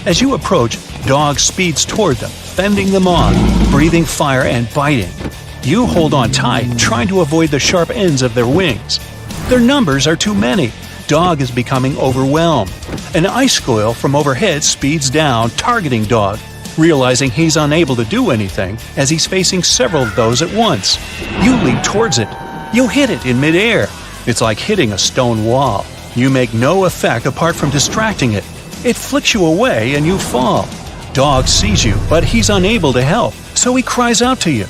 As you approach, Dog speeds toward them, fending them off, breathing fire and biting. You hold on tight, trying to avoid the sharp ends of their wings. Their numbers are too many. Dog is becoming overwhelmed. An ice squirrel from overhead speeds down, targeting Dog, realizing he's unable to do anything as he's facing several of those at once. You leap towards it. You hit it in midair. It's like hitting a stone wall. You make no effect apart from distracting it. It flicks you away and you fall. Dog sees you, but he's unable to help, so he cries out to you.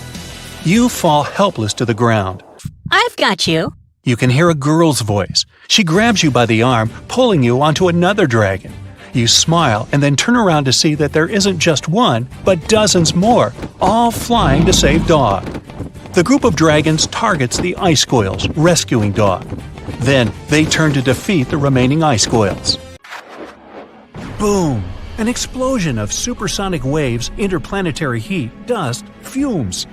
You fall helpless to the ground. I've got you. You can hear a girl's voice. She grabs you by the arm, pulling you onto another dragon. You smile and then turn around to see that there isn't just one, but dozens more, all flying to save Dog. The group of dragons targets the ice squirrels, rescuing Dog. Then they turn to defeat the remaining ice squirrels. Boom! An explosion of supersonic waves, interplanetary heat, dust, fumes.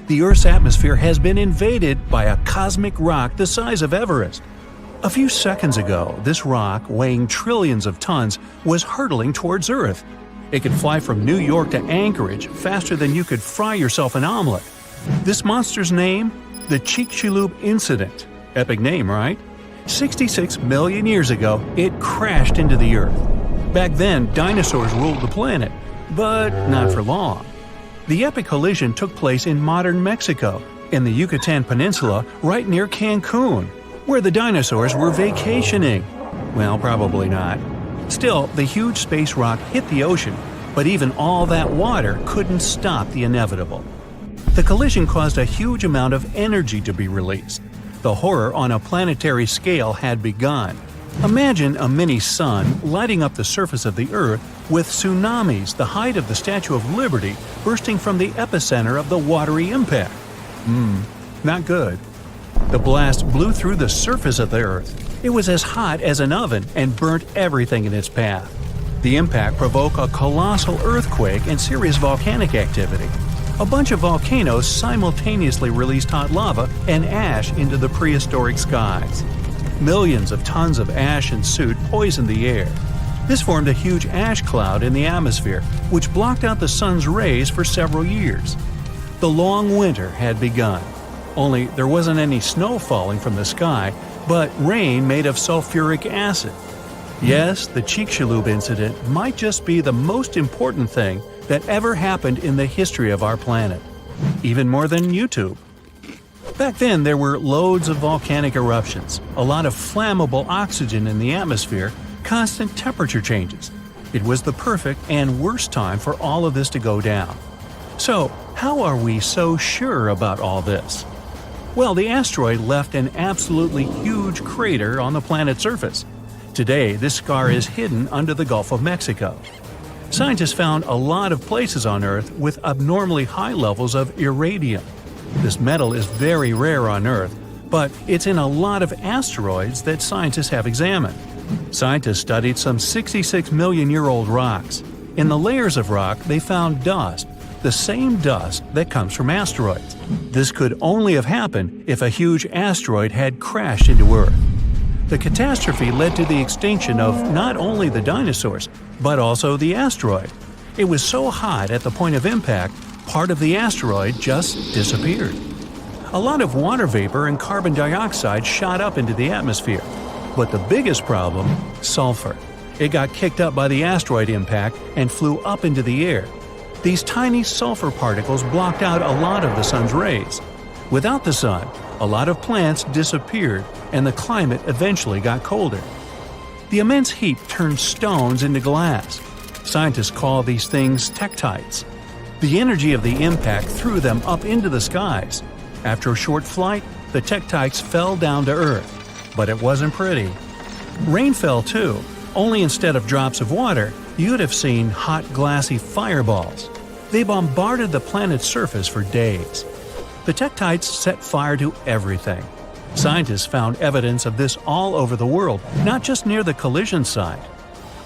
The Earth's atmosphere has been invaded by a cosmic rock the size of Everest. A few seconds ago, this rock, weighing trillions of tons, was hurtling towards Earth. It could fly from New York to Anchorage faster than you could fry yourself an omelet. This monster's name? The Chicxulub incident. Epic name, right? 66 million years ago, it crashed into the Earth. Back then, dinosaurs ruled the planet, but not for long. The epic collision took place in modern Mexico, in the Yucatan Peninsula, right near Cancun, where the dinosaurs were vacationing. Well, probably not. Still, the huge space rock hit the ocean, but even all that water couldn't stop the inevitable. The collision caused a huge amount of energy to be released. The horror on a planetary scale had begun. Imagine a mini-sun lighting up the surface of the Earth with tsunamis the height of the Statue of Liberty bursting from the epicenter of the watery impact. Not good. The blast blew through the surface of the Earth. It was as hot as an oven and burnt everything in its path. The impact provoked a colossal earthquake and serious volcanic activity. A bunch of volcanoes simultaneously released hot lava and ash into the prehistoric skies. Millions of tons of ash and soot poisoned the air. This formed a huge ash cloud in the atmosphere, which blocked out the sun's rays for several years. The long winter had begun. Only there wasn't any snow falling from the sky, but rain made of sulfuric acid. Yes, the Chicxulub incident might just be the most important thing that ever happened in the history of our planet. Even more than YouTube. Back then, there were loads of volcanic eruptions, a lot of flammable oxygen in the atmosphere, constant temperature changes. It was the perfect and worst time for all of this to go down. So, how are we so sure about all this? Well, the asteroid left an absolutely huge crater on the planet's surface. Today, this scar is hidden under the Gulf of Mexico. Scientists found a lot of places on Earth with abnormally high levels of iridium. This metal is very rare on Earth, but it's in a lot of asteroids that scientists have examined. Scientists studied some 66 million-year-old rocks. In the layers of rock, they found dust, the same dust that comes from asteroids. This could only have happened if a huge asteroid had crashed into Earth. The catastrophe led to the extinction of not only the dinosaurs, but also the asteroid. It was so hot at the point of impact, part of the asteroid just disappeared. A lot of water vapor and carbon dioxide shot up into the atmosphere. But the biggest problem, sulfur. It got kicked up by the asteroid impact and flew up into the air. These tiny sulfur particles blocked out a lot of the sun's rays. Without the sun, a lot of plants disappeared and the climate eventually got colder. The immense heat turned stones into glass. Scientists call these things tektites. The energy of the impact threw them up into the skies. After a short flight, the tektites fell down to Earth. But it wasn't pretty. Rain fell too, only instead of drops of water, you'd have seen hot glassy fireballs. They bombarded the planet's surface for days. The tektites set fire to everything. Scientists found evidence of this all over the world, not just near the collision site.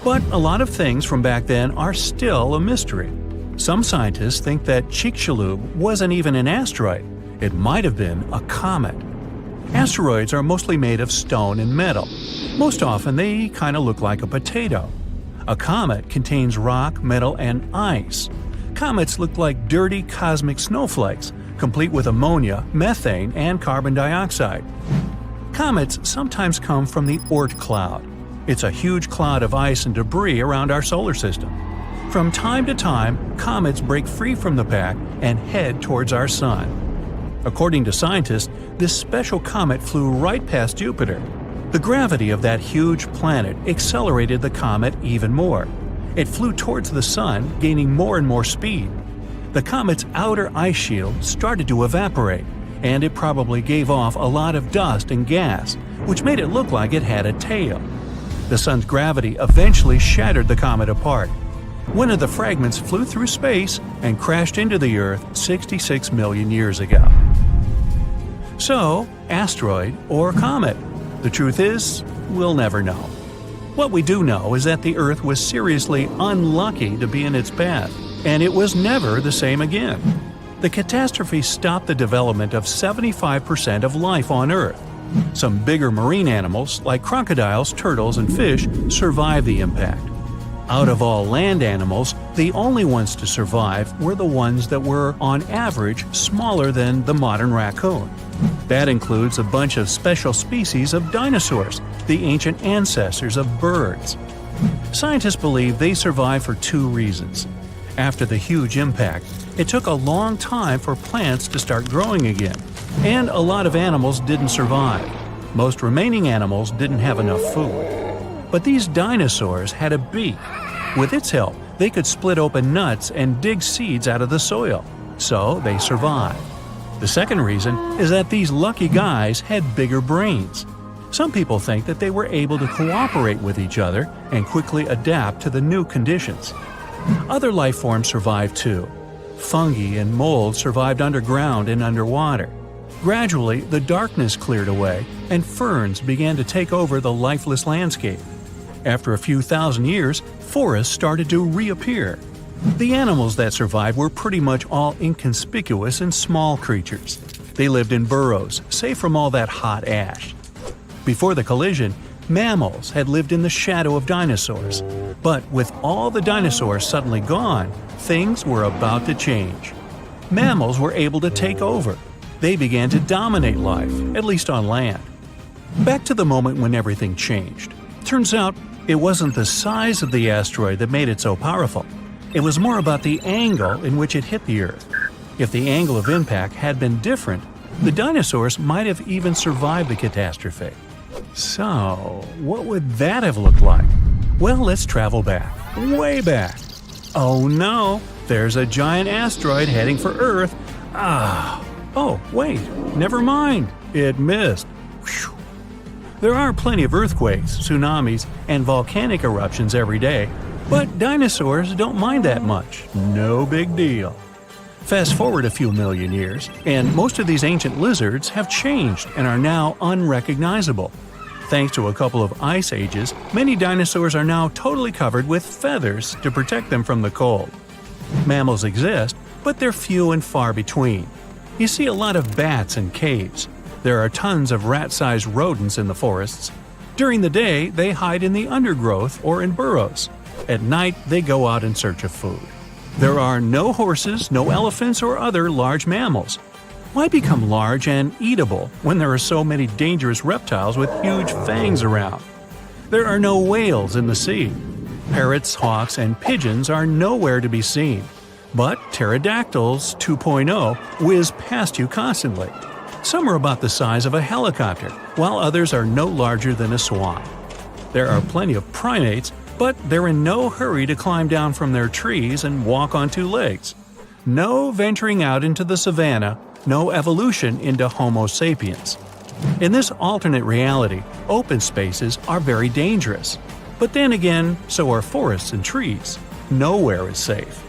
But a lot of things from back then are still a mystery. Some scientists think that Chicxulub wasn't even an asteroid. It might have been a comet. Asteroids are mostly made of stone and metal. Most often they kind of look like a potato. A comet contains rock, metal, and ice. Comets look like dirty cosmic snowflakes, complete with ammonia, methane, and carbon dioxide. Comets sometimes come from the Oort cloud. It's a huge cloud of ice and debris around our solar system. From time to time, comets break free from the pack and head towards our sun. According to scientists, this special comet flew right past Jupiter. The gravity of that huge planet accelerated the comet even more. It flew towards the sun, gaining more and more speed. The comet's outer ice shield started to evaporate, and it probably gave off a lot of dust and gas, which made it look like it had a tail. The sun's gravity eventually shattered the comet apart. One of the fragments flew through space and crashed into the Earth 66 million years ago. So, asteroid or comet? The truth is, we'll never know. What we do know is that the Earth was seriously unlucky to be in its path, and it was never the same again. The catastrophe stopped the development of 75% of life on Earth. Some bigger marine animals, like crocodiles, turtles, and fish, survived the impact. Out of all land animals, the only ones to survive were the ones that were, on average, smaller than the modern raccoon. That includes a bunch of special species of dinosaurs, the ancient ancestors of birds. Scientists believe they survived for two reasons. After the huge impact, it took a long time for plants to start growing again, and a lot of animals didn't survive. Most remaining animals didn't have enough food. But these dinosaurs had a beak. With its help, they could split open nuts and dig seeds out of the soil, so they survived. The second reason is that these lucky guys had bigger brains. Some people think that they were able to cooperate with each other and quickly adapt to the new conditions. Other life forms survived too. Fungi and mold survived underground and underwater. Gradually, the darkness cleared away and ferns began to take over the lifeless landscape. After a few thousand years, forests started to reappear. The animals that survived were pretty much all inconspicuous and small creatures. They lived in burrows, safe from all that hot ash. Before the collision, mammals had lived in the shadow of dinosaurs. But with all the dinosaurs suddenly gone, things were about to change. Mammals were able to take over. They began to dominate life, at least on land. Back to the moment when everything changed. Turns out, it wasn't the size of the asteroid that made it so powerful. It was more about the angle in which it hit the Earth. If the angle of impact had been different, the dinosaurs might have even survived the catastrophe. So, what would that have looked like? Well, let's travel back, way back. Oh no, there's a giant asteroid heading for Earth. Oh, wait, never mind. It missed. Whew. There are plenty of earthquakes, tsunamis, and volcanic eruptions every day, but dinosaurs don't mind that much. No big deal. Fast forward a few million years, and most of these ancient lizards have changed and are now unrecognizable. Thanks to a couple of ice ages, many dinosaurs are now totally covered with feathers to protect them from the cold. Mammals exist, but they're few and far between. You see a lot of bats in caves. There are tons of rat-sized rodents in the forests. During the day, they hide in the undergrowth or in burrows. At night, they go out in search of food. There are no horses, no elephants, or other large mammals. Why become large and eatable when there are so many dangerous reptiles with huge fangs around? There are no whales in the sea. Parrots, hawks, and pigeons are nowhere to be seen. But pterodactyls 2.0 whiz past you constantly. Some are about the size of a helicopter, while others are no larger than a swan. There are plenty of primates, but they're in no hurry to climb down from their trees and walk on two legs. No venturing out into the savannah, no evolution into Homo sapiens. In this alternate reality, open spaces are very dangerous. But then again, so are forests and trees. Nowhere is safe.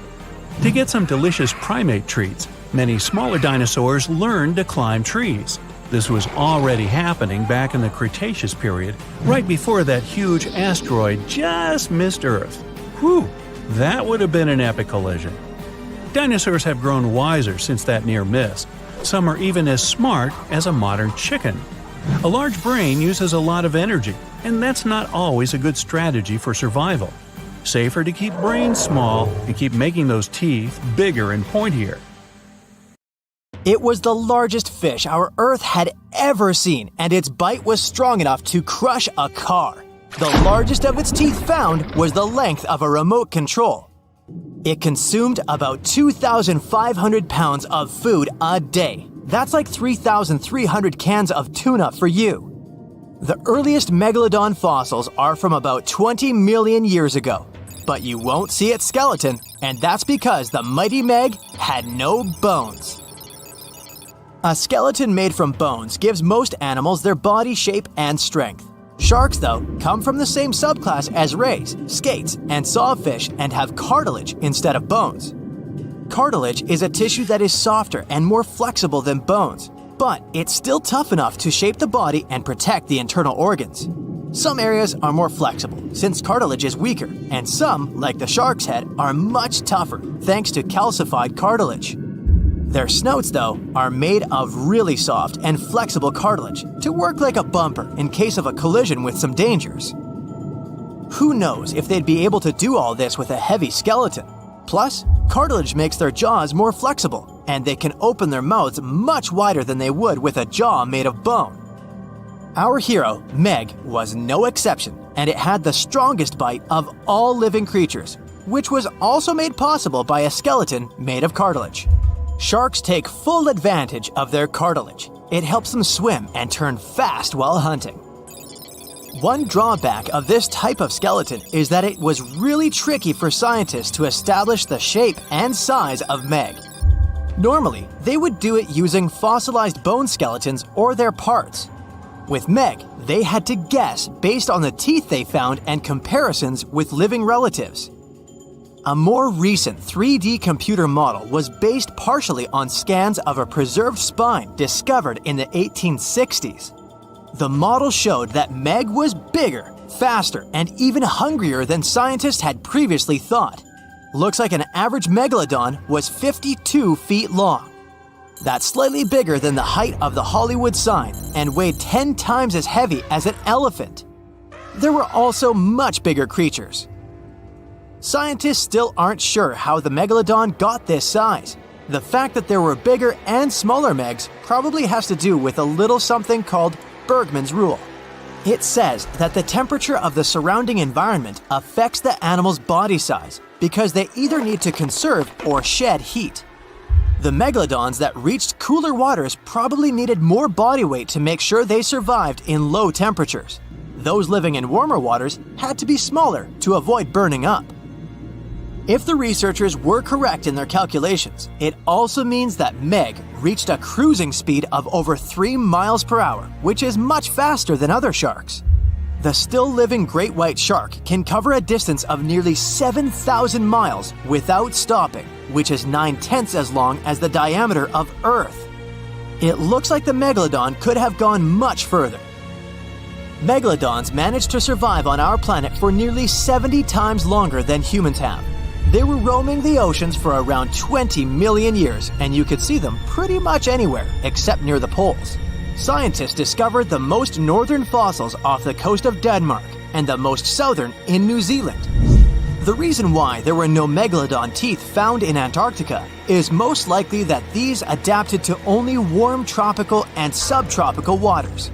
To get some delicious primate treats, many smaller dinosaurs learned to climb trees. This was already happening back in the Cretaceous period, right before that huge asteroid just missed Earth. Whew, that would have been an epic collision. Dinosaurs have grown wiser since that near miss. Some are even as smart as a modern chicken. A large brain uses a lot of energy, and that's not always a good strategy for survival. Safer to keep brains small and keep making those teeth bigger and pointier. It was the largest fish our Earth had ever seen, and its bite was strong enough to crush a car. The largest of its teeth found was the length of a remote control. It consumed about 2,500 pounds of food a day. That's like 3,300 cans of tuna for you. The earliest Megalodon fossils are from about 20 million years ago. But you won't see its skeleton, and that's because the mighty Meg had no bones. A skeleton made from bones gives most animals their body shape and strength. Sharks, though, come from the same subclass as rays, skates, and sawfish and have cartilage instead of bones. Cartilage is a tissue that is softer and more flexible than bones, but it's still tough enough to shape the body and protect the internal organs. Some areas are more flexible, since cartilage is weaker, and some, like the shark's head, are much tougher thanks to calcified cartilage. Their snouts, though, are made of really soft and flexible cartilage to work like a bumper in case of a collision with some dangers. Who knows if they'd be able to do all this with a heavy skeleton? Plus, cartilage makes their jaws more flexible, and they can open their mouths much wider than they would with a jaw made of bone. Our hero, Meg, was no exception, and it had the strongest bite of all living creatures, which was also made possible by a skeleton made of cartilage. Sharks take full advantage of their cartilage. It helps them swim and turn fast while hunting. One drawback of this type of skeleton is that it was really tricky for scientists to establish the shape and size of Meg. Normally, they would do it using fossilized bone skeletons or their parts. With Meg, they had to guess based on the teeth they found and comparisons with living relatives. A more recent 3D computer model was based partially on scans of a preserved spine discovered in the 1860s. The model showed that Meg was bigger, faster, and even hungrier than scientists had previously thought. Looks like an average megalodon was 52 feet long. That's slightly bigger than the height of the Hollywood sign and weighed 10 times as heavy as an elephant. There were also much bigger creatures. Scientists still aren't sure how the megalodon got this size. The fact that there were bigger and smaller Megs probably has to do with a little something called Bergmann's rule. It says that the temperature of the surrounding environment affects the animal's body size because they either need to conserve or shed heat. The megalodons that reached cooler waters probably needed more body weight to make sure they survived in low temperatures. Those living in warmer waters had to be smaller to avoid burning up. If the researchers were correct in their calculations, it also means that Meg reached a cruising speed of over 3 miles per hour, which is much faster than other sharks. The still-living great white shark can cover a distance of nearly 7,000 miles without stopping, which is 9/10 as long as the diameter of Earth. It looks like the Megalodon could have gone much further. Megalodons managed to survive on our planet for nearly 70 times longer than humans have. They were roaming the oceans for around 20 million years, and you could see them pretty much anywhere except near the poles. Scientists discovered the most northern fossils off the coast of Denmark and the most southern in New Zealand. The reason why there were no megalodon teeth found in Antarctica is most likely that these adapted to only warm tropical and subtropical waters.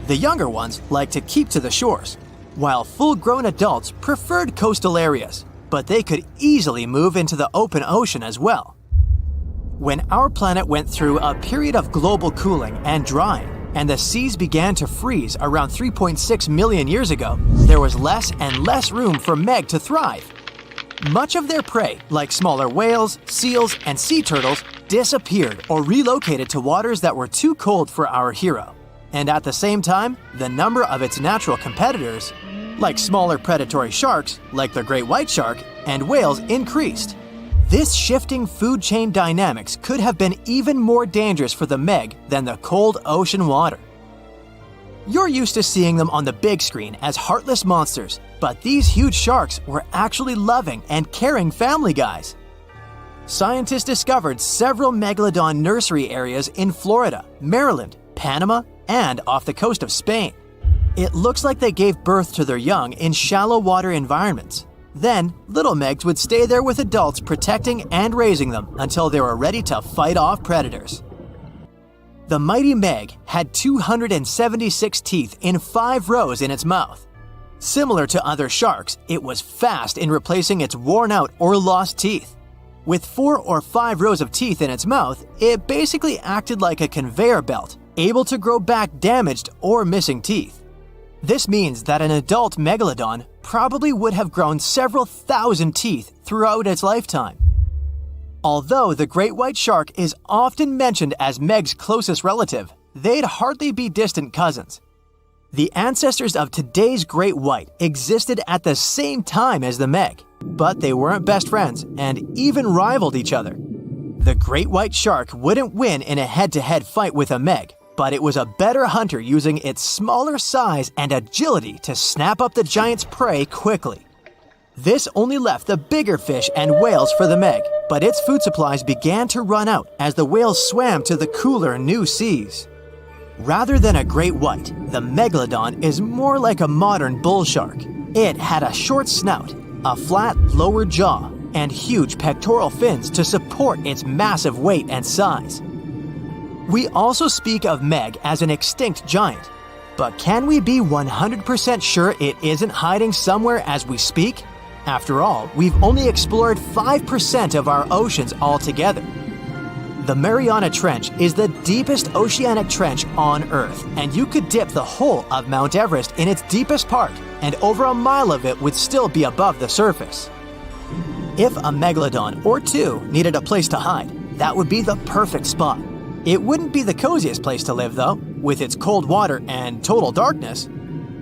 The younger ones like to keep to the shores, while full-grown adults preferred coastal areas, but they could easily move into the open ocean as well. When our planet went through a period of global cooling and drying, and the seas began to freeze around 3.6 million years ago, there was less and less room for Meg to thrive. Much of their prey, like smaller whales, seals, and sea turtles, disappeared or relocated to waters that were too cold for our hero. And at the same time, the number of its natural competitors, like smaller predatory sharks, like the great white shark, and whales, increased. This shifting food chain dynamics could have been even more dangerous for the Meg than the cold ocean water. You're used to seeing them on the big screen as heartless monsters, but these huge sharks were actually loving and caring family guys. Scientists discovered several megalodon nursery areas in Florida, Maryland, Panama, and off the coast of Spain. It looks like they gave birth to their young in shallow water environments. Then, little Megs would stay there with adults protecting and raising them until they were ready to fight off predators. The mighty Meg had 276 teeth in 5 rows in its mouth. Similar to other sharks, it was fast in replacing its worn-out or lost teeth. With 4 or 5 rows of teeth in its mouth, it basically acted like a conveyor belt, able to grow back damaged or missing teeth. This means that an adult megalodon probably would have grown several thousand teeth throughout its lifetime. Although the great white shark is often mentioned as Meg's closest relative, they'd hardly be distant cousins. The ancestors of today's great white existed at the same time as the Meg, but they weren't best friends and even rivaled each other. The great white shark wouldn't win in a head-to-head fight with a Meg, but it was a better hunter using its smaller size and agility to snap up the giant's prey quickly. This only left the bigger fish and whales for the Meg, but its food supplies began to run out as the whales swam to the cooler new seas. Rather than a great white, the Megalodon is more like a modern bull shark. It had a short snout, a flat lower jaw, and huge pectoral fins to support its massive weight and size. We also speak of Meg as an extinct giant, but can we be 100% sure it isn't hiding somewhere as we speak? After all, we've only explored 5% of our oceans altogether. The Mariana Trench is the deepest oceanic trench on Earth, and you could dip the whole of Mount Everest in its deepest part, and over a mile of it would still be above the surface. If a megalodon or two needed a place to hide, that would be the perfect spot. It wouldn't be the coziest place to live, though, with its cold water and total darkness.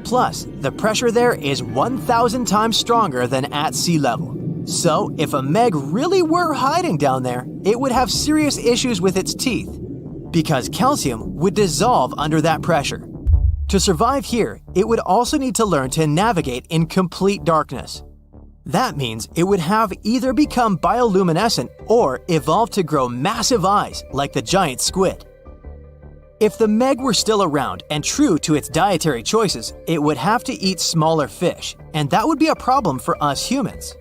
Plus, the pressure there is 1,000 times stronger than at sea level. So, if a Meg really were hiding down there, it would have serious issues with its teeth, because calcium would dissolve under that pressure. To survive here, it would also need to learn to navigate in complete darkness. That means it would have either become bioluminescent or evolve to grow massive eyes like the giant squid. If the Meg were still around and true to its dietary choices, it would have to eat smaller fish, and that would be a problem for us humans.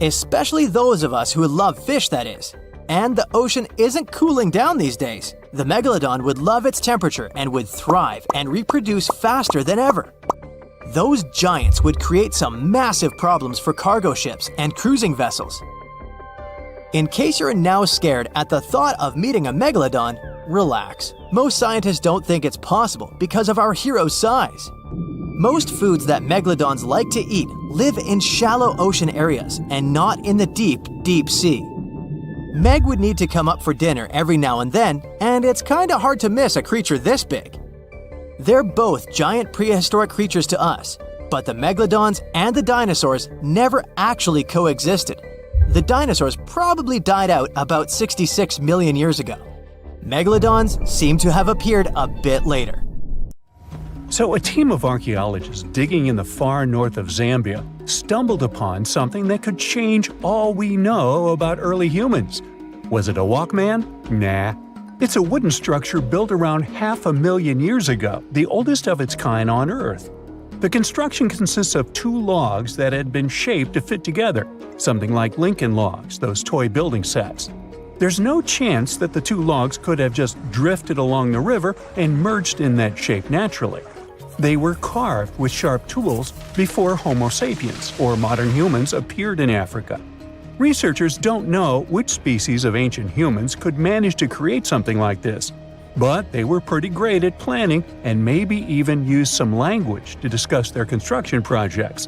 Especially those of us who love fish, that is. And the ocean isn't cooling down these days. The Megalodon would love its temperature and would thrive and reproduce faster than ever. Those giants would create some massive problems for cargo ships and cruising vessels. In case you're now scared at the thought of meeting a Megalodon, relax. Most scientists don't think it's possible because of our hero's size. Most foods that Megalodons like to eat live in shallow ocean areas and not in the deep, deep sea. Meg would need to come up for dinner every now and then, and it's kinda hard to miss a creature this big. They're both giant prehistoric creatures to us, but the megalodons and the dinosaurs never actually coexisted. The dinosaurs probably died out about 66 million years ago. Megalodons seem to have appeared a bit later. So a team of archaeologists digging in the far north of Zambia stumbled upon something that could change all we know about early humans. Was it a Walkman? Nah. It's a wooden structure built around 500,000 years ago, the oldest of its kind on Earth. The construction consists of 2 logs that had been shaped to fit together, something like Lincoln logs, those toy building sets. There's no chance that the 2 logs could have just drifted along the river and merged in that shape naturally. They were carved with sharp tools before Homo sapiens, or modern humans, appeared in Africa. Researchers don't know which species of ancient humans could manage to create something like this, but they were pretty great at planning and maybe even used some language to discuss their construction projects.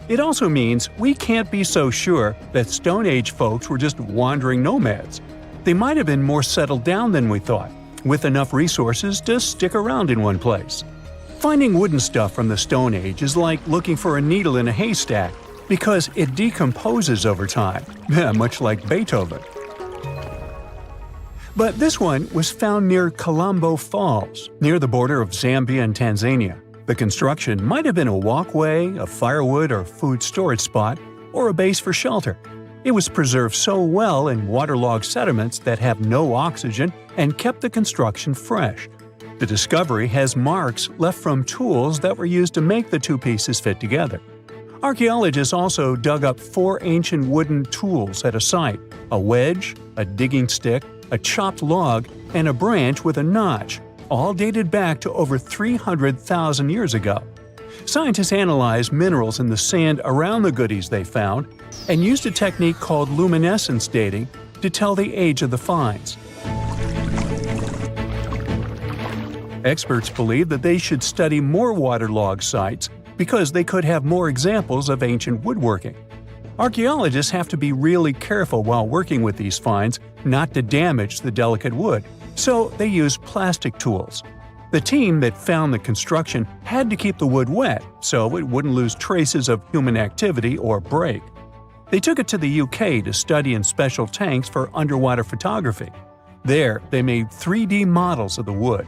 It also means we can't be so sure that Stone Age folks were just wandering nomads. They might have been more settled down than we thought, with enough resources to stick around in one place. Finding wooden stuff from the Stone Age is like looking for a needle in a haystack, because it decomposes over time, much like Beethoven. But this one was found near Colombo Falls, near the border of Zambia and Tanzania. The construction might have been a walkway, a firewood or food storage spot, or a base for shelter. It was preserved so well in waterlogged sediments that have no oxygen and kept the construction fresh. The discovery has marks left from tools that were used to make the 2 pieces fit together. Archaeologists also dug up 4 ancient wooden tools at a site: a wedge, a digging stick, a chopped log, and a branch with a notch, all dated back to over 300,000 years ago. Scientists analyzed minerals in the sand around the goodies they found and used a technique called luminescence dating to tell the age of the finds. Experts believe that they should study more waterlogged sites because they could have more examples of ancient woodworking. Archaeologists have to be really careful while working with these finds not to damage the delicate wood, so they use plastic tools. The team that found the construction had to keep the wood wet so it wouldn't lose traces of human activity or break. They took it to the UK to study in special tanks for underwater photography. There, they made 3D models of the wood.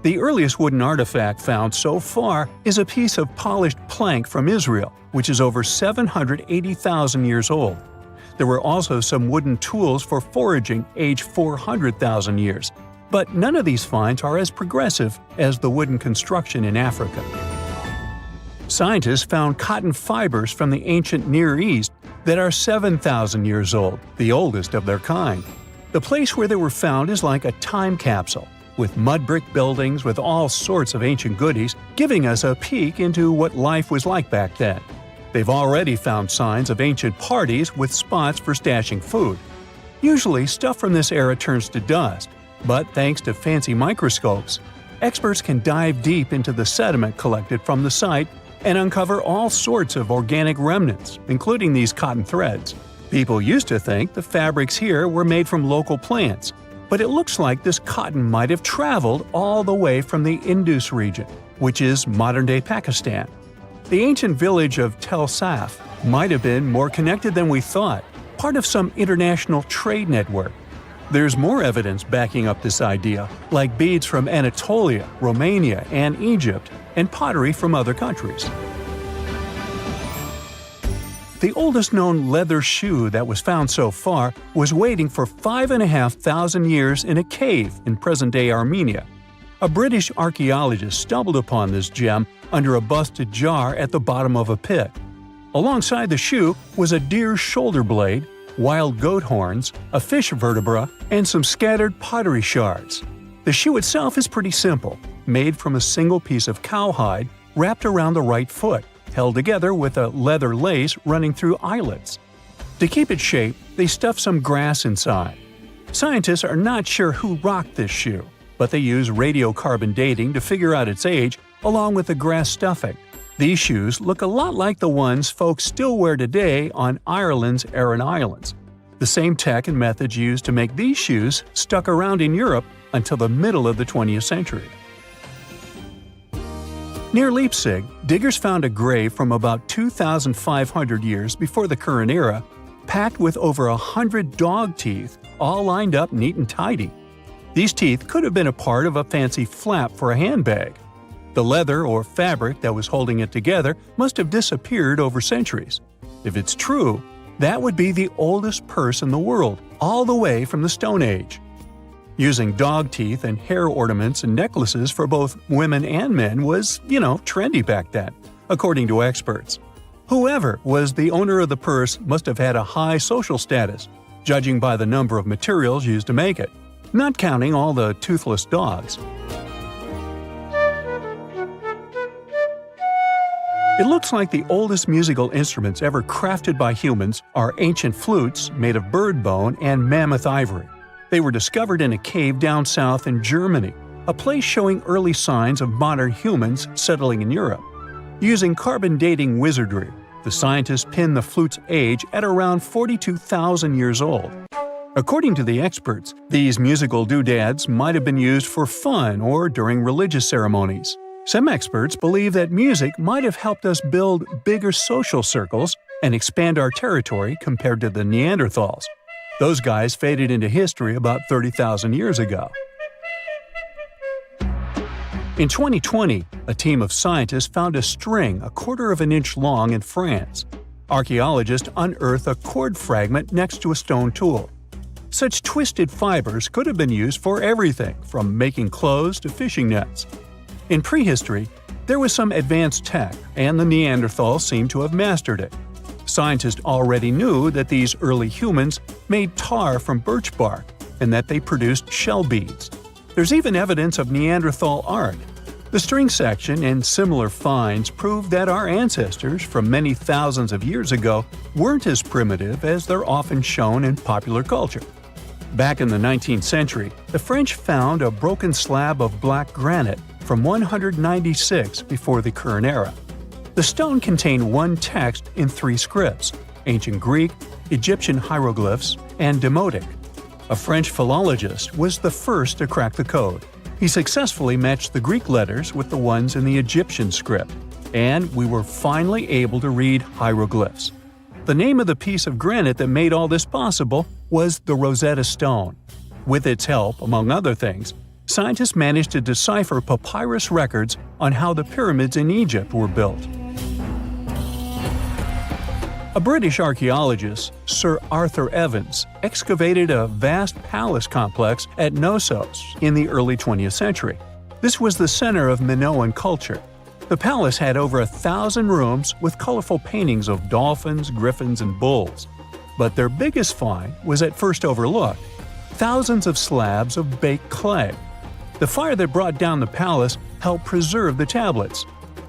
The earliest wooden artifact found so far is a piece of polished plank from Israel, which is over 780,000 years old. There were also some wooden tools for foraging aged 400,000 years, but none of these finds are as progressive as the wooden construction in Africa. Scientists found cotton fibers from the ancient Near East that are 7,000 years old, the oldest of their kind. The place where they were found is like a time capsule, with mud brick buildings with all sorts of ancient goodies, giving us a peek into what life was like back then. They've already found signs of ancient parties with spots for stashing food. Usually, stuff from this era turns to dust, but thanks to fancy microscopes, experts can dive deep into the sediment collected from the site and uncover all sorts of organic remnants, including these cotton threads. People used to think the fabrics here were made from local plants, but it looks like this cotton might have traveled all the way from the Indus region, which is modern-day Pakistan. The ancient village of Tel Saf might have been more connected than we thought, part of some international trade network. There's more evidence backing up this idea, like beads from Anatolia, Romania, and Egypt, and pottery from other countries. The oldest known leather shoe that was found so far was waiting for 5,500 years in a cave in present-day Armenia. A British archaeologist stumbled upon this gem under a busted jar at the bottom of a pit. Alongside the shoe was a deer's shoulder blade, wild goat horns, a fish vertebra, and some scattered pottery shards. The shoe itself is pretty simple, made from a single piece of cowhide wrapped around the right foot, held together with a leather lace running through eyelets. To keep its shape, they stuffed some grass inside. Scientists are not sure who rocked this shoe, but they use radiocarbon dating to figure out its age along with the grass stuffing. These shoes look a lot like the ones folks still wear today on Ireland's Aran Islands. The same tech and methods used to make these shoes stuck around in Europe until the middle of the 20th century. Near Leipzig, diggers found a grave from about 2,500 years before the current era, packed with over 100 dog teeth, all lined up neat and tidy. These teeth could have been a part of a fancy flap for a handbag. The leather or fabric that was holding it together must have disappeared over centuries. If it's true, that would be the oldest purse in the world, all the way from the Stone Age. Using dog teeth and hair ornaments and necklaces for both women and men was, trendy back then, according to experts. Whoever was the owner of the purse must have had a high social status, judging by the number of materials used to make it, not counting all the toothless dogs. It looks like the oldest musical instruments ever crafted by humans are ancient flutes made of bird bone and mammoth ivory. They were discovered in a cave down south in Germany, a place showing early signs of modern humans settling in Europe. Using carbon dating wizardry, the scientists pinned the flute's age at around 42,000 years old. According to the experts, these musical doodads might have been used for fun or during religious ceremonies. Some experts believe that music might have helped us build bigger social circles and expand our territory compared to the Neanderthals. Those guys faded into history about 30,000 years ago. In 2020, a team of scientists found a string a quarter of an inch long in France. Archaeologists unearthed a cord fragment next to a stone tool. Such twisted fibers could have been used for everything from making clothes to fishing nets. In prehistory, there was some advanced tech, and the Neanderthals seemed to have mastered it. Scientists already knew that these early humans made tar from birch bark and that they produced shell beads. There's even evidence of Neanderthal art. The string section and similar finds prove that our ancestors from many thousands of years ago weren't as primitive as they're often shown in popular culture. Back in the 19th century, the French found a broken slab of black granite from 196 before the current era. The stone contained one text in 3 scripts: ancient Greek, Egyptian hieroglyphs, and Demotic. A French philologist was the first to crack the code. He successfully matched the Greek letters with the ones in the Egyptian script, and we were finally able to read hieroglyphs. The name of the piece of granite that made all this possible was the Rosetta Stone. With its help, among other things, scientists managed to decipher papyrus records on how the pyramids in Egypt were built. A British archaeologist, Sir Arthur Evans, excavated a vast palace complex at Knossos in the early 20th century. This was the center of Minoan culture. The palace had over 1,000 rooms with colorful paintings of dolphins, griffins, and bulls. But their biggest find was at first overlooked: thousands of slabs of baked clay. The fire that brought down the palace helped preserve the tablets.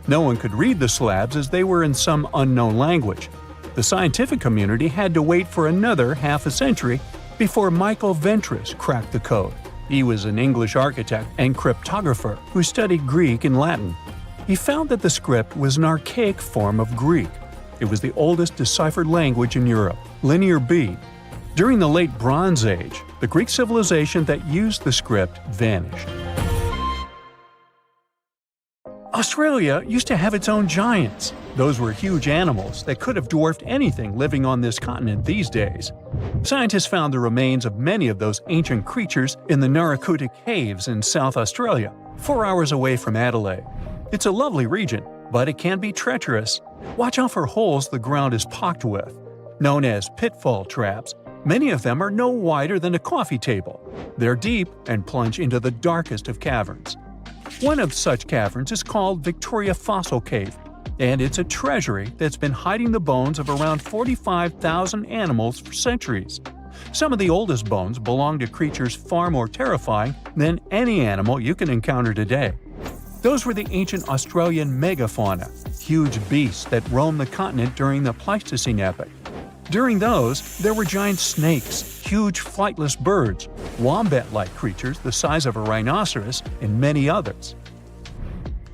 No one could read the slabs as they were in some unknown language. The scientific community had to wait for another half a century before Michael Ventris cracked the code. He was an English architect and cryptographer who studied Greek and Latin. He found that the script was an archaic form of Greek. It was the oldest deciphered language in Europe, Linear B. During the Late Bronze Age, the Greek civilization that used the script vanished. Australia used to have its own giants. Those were huge animals that could have dwarfed anything living on this continent these days. Scientists found the remains of many of those ancient creatures in the Narracuta Caves in South Australia, 4 hours away from Adelaide. It's a lovely region, but it can be treacherous. Watch out for holes the ground is pocked with. Known as pitfall traps, many of them are no wider than a coffee table. They're deep and plunge into the darkest of caverns. One of such caverns is called Victoria Fossil Cave, and it's a treasury that's been hiding the bones of around 45,000 animals for centuries. Some of the oldest bones belong to creatures far more terrifying than any animal you can encounter today. Those were the ancient Australian megafauna, huge beasts that roamed the continent during the Pleistocene epoch. During those, there were giant snakes, huge flightless birds, wombat-like creatures the size of a rhinoceros, and many others.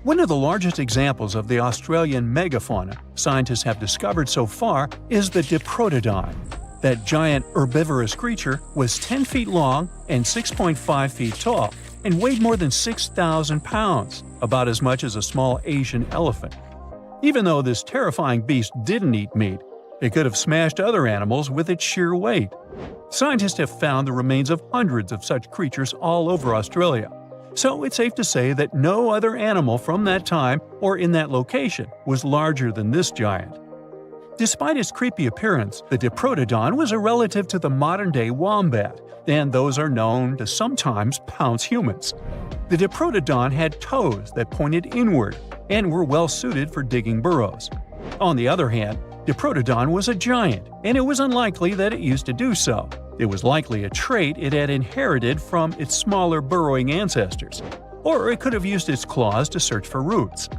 One of the largest examples of the Australian megafauna scientists have discovered so far is the Diprotodon. That giant herbivorous creature was 10 feet long and 6.5 feet tall, and weighed more than 6,000 pounds, about as much as a small Asian elephant. Even though this terrifying beast didn't eat meat, it could have smashed other animals with its sheer weight. Scientists have found the remains of hundreds of such creatures all over Australia, so it's safe to say that no other animal from that time or in that location was larger than this giant. Despite its creepy appearance, the Diprotodon was a relative to the modern-day wombat, and those are known to sometimes pounce humans. The Diprotodon had toes that pointed inward and were well suited for digging burrows. On the other hand, Diprotodon was a giant, and it was unlikely that it used to do so. It was likely a trait it had inherited from its smaller burrowing ancestors, or it could have used its claws to search for roots.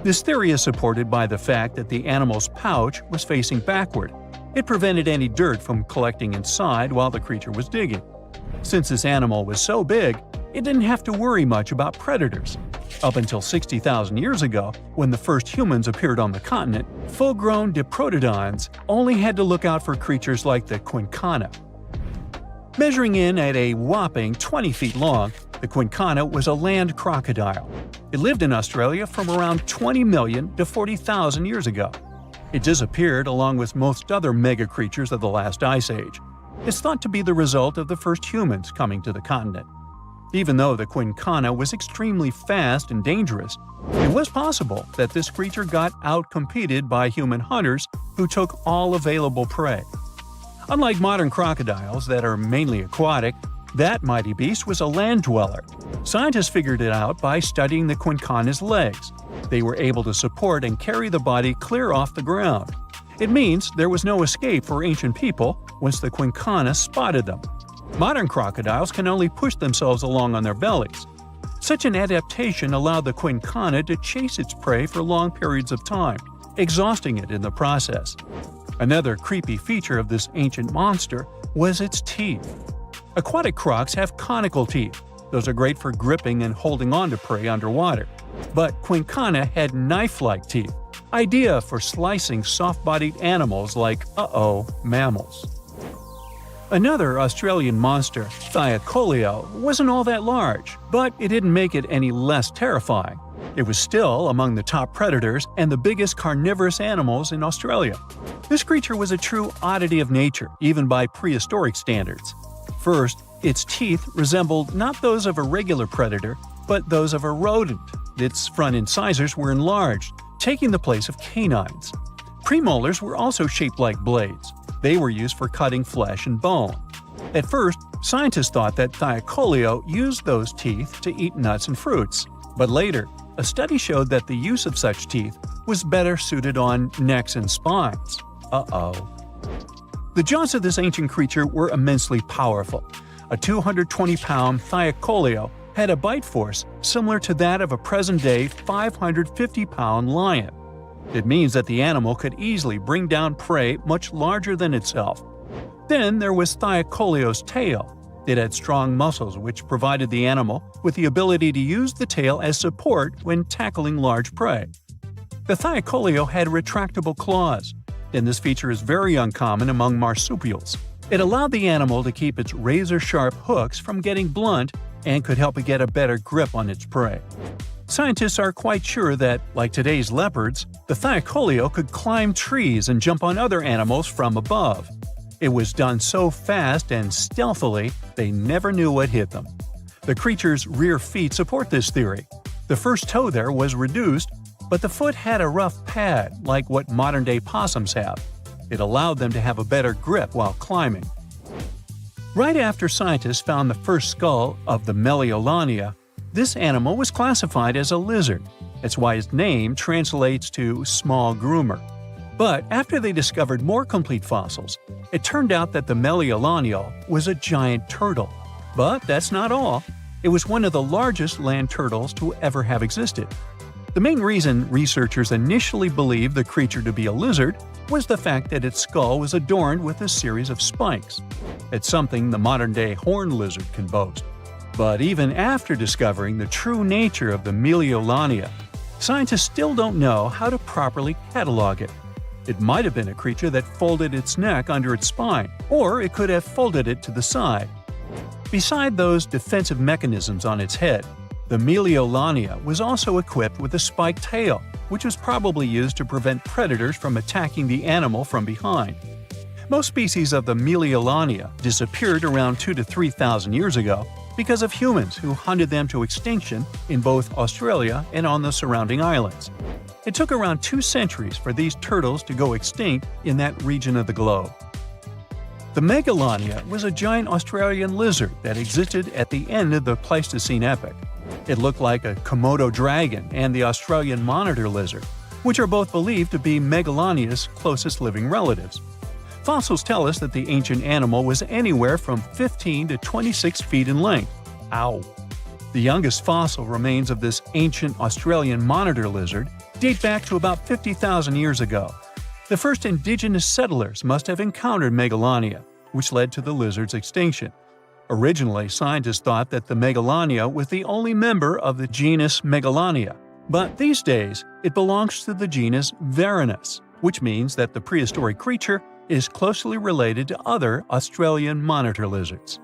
This theory is supported by the fact that the animal's pouch was facing backward. It prevented any dirt from collecting inside while the creature was digging. Since this animal was so big, it didn't have to worry much about predators. Up until 60,000 years ago, when the first humans appeared on the continent, full-grown Diprotodons only had to look out for creatures like the Quincana. Measuring in at a whopping 20 feet long, the Quincana was a land crocodile. It lived in Australia from around 20 million to 40,000 years ago. It disappeared along with most other mega creatures of the last ice age. It's thought to be the result of the first humans coming to the continent. Even though the Quincana was extremely fast and dangerous, it was possible that this creature got outcompeted by human hunters who took all available prey. Unlike modern crocodiles that are mainly aquatic, that mighty beast was a land dweller. Scientists figured it out by studying the Quincana's legs. They were able to support and carry the body clear off the ground. It means there was no escape for ancient people once the Quincana spotted them. Modern crocodiles can only push themselves along on their bellies. Such an adaptation allowed the Quincana to chase its prey for long periods of time, exhausting it in the process. Another creepy feature of this ancient monster was its teeth. Aquatic crocs have conical teeth. Those are great for gripping and holding on to prey underwater. But Quincana had knife-like teeth, ideal for slicing soft-bodied animals like, mammals. Another Australian monster, Thylacoleo, wasn't all that large, but it didn't make it any less terrifying. It was still among the top predators and the biggest carnivorous animals in Australia. This creature was a true oddity of nature, even by prehistoric standards. First, its teeth resembled not those of a regular predator, but those of a rodent. Its front incisors were enlarged, taking the place of canines. Premolars were also shaped like blades. They were used for cutting flesh and bone. At first, scientists thought that Thylacoleo used those teeth to eat nuts and fruits. But later, a study showed that the use of such teeth was better suited on necks and spines. The jaws of this ancient creature were immensely powerful. A 220-pound Thylacoleo had a bite force similar to that of a present-day 550-pound lion. It means that the animal could easily bring down prey much larger than itself. Then there was Thylacoleo's tail. It had strong muscles which provided the animal with the ability to use the tail as support when tackling large prey. The Thylacoleo had retractable claws, and this feature is very uncommon among marsupials. It allowed the animal to keep its razor-sharp hooks from getting blunt and could help it get a better grip on its prey. Scientists are quite sure that, like today's leopards, the Thylacoleo could climb trees and jump on other animals from above. It was done so fast and stealthily, they never knew what hit them. The creature's rear feet support this theory. The first toe there was reduced, but the foot had a rough pad like what modern-day possums have. It allowed them to have a better grip while climbing. Right after scientists found the first skull of the Megalodon, this animal was classified as a lizard. That's why its name translates to small groomer. But after they discovered more complete fossils, it turned out that the Megalodon was a giant turtle. But that's not all. It was one of the largest land turtles to ever have existed. The main reason researchers initially believed the creature to be a lizard was the fact that its skull was adorned with a series of spikes. It's something the modern-day horned lizard can boast. But even after discovering the true nature of the Megalodon, Scientists still don't know how to properly catalog it. It might have been a creature that folded its neck under its spine, or it could have folded it to the side. Beside those defensive mechanisms on its head, the Megalodon was also equipped with a spiked tail, which was probably used to prevent predators from attacking the animal from behind. Most species of the Megalodon disappeared around 2,000 to 3,000 years ago because of humans who hunted them to extinction in both Australia and on the surrounding islands. It took around 2 centuries for these turtles to go extinct in that region of the globe. The Megalodon was a giant Australian lizard that existed at the end of the Pleistocene epoch. It looked like a Komodo dragon and the Australian monitor lizard, which are both believed to be Megalodon's closest living relatives. Fossils tell us that the ancient animal was anywhere from 15 to 26 feet in length. Ow! The youngest fossil remains of this ancient Australian monitor lizard date back to about 50,000 years ago. The first indigenous settlers must have encountered Megalodon, which led to the lizard's extinction. Originally, scientists thought that the Megalodon was the only member of the genus Megalodon, but these days it belongs to the genus Varanus, which means that the prehistoric creature is closely related to other Australian monitor lizards.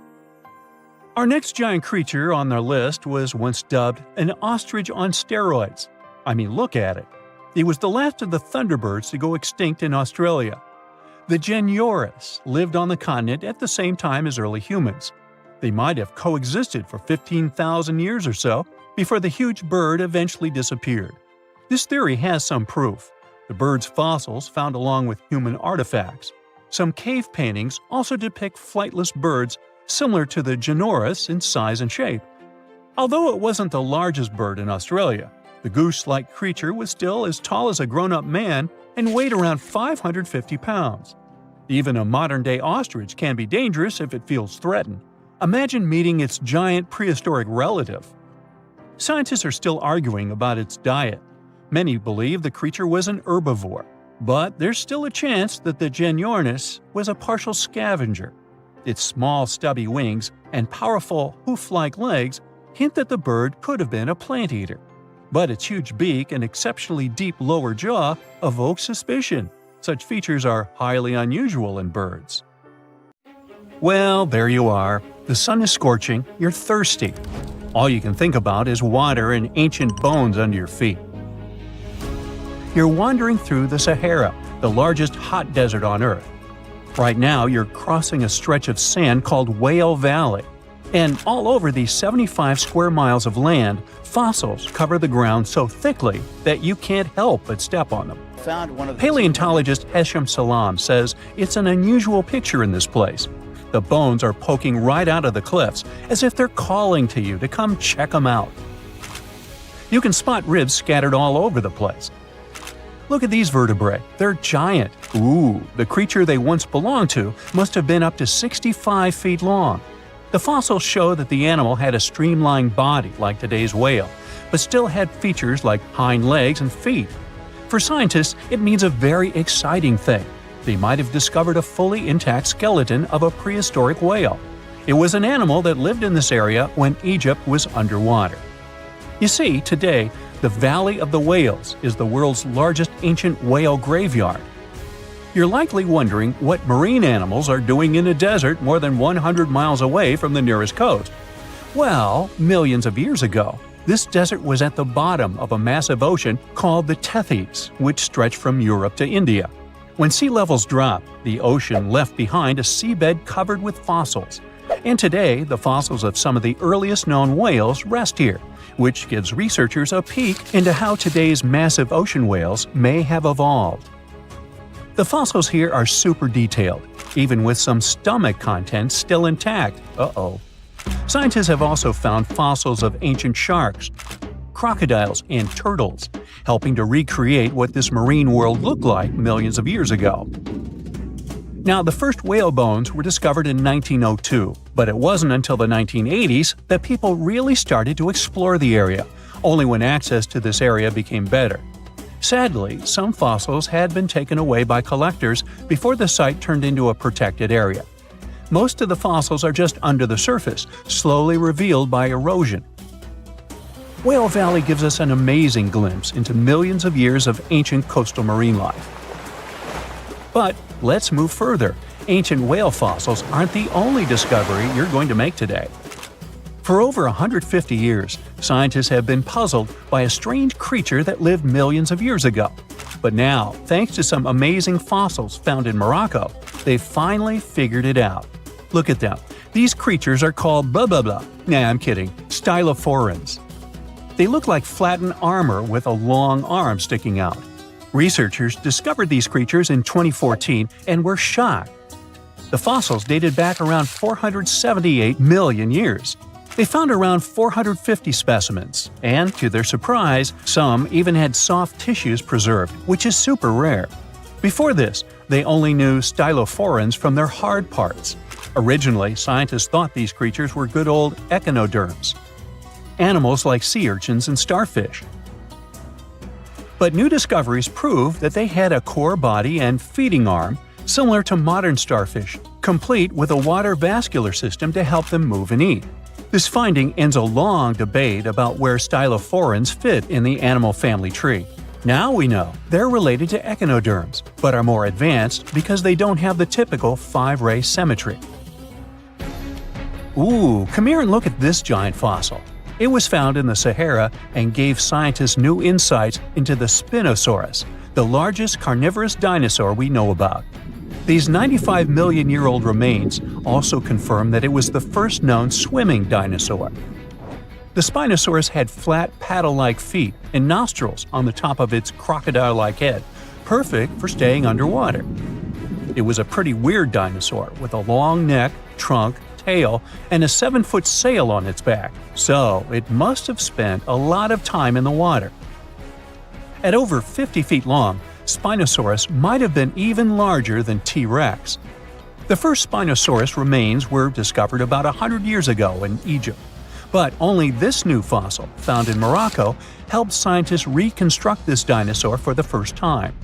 Our next giant creature on our list was once dubbed an ostrich on steroids. I mean, look at it. It was the last of the thunderbirds to go extinct in Australia. The Dinosaurs lived on the continent at the same time as early humans. They might have coexisted for 15,000 years or so before the huge bird eventually disappeared. This theory has some proof. The bird's fossils found along with human artifacts. Some cave paintings also depict flightless birds similar to the Dinosaurs in size and shape. Although it wasn't the largest bird in Australia, the goose-like creature was still as tall as a grown-up man and weighed around 550 pounds. Even a modern-day ostrich can be dangerous if it feels threatened. Imagine meeting its giant prehistoric relative. Scientists are still arguing about its diet. Many believe the creature was an herbivore, but there's still a chance that the Dinosaur was a partial scavenger. Its small, stubby wings and powerful hoof-like legs hint that the bird could have been a plant eater. But its huge beak and exceptionally deep lower jaw evoke suspicion. Such features are highly unusual in birds. Well, there you are. The sun is scorching, you're thirsty. All you can think about is water and ancient bones under your feet. You're wandering through the Sahara, the largest hot desert on Earth. Right now, you're crossing a stretch of sand called Whale Valley. And all over these 75 square miles of land, fossils cover the ground so thickly that you can't help but step on them. Paleontologist Hesham Salam says it's an unusual picture in this place. The bones are poking right out of the cliffs, as if they're calling to you to come check them out. You can spot ribs scattered all over the place. Look at these vertebrae. They're giant. Ooh, the creature they once belonged to must have been up to 65 feet long. The fossils show that the animal had a streamlined body like today's whale, but still had features like hind legs and feet. For scientists, it means a very exciting thing. They might have discovered a fully intact skeleton of a prehistoric whale. It was an animal that lived in this area when Egypt was underwater. You see, today, the Valley of the Whales is the world's largest ancient whale graveyard. You're likely wondering what marine animals are doing in a desert more than 100 miles away from the nearest coast. Well, millions of years ago, this desert was at the bottom of a massive ocean called the Tethys, which stretched from Europe to India. When sea levels dropped, the ocean left behind a seabed covered with fossils. And today, the fossils of some of the earliest known whales rest here, which gives researchers a peek into how today's massive ocean whales may have evolved. The fossils here are super detailed, even with some stomach contents still intact. Uh-oh. Scientists have also found fossils of ancient sharks, crocodiles, and turtles, helping to recreate what this marine world looked like millions of years ago. Now, the first whale bones were discovered in 1902, but it wasn't until the 1980s that people really started to explore the area, only when access to this area became better. Sadly, some fossils had been taken away by collectors before the site turned into a protected area. Most of the fossils are just under the surface, slowly revealed by erosion. Whale Valley gives us an amazing glimpse into millions of years of ancient coastal marine life. But let's move further. Ancient whale fossils aren't the only discovery you're going to make today. For over 150 years, scientists have been puzzled by a strange creature that lived millions of years ago. But now, thanks to some amazing fossils found in Morocco, they've finally figured it out. Look at them. These creatures are called blah blah blah. Nah, I'm kidding. Stylophorans. They look like flattened armor with a long arm sticking out. Researchers discovered these creatures in 2014 and were shocked. The fossils dated back around 478 million years. They found around 450 specimens, and to their surprise, some even had soft tissues preserved, which is super rare. Before this, they only knew stylophorans from their hard parts. Originally, scientists thought these creatures were good old echinoderms, animals like sea urchins and starfish. But new discoveries prove that they had a core body and feeding arm, similar to modern starfish, complete with a water vascular system to help them move and eat. This finding ends a long debate about where stylophorans fit in the animal family tree. Now we know they're related to echinoderms, but are more advanced because they don't have the typical 5-ray symmetry. Ooh, come here and look at this giant fossil. It was found in the Sahara and gave scientists new insights into the Spinosaurus, the largest carnivorous dinosaur we know about. These 95 million-year-old remains also confirm that it was the first known swimming dinosaur. The Spinosaurus had flat paddle-like feet and nostrils on the top of its crocodile-like head, perfect for staying underwater. It was a pretty weird dinosaur with a long neck, trunk, tail, and a 7-foot sail on its back, so it must have spent a lot of time in the water. At over 50 feet long, Spinosaurus might have been even larger than T-Rex. The first Spinosaurus remains were discovered about 100 years ago in Egypt, but only this new fossil, found in Morocco, helped scientists reconstruct this dinosaur for the first time.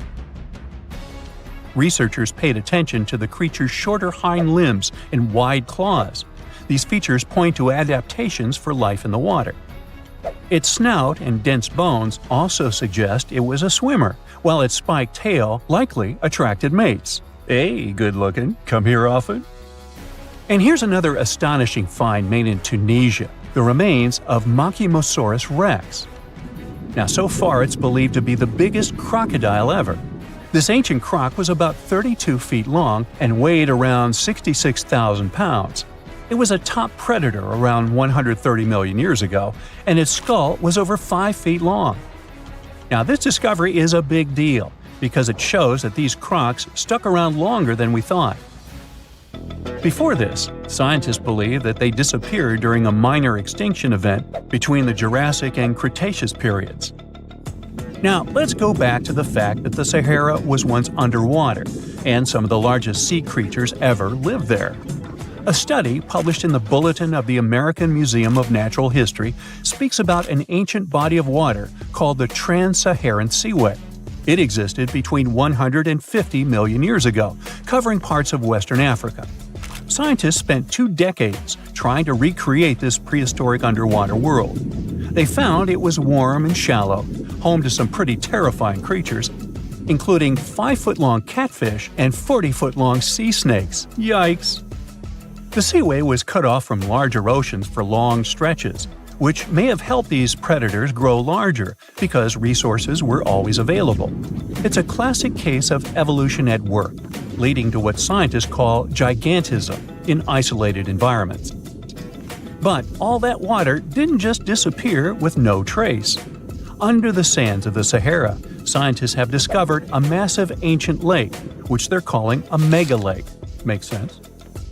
Researchers paid attention to the creature's shorter hind limbs and wide claws. These features point to adaptations for life in the water. Its snout and dense bones also suggest it was a swimmer, while its spiked tail likely attracted mates. Hey, good looking, come here often? And here's another astonishing find made in Tunisia, the remains of Machimosaurus rex. Now, so far it's believed to be the biggest crocodile ever. This ancient croc was about 32 feet long and weighed around 66,000 pounds. It was a top predator around 130 million years ago, and its skull was over 5 feet long. Now, this discovery is a big deal because it shows that these crocs stuck around longer than we thought. Before this, scientists believed that they disappeared during a minor extinction event between the Jurassic and Cretaceous periods. Now, let's go back to the fact that the Sahara was once underwater, and some of the largest sea creatures ever lived there. A study published in the Bulletin of the American Museum of Natural History speaks about an ancient body of water called the Trans-Saharan Seaway. It existed between 150 million years ago, covering parts of Western Africa. Scientists spent 2 decades trying to recreate this prehistoric underwater world. They found it was warm and shallow, home to some pretty terrifying creatures, including 5-foot-long catfish and 40-foot-long sea snakes. Yikes! The seaway was cut off from larger oceans for long stretches, which may have helped these predators grow larger because resources were always available. It's a classic case of evolution at work, leading to what scientists call gigantism in isolated environments. But all that water didn't just disappear with no trace. Under the sands of the Sahara, scientists have discovered a massive ancient lake, which they're calling a mega-lake. Makes sense?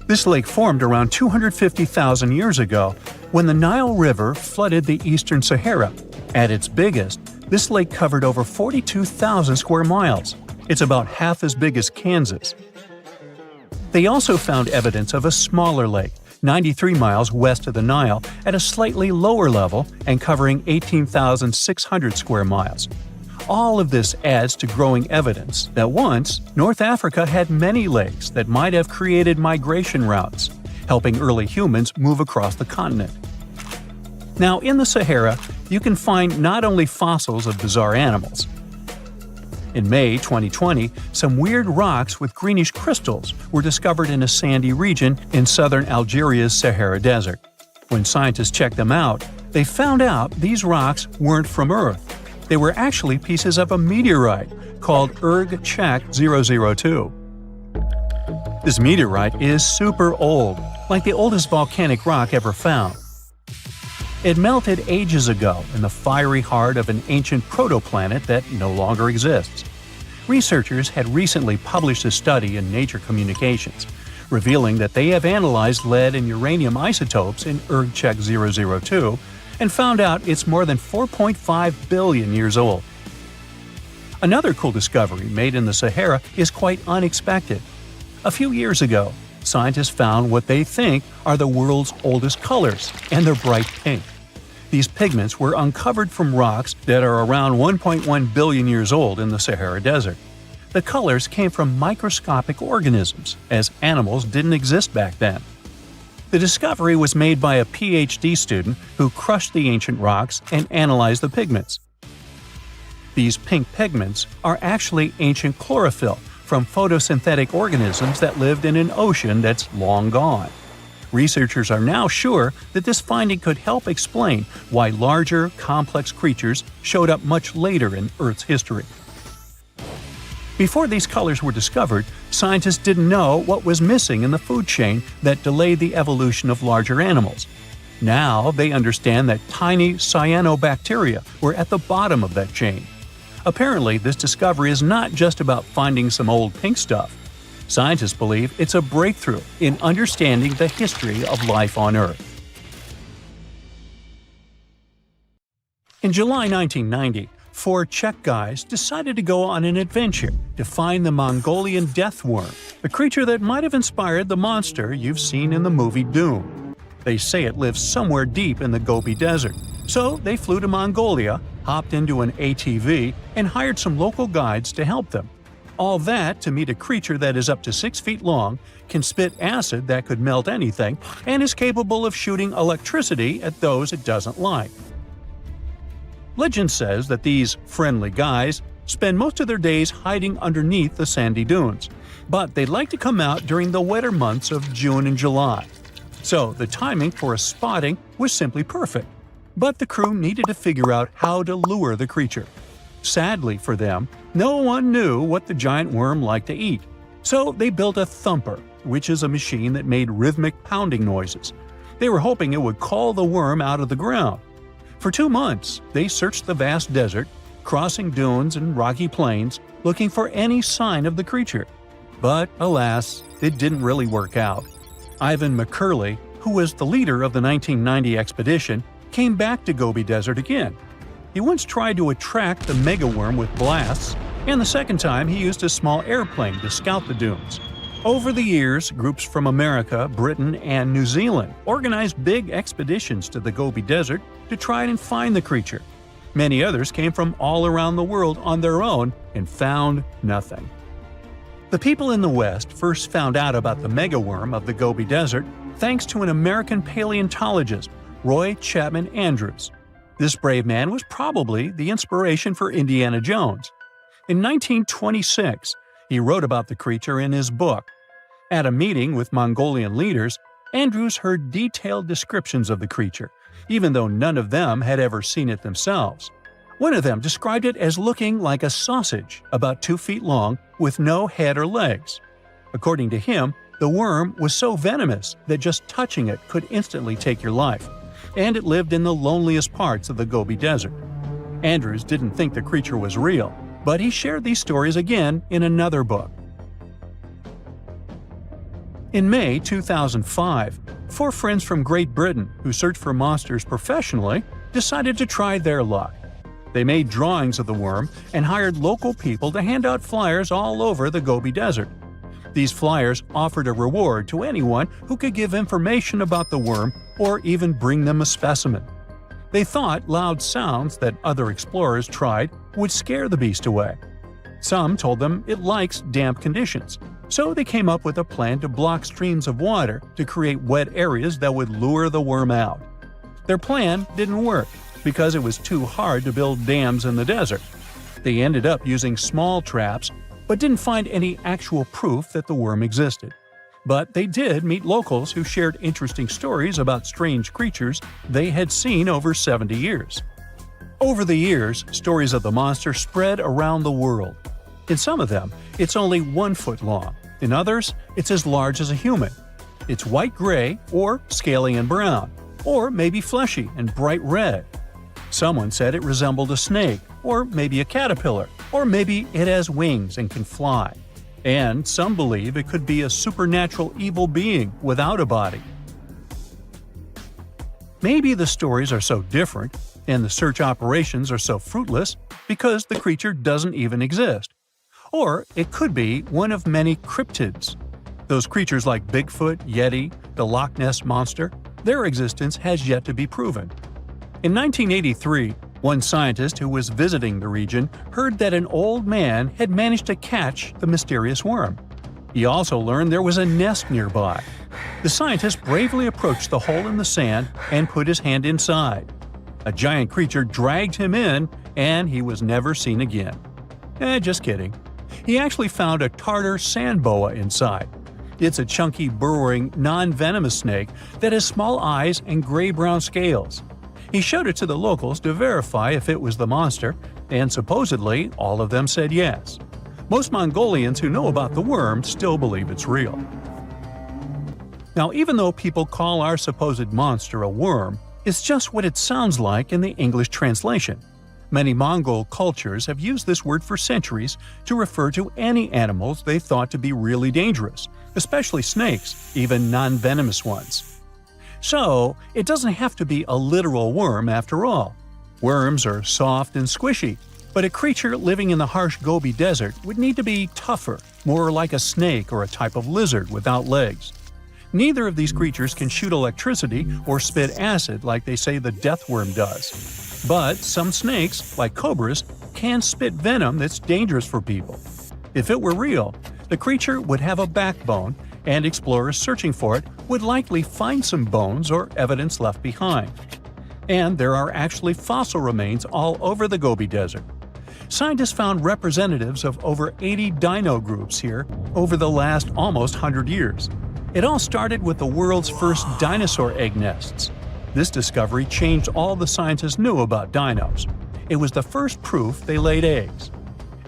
This lake formed around 250,000 years ago when the Nile River flooded the eastern Sahara. At its biggest, this lake covered over 42,000 square miles. It's about half as big as Kansas. They also found evidence of a smaller lake, 93 miles west of the Nile, at a slightly lower level and covering 18,600 square miles. All of this adds to growing evidence that once, North Africa had many lakes that might have created migration routes, helping early humans move across the continent. Now, in the Sahara, you can find not only fossils of bizarre animals. In May 2020, some weird rocks with greenish crystals were discovered in a sandy region in southern Algeria's Sahara Desert. When scientists checked them out, they found out these rocks weren't from Earth. They were actually pieces of a meteorite called Chicxulub. This meteorite is super old, like the oldest volcanic rock ever found. It melted ages ago in the fiery heart of an ancient protoplanet that no longer exists. Researchers had recently published a study in Nature Communications, revealing that they have analyzed lead and uranium isotopes in Chicxulub and found out it's more than 4.5 billion years old. Another cool discovery made in the Sahara is quite unexpected. A few years ago, scientists found what they think are the world's oldest colors, and they're bright pink. These pigments were uncovered from rocks that are around 1.1 billion years old in the Sahara Desert. The colors came from microscopic organisms, as animals didn't exist back then. The discovery was made by a PhD student who crushed the ancient rocks and analyzed the pigments. These pink pigments are actually ancient chlorophyll from photosynthetic organisms that lived in an ocean that's long gone. Researchers are now sure that this finding could help explain why larger, complex creatures showed up much later in Earth's history. Before these colors were discovered, scientists didn't know what was missing in the food chain that delayed the evolution of larger animals. Now they understand that tiny cyanobacteria were at the bottom of that chain. Apparently, this discovery is not just about finding some old pink stuff. Scientists believe it's a breakthrough in understanding the history of life on Earth. In July 1990, 4 Czech guys decided to go on an adventure to find the Mongolian death worm, a creature that might have inspired the monster you've seen in the movie Dune. They say it lives somewhere deep in the Gobi Desert, so they flew to Mongolia, hopped into an ATV, and hired some local guides to help them. All that to meet a creature that is up to 6 feet long, can spit acid that could melt anything, and is capable of shooting electricity at those it doesn't like. Legend says that these friendly guys spend most of their days hiding underneath the sandy dunes, but they'd like to come out during the wetter months of June and July. So the timing for a spotting was simply perfect. But the crew needed to figure out how to lure the creature. Sadly for them, no one knew what the giant worm liked to eat. So they built a thumper, which is a machine that made rhythmic pounding noises. They were hoping it would call the worm out of the ground. For 2 months, they searched the vast desert, crossing dunes and rocky plains, looking for any sign of the creature. But alas, it didn't really work out. Ivan McCurley, who was the leader of the 1990 expedition, came back to Gobi Desert again. He once tried to attract the megaworm with blasts, and the second time he used a small airplane to scout the dunes. Over the years, groups from America, Britain, and New Zealand organized big expeditions to the Gobi Desert to try and find the creature. Many others came from all around the world on their own and found nothing. The people in the West first found out about the megaworm of the Gobi Desert thanks to an American paleontologist, Roy Chapman Andrews. This brave man was probably the inspiration for Indiana Jones. In 1926, he wrote about the creature in his book. At a meeting with Mongolian leaders, Andrews heard detailed descriptions of the creature, even though none of them had ever seen it themselves. One of them described it as looking like a sausage, about 2 feet long, with no head or legs. According to him, the worm was so venomous that just touching it could instantly take your life, and it lived in the loneliest parts of the Gobi Desert. Andrews didn't think the creature was real, but he shared these stories again in another book. In May 2005, 4 friends from Great Britain who search for monsters professionally decided to try their luck. They made drawings of the worm and hired local people to hand out flyers all over the Gobi Desert. These flyers offered a reward to anyone who could give information about the worm or even bring them a specimen. They thought loud sounds that other explorers tried would scare the beast away. Some told them it likes damp conditions, so they came up with a plan to block streams of water to create wet areas that would lure the worm out. Their plan didn't work because it was too hard to build dams in the desert. They ended up using small traps, but didn't find any actual proof that the worm existed. But they did meet locals who shared interesting stories about strange creatures they had seen over 70 years. Over the years, stories of the monster spread around the world. In some of them, it's only 1 foot long. In others, it's as large as a human. It's white-gray or scaly and brown, or maybe fleshy and bright red. Someone said it resembled a snake, or maybe a caterpillar, or maybe it has wings and can fly. And some believe it could be a supernatural evil being without a body. Maybe the stories are so different, and the search operations are so fruitless, because the creature doesn't even exist. Or it could be one of many cryptids. Those creatures like Bigfoot, Yeti, the Loch Ness Monster, their existence has yet to be proven. In 1983, one scientist who was visiting the region heard that an old man had managed to catch the mysterious worm. He also learned there was a nest nearby. The scientist bravely approached the hole in the sand and put his hand inside. A giant creature dragged him in, and he was never seen again. Just kidding. He actually found a Tartar sand boa inside. It's a chunky, burrowing, non-venomous snake that has small eyes and gray-brown scales. He showed it to the locals to verify if it was the monster, and supposedly all of them said yes. Most Mongolians who know about the worm still believe it's real. Now, even though people call our supposed monster a worm, it's just what it sounds like in the English translation. Many Mongol cultures have used this word for centuries to refer to any animals they thought to be really dangerous, especially snakes, even non-venomous ones. So, it doesn't have to be a literal worm after all. Worms are soft and squishy, but a creature living in the harsh Gobi Desert would need to be tougher, more like a snake or a type of lizard without legs. Neither of these creatures can shoot electricity or spit acid like they say the death worm does. But some snakes, like cobras, can spit venom that's dangerous for people. If it were real, the creature would have a backbone, and explorers searching for it would likely find some bones or evidence left behind. And there are actually fossil remains all over the Gobi Desert. Scientists found representatives of over 80 dino groups here over the last almost 100 years. It all started with the world's first dinosaur egg nests. This discovery changed all the scientists knew about dinos. It was the first proof they laid eggs.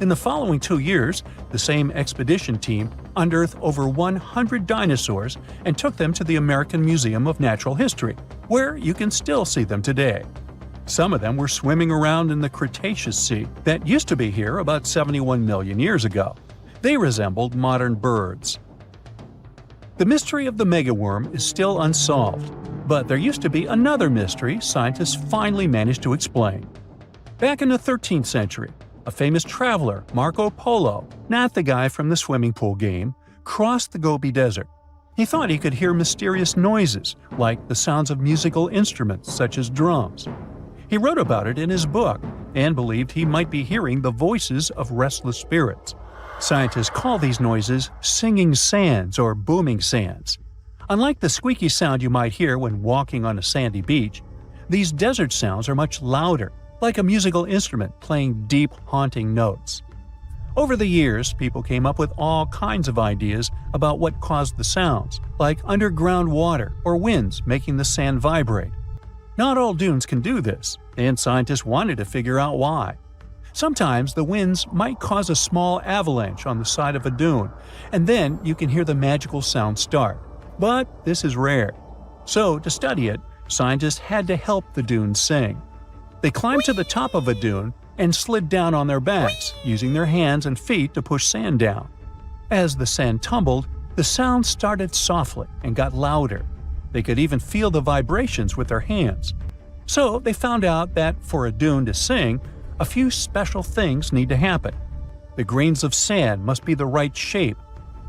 In the following 2 years, the same expedition team unearthed over 100 dinosaurs and took them to the American Museum of Natural History, where you can still see them today. Some of them were swimming around in the Cretaceous Sea that used to be here about 71 million years ago. They resembled modern birds. The mystery of the megaworm is still unsolved, but there used to be another mystery scientists finally managed to explain. Back in the 13th century, a famous traveler, Marco Polo, not the guy from the swimming pool game, crossed the Gobi Desert. He thought he could hear mysterious noises, like the sounds of musical instruments such as drums. He wrote about it in his book and believed he might be hearing the voices of restless spirits. Scientists call these noises singing sands or booming sands. Unlike the squeaky sound you might hear when walking on a sandy beach, these desert sounds are much louder, like a musical instrument playing deep, haunting notes. Over the years, people came up with all kinds of ideas about what caused the sounds, like underground water or winds making the sand vibrate. Not all dunes can do this, and scientists wanted to figure out why. Sometimes the winds might cause a small avalanche on the side of a dune, and then you can hear the magical sound start. But this is rare. So, to study it, scientists had to help the dunes sing. They climbed to the top of a dune and slid down on their backs, using their hands and feet to push sand down. As the sand tumbled, the sound started softly and got louder. They could even feel the vibrations with their hands. So they found out that for a dune to sing, a few special things need to happen. The grains of sand must be the right shape.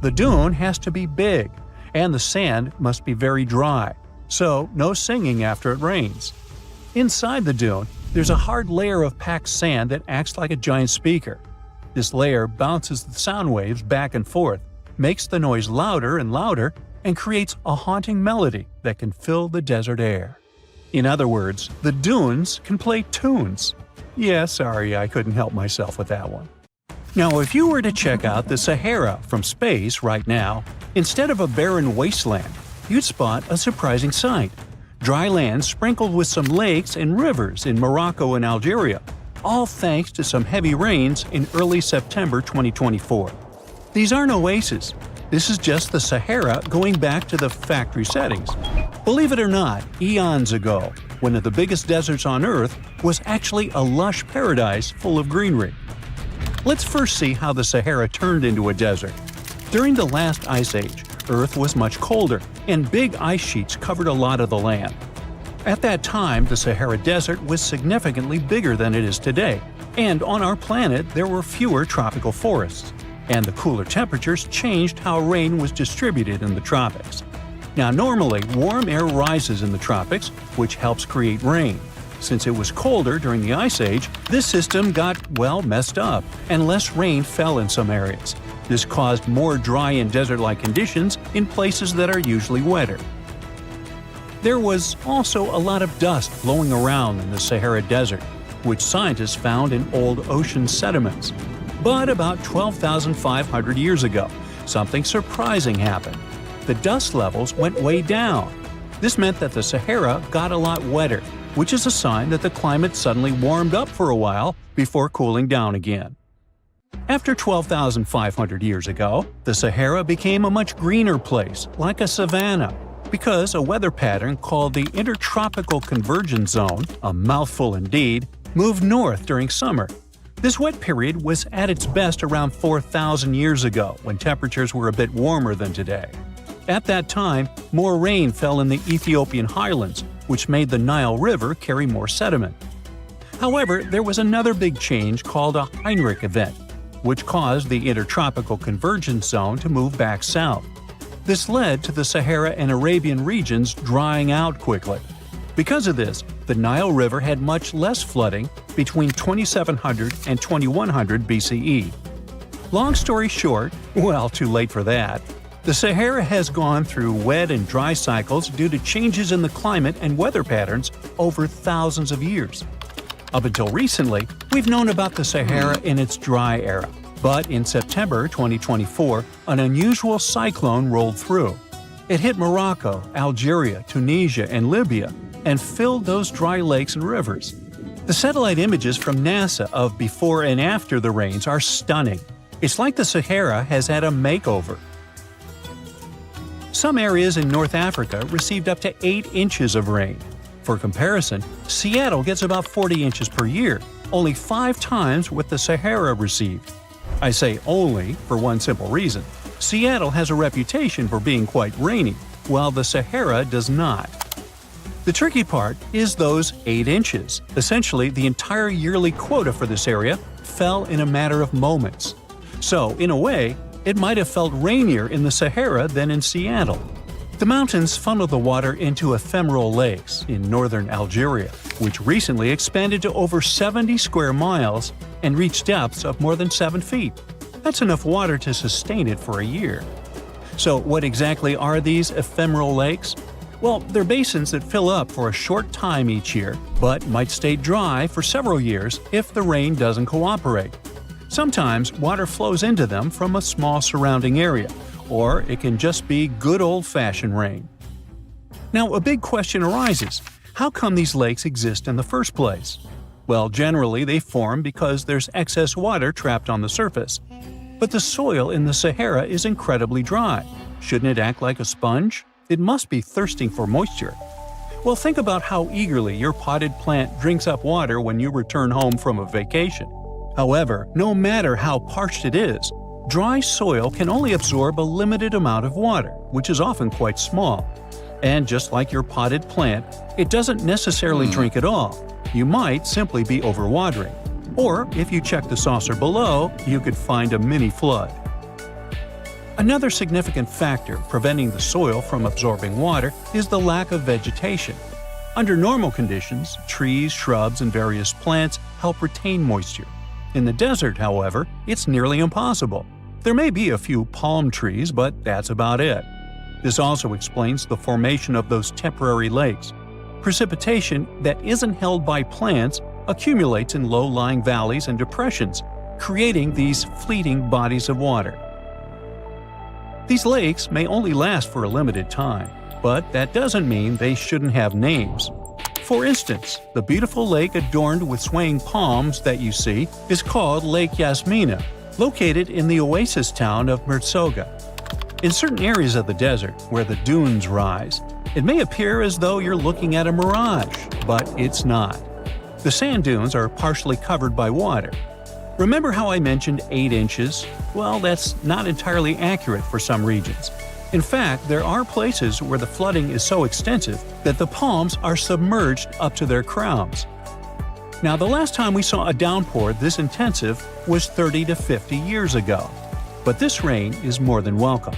The dune has to be big, and the sand must be very dry, so no singing after it rains. Inside the dune, there's a hard layer of packed sand that acts like a giant speaker. This layer bounces the sound waves back and forth, makes the noise louder and louder, and creates a haunting melody that can fill the desert air. In other words, the dunes can play tunes. Yeah, sorry, I couldn't help myself with that one. Now, if you were to check out the Sahara from space right now, instead of a barren wasteland, you'd spot a surprising sight. Dry land sprinkled with some lakes and rivers in Morocco and Algeria, all thanks to some heavy rains in early September 2024. These aren't oases. This is just the Sahara going back to the factory settings. Believe it or not, eons ago, one of the biggest deserts on Earth was actually a lush paradise full of greenery. Let's first see how the Sahara turned into a desert. During the last ice age, Earth was much colder, and big ice sheets covered a lot of the land. At that time, the Sahara Desert was significantly bigger than it is today, and on our planet there were fewer tropical forests, and the cooler temperatures changed how rain was distributed in the tropics. Now, normally, warm air rises in the tropics, which helps create rain. Since it was colder during the Ice Age, this system got, well, messed up, and less rain fell in some areas. This caused more dry and desert-like conditions in places that are usually wetter. There was also a lot of dust flowing around in the Sahara Desert, which scientists found in old ocean sediments. But about 12,500 years ago, something surprising happened. The dust levels went way down. This meant that the Sahara got a lot wetter, which is a sign that the climate suddenly warmed up for a while before cooling down again. After 12,500 years ago, the Sahara became a much greener place, like a savanna, because a weather pattern called the Intertropical Convergence Zone, a mouthful indeed, moved north during summer. This wet period was at its best around 4,000 years ago, when temperatures were a bit warmer than today. At that time, more rain fell in the Ethiopian highlands, which made the Nile River carry more sediment. However, there was another big change called a Heinrich event, which caused the Intertropical Convergence Zone to move back south. This led to the Sahara and Arabian regions drying out quickly. Because of this, the Nile River had much less flooding between 2700 and 2100 BCE. Long story short, well, too late for that. The Sahara has gone through wet and dry cycles due to changes in the climate and weather patterns over thousands of years. Up until recently, we've known about the Sahara in its dry era, but in September 2024, an unusual cyclone rolled through. It hit Morocco, Algeria, Tunisia, and Libya, and filled those dry lakes and rivers. The satellite images from NASA of before and after the rains are stunning. It's like the Sahara has had a makeover. Some areas in North Africa received up to 8 inches of rain. For comparison, Seattle gets about 40 inches per year, only 5 times what the Sahara received. I say only for one simple reason. Seattle has a reputation for being quite rainy, while the Sahara does not. The tricky part is those 8 inches. Essentially, the entire yearly quota for this area fell in a matter of moments. So, in a way, it might have felt rainier in the Sahara than in Seattle. The mountains funnel the water into ephemeral lakes in northern Algeria, which recently expanded to over 70 square miles and reached depths of more than 7 feet. That's enough water to sustain it for a year. So what exactly are these ephemeral lakes? Well, they're basins that fill up for a short time each year, but might stay dry for several years if the rain doesn't cooperate. Sometimes water flows into them from a small surrounding area, or it can just be good old-fashioned rain. Now, a big question arises. How come these lakes exist in the first place? Well, generally they form because there's excess water trapped on the surface. But the soil in the Sahara is incredibly dry. Shouldn't it act like a sponge? It must be thirsting for moisture. Well, think about how eagerly your potted plant drinks up water when you return home from a vacation. However, no matter how parched it is, dry soil can only absorb a limited amount of water, which is often quite small. And just like your potted plant, it doesn't necessarily drink it all. You might simply be overwatering. Or, if you check the saucer below, you could find a mini flood. Another significant factor preventing the soil from absorbing water is the lack of vegetation. Under normal conditions, trees, shrubs, and various plants help retain moisture. In the desert, however, it's nearly impossible. There may be a few palm trees, but that's about it. This also explains the formation of those temporary lakes. Precipitation that isn't held by plants accumulates in low-lying valleys and depressions, creating these fleeting bodies of water. These lakes may only last for a limited time, but that doesn't mean they shouldn't have names. For instance, the beautiful lake adorned with swaying palms that you see is called Lake Yasmina, located in the oasis town of Mertsoga. In certain areas of the desert, where the dunes rise, it may appear as though you're looking at a mirage, but it's not. The sand dunes are partially covered by water. Remember how I mentioned 8 inches? Well, that's not entirely accurate for some regions. In fact, there are places where the flooding is so extensive that the palms are submerged up to their crowns. Now, the last time we saw a downpour this intensive was 30 to 50 years ago. But this rain is more than welcome.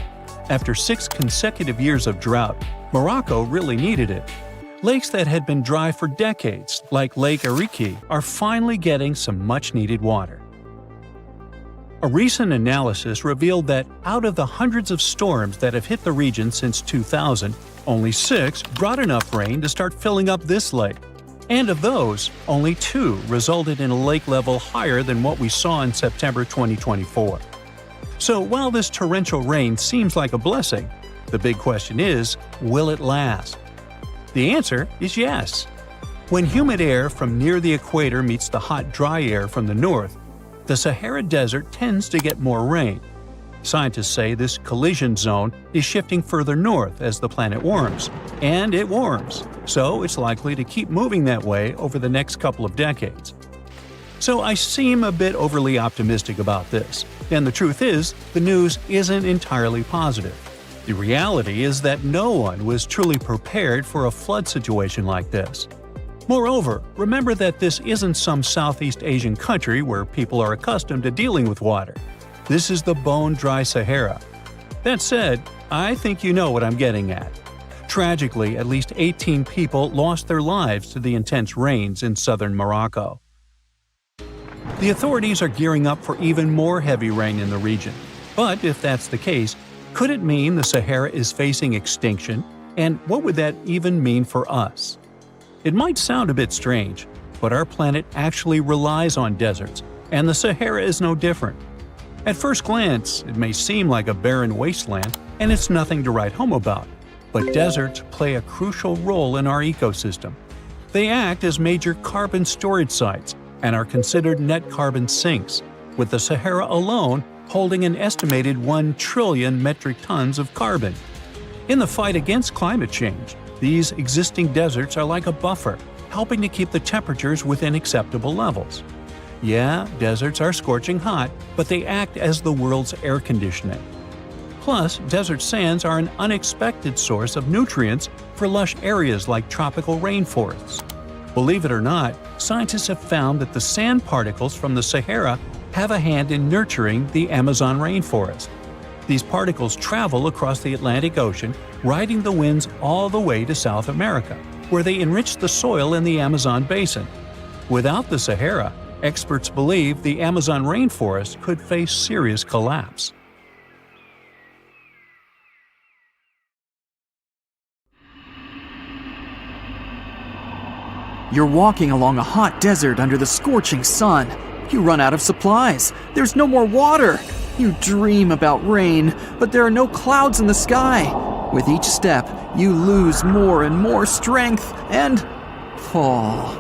After 6 consecutive years of drought, Morocco really needed it. Lakes that had been dry for decades, like Lake Ariki, are finally getting some much-needed water. A recent analysis revealed that out of the hundreds of storms that have hit the region since 2000, only 6 brought enough rain to start filling up this lake. And of those, only 2 resulted in a lake level higher than what we saw in September 2024. So while this torrential rain seems like a blessing, the big question is, will it last? The answer is yes. When humid air from near the equator meets the hot, dry air from the north, the Sahara Desert tends to get more rain. Scientists say this collision zone is shifting further north as the planet warms, and it warms, so it's likely to keep moving that way over the next couple of decades. So I seem a bit overly optimistic about this, and the truth is, the news isn't entirely positive. The reality is that no one was truly prepared for a flood situation like this. Moreover, remember that this isn't some Southeast Asian country where people are accustomed to dealing with water. This is the bone-dry Sahara. That said, I think you know what I'm getting at. Tragically, at least 18 people lost their lives to the intense rains in southern Morocco. The authorities are gearing up for even more heavy rain in the region. But if that's the case, could it mean the Sahara is facing extinction? And what would that even mean for us? It might sound a bit strange, but our planet actually relies on deserts, and the Sahara is no different. At first glance, it may seem like a barren wasteland, and it's nothing to write home about. But deserts play a crucial role in our ecosystem. They act as major carbon storage sites and are considered net carbon sinks, with the Sahara alone holding an estimated 1 trillion metric tons of carbon. In the fight against climate change, these existing deserts are like a buffer, helping to keep the temperatures within acceptable levels. Yeah, deserts are scorching hot, but they act as the world's air conditioning. Plus, desert sands are an unexpected source of nutrients for lush areas like tropical rainforests. Believe it or not, scientists have found that the sand particles from the Sahara have a hand in nurturing the Amazon rainforest. These particles travel across the Atlantic Ocean, riding the winds all the way to South America, where they enrich the soil in the Amazon basin. Without the Sahara, experts believe the Amazon rainforest could face serious collapse. You're walking along a hot desert under the scorching sun. You run out of supplies. There's no more water. You dream about rain, but there are no clouds in the sky. With each step, you lose more and more strength and fall.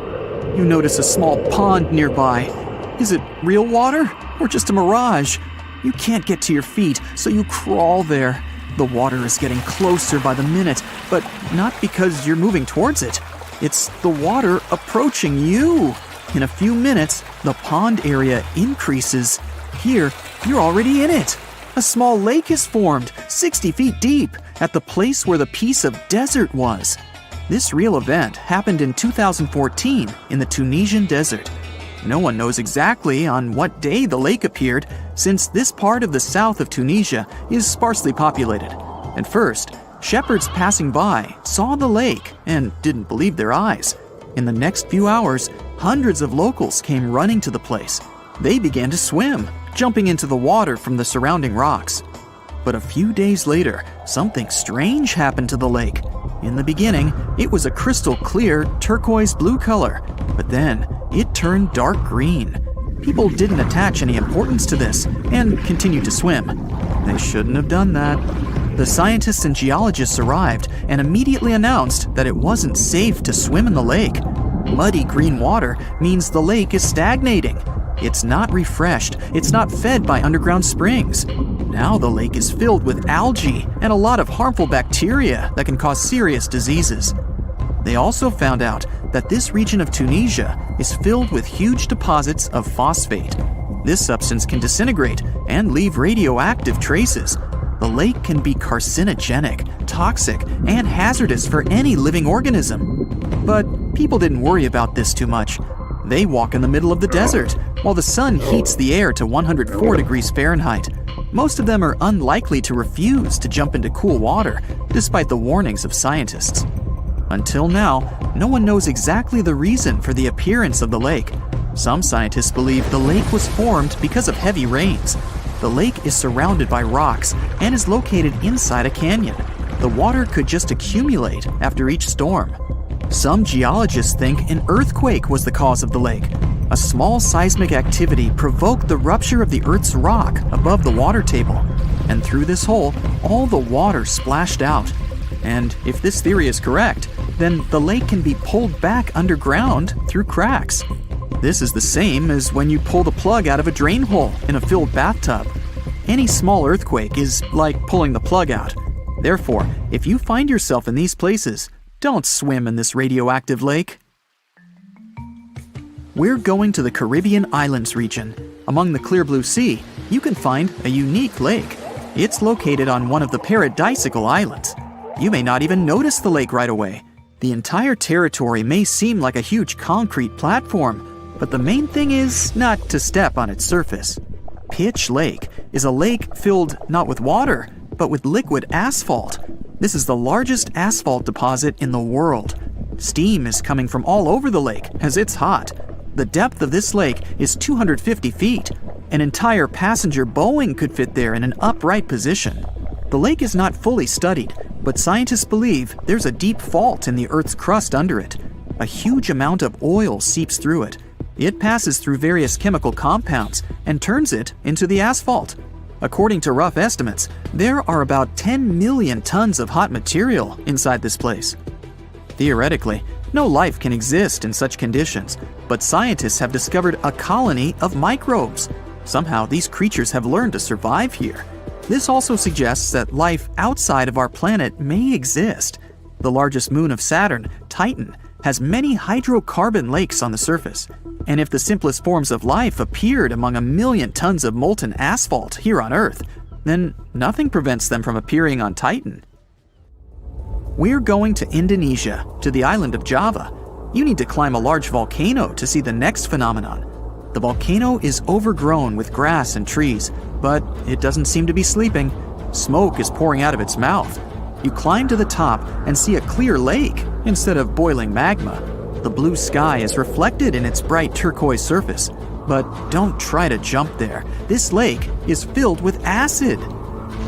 You notice a small pond nearby. Is it real water or just a mirage? You can't get to your feet, so you crawl there. The water is getting closer by the minute, but not because you're moving towards it. It's the water approaching you. In a few minutes, the pond area increases. Here, you're already in it. A small lake is formed, 60 feet deep, at the place where the piece of desert was. This real event happened in 2014 in the Tunisian desert. No one knows exactly on what day the lake appeared, since this part of the south of Tunisia is sparsely populated. At first, shepherds passing by saw the lake and didn't believe their eyes. In the next few hours, hundreds of locals came running to the place. They began to swim, jumping into the water from the surrounding rocks. But a few days later, something strange happened to the lake. In the beginning, it was a crystal clear turquoise blue color, but then it turned dark green. People didn't attach any importance to this and continued to swim. They shouldn't have done that. The scientists and geologists arrived and immediately announced that it wasn't safe to swim in the lake. Muddy green water means the lake is stagnating. It's not refreshed, it's not fed by underground springs. Now the lake is filled with algae and a lot of harmful bacteria that can cause serious diseases. They also found out that this region of Tunisia is filled with huge deposits of phosphate. This substance can disintegrate and leave radioactive traces. The lake can be carcinogenic, toxic, and hazardous for any living organism. But people didn't worry about this too much. They walk in the middle of the desert, while the sun heats the air to 104 degrees Fahrenheit. Most of them are unlikely to refuse to jump into cool water, despite the warnings of scientists. Until now, no one knows exactly the reason for the appearance of the lake. Some scientists believe the lake was formed because of heavy rains. The lake is surrounded by rocks and is located inside a canyon. The water could just accumulate after each storm. Some geologists think an earthquake was the cause of the lake. A small seismic activity provoked the rupture of the Earth's rock above the water table, and through this hole, all the water splashed out. And if this theory is correct, then the lake can be pulled back underground through cracks. This is the same as when you pull the plug out of a drain hole in a filled bathtub. Any small earthquake is like pulling the plug out. Therefore, if you find yourself in these places, don't swim in this radioactive lake. We're going to the Caribbean Islands region. Among the clear blue sea, you can find a unique lake. It's located on one of the Paradisiacal Islands. You may not even notice the lake right away. The entire territory may seem like a huge concrete platform, but the main thing is not to step on its surface. Pitch Lake is a lake filled not with water, but with liquid asphalt. This is the largest asphalt deposit in the world. Steam is coming from all over the lake as it's hot. The depth of this lake is 250 feet. An entire passenger Boeing could fit there in an upright position. The lake is not fully studied, but scientists believe there's a deep fault in the Earth's crust under it. A huge amount of oil seeps through it. It passes through various chemical compounds and turns it into the asphalt. According to rough estimates, there are about 10 million tons of hot material inside this place. Theoretically, no life can exist in such conditions, but scientists have discovered a colony of microbes. Somehow, these creatures have learned to survive here. This also suggests that life outside of our planet may exist. The largest moon of Saturn, Titan, has many hydrocarbon lakes on the surface. And if the simplest forms of life appeared among 1 million tons of molten asphalt here on Earth, then nothing prevents them from appearing on Titan. We're going to Indonesia, to the island of Java. You need to climb a large volcano to see the next phenomenon. The volcano is overgrown with grass and trees, but it doesn't seem to be sleeping. Smoke is pouring out of its mouth. You climb to the top and see a clear lake instead of boiling magma. The blue sky is reflected in its bright turquoise surface. But don't try to jump there. This lake is filled with acid.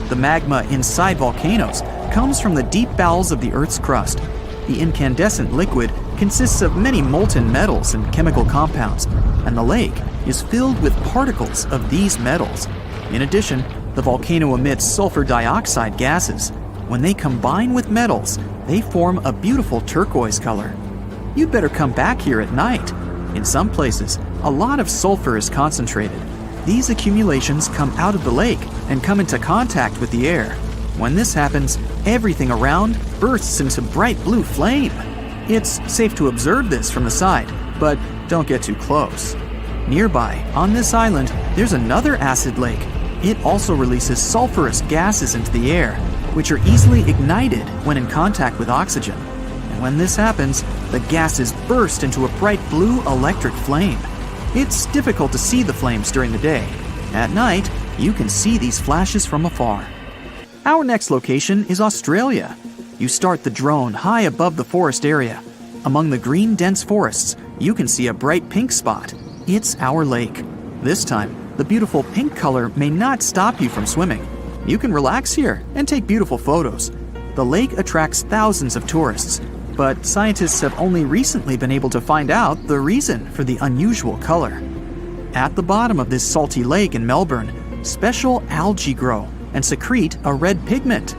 The magma inside volcanoes comes from the deep bowels of the Earth's crust. The incandescent liquid consists of many molten metals and chemical compounds, and the lake is filled with particles of these metals. In addition, the volcano emits sulfur dioxide gases. When they combine with metals, they form a beautiful turquoise color. You'd better come back here at night. In some places, a lot of sulfur is concentrated. These accumulations come out of the lake and come into contact with the air. When this happens, everything around bursts into bright blue flame. It's safe to observe this from the side, but don't get too close. Nearby, on this island, there's another acid lake. It also releases sulfurous gases into the air, which are easily ignited when in contact with oxygen. And when this happens, the gases burst into a bright blue electric flame. It's difficult to see the flames during the day. At night, you can see these flashes from afar. Our next location is Australia. You start the drone high above the forest area. Among the green, dense forests, you can see a bright pink spot. It's our lake. This time, the beautiful pink color may not stop you from swimming. You can relax here and take beautiful photos. The the lake attracts thousands of tourists, but scientists have only recently been able to find out the reason for the unusual color. At the bottom of this salty lake in Melbourne, special algae grow and secrete a red pigment.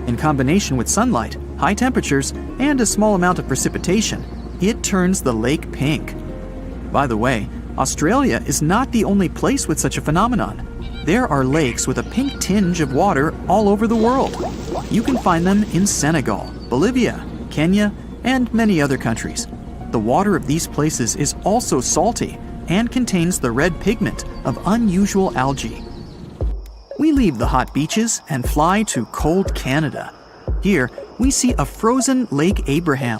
In combination with sunlight, high temperatures, and a small amount of precipitation, it turns the lake pink. By the way, Australia is not the only place with such a phenomenon. There are lakes with a pink tinge of water all over the world. You can find them in Senegal, Bolivia, Kenya, and many other countries. The water of these places is also salty and contains the red pigment of unusual algae. We leave the hot beaches and fly to cold Canada. Here, we see a frozen Lake Abraham.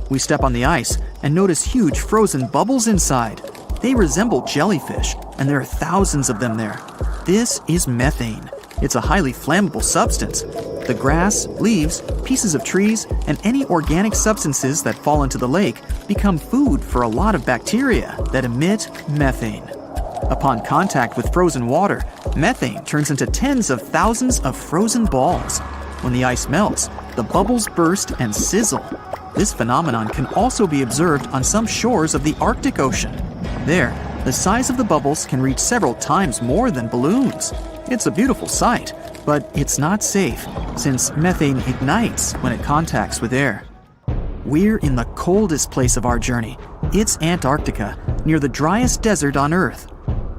We step on the ice and notice huge frozen bubbles inside. They resemble jellyfish, and there are thousands of them there. This is methane. It's a highly flammable substance. The grass, leaves, pieces of trees, and any organic substances that fall into the lake become food for a lot of bacteria that emit methane. Upon contact with frozen water, methane turns into tens of thousands of frozen balls. When the ice melts, the bubbles burst and sizzle. This phenomenon can also be observed on some shores of the Arctic Ocean. There, the size of the bubbles can reach several times more than balloons. It's a beautiful sight, but it's not safe, since methane ignites when it contacts with air. We're in the coldest place of our journey. It's Antarctica, near the driest desert on Earth.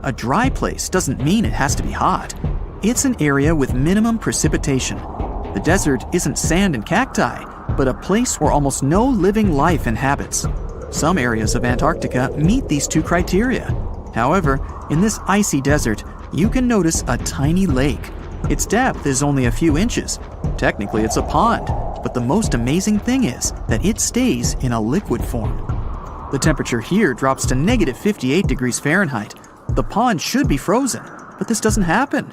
A dry place doesn't mean it has to be hot. It's an area with minimum precipitation. The desert isn't sand and cacti, but a place where almost no living life inhabits. Some areas of Antarctica meet these two criteria. However, in this icy desert, you can notice a tiny lake. Its depth is only a few inches. Technically, it's a pond, but the most amazing thing is that it stays in a liquid form. The temperature here drops to -58 degrees Fahrenheit. The pond should be frozen, but this doesn't happen.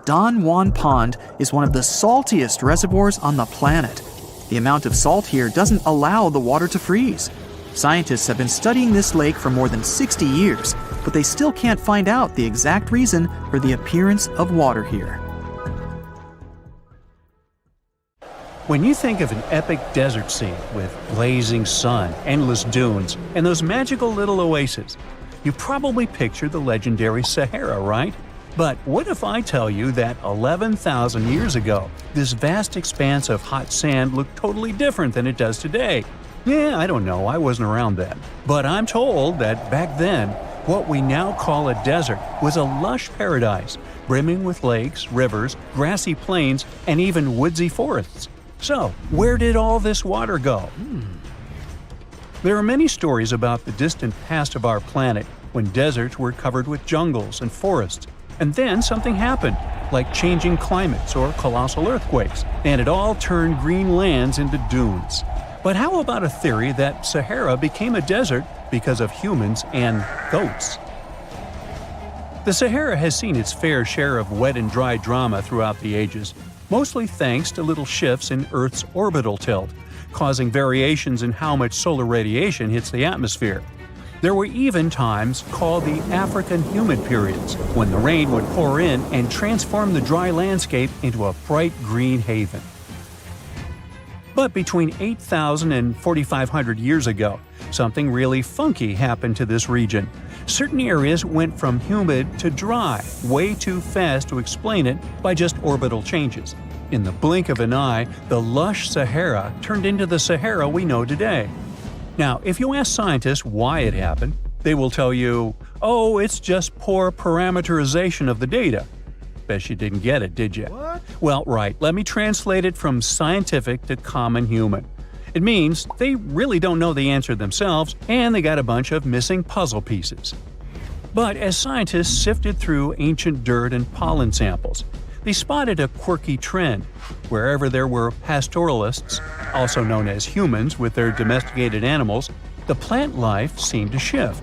Don Juan Pond is one of the saltiest reservoirs on the planet. The amount of salt here doesn't allow the water to freeze. Scientists have been studying this lake for more than 60 years, but they still can't find out the exact reason for the appearance of water here. When you think of an epic desert scene with blazing sun, endless dunes, and those magical little oases, you probably picture the legendary Sahara, right? But what if I tell you that 11,000 years ago, this vast expanse of hot sand looked totally different than it does today? Yeah, I don't know, I wasn't around then. But I'm told that back then, what we now call a desert was a lush paradise, brimming with lakes, rivers, grassy plains, and even woodsy forests. So, where did all this water go? There are many stories about the distant past of our planet when deserts were covered with jungles and forests. And then something happened, like changing climates or colossal earthquakes, and it all turned green lands into dunes. But how about a theory that Sahara became a desert because of humans and goats? The Sahara has seen its fair share of wet and dry drama throughout the ages, mostly thanks to little shifts in Earth's orbital tilt, causing variations in how much solar radiation hits the atmosphere. There were even times called the African humid periods, when the rain would pour in and transform the dry landscape into a bright green haven. But between 8,000 and 4,500 years ago, something really funky happened to this region. Certain areas went from humid to dry, way too fast to explain it by just orbital changes. In the blink of an eye, the lush Sahara turned into the Sahara we know today. Now, if you ask scientists why it happened, they will tell you, oh, it's just poor parameterization of the data. Bet you didn't get it, did you? What? Well, right, let me translate it from scientific to common human. It means they really don't know the answer themselves, and they got a bunch of missing puzzle pieces. But as scientists sifted through ancient dirt and pollen samples, they spotted a quirky trend. Wherever there were pastoralists, also known as humans with their domesticated animals, the plant life seemed to shift.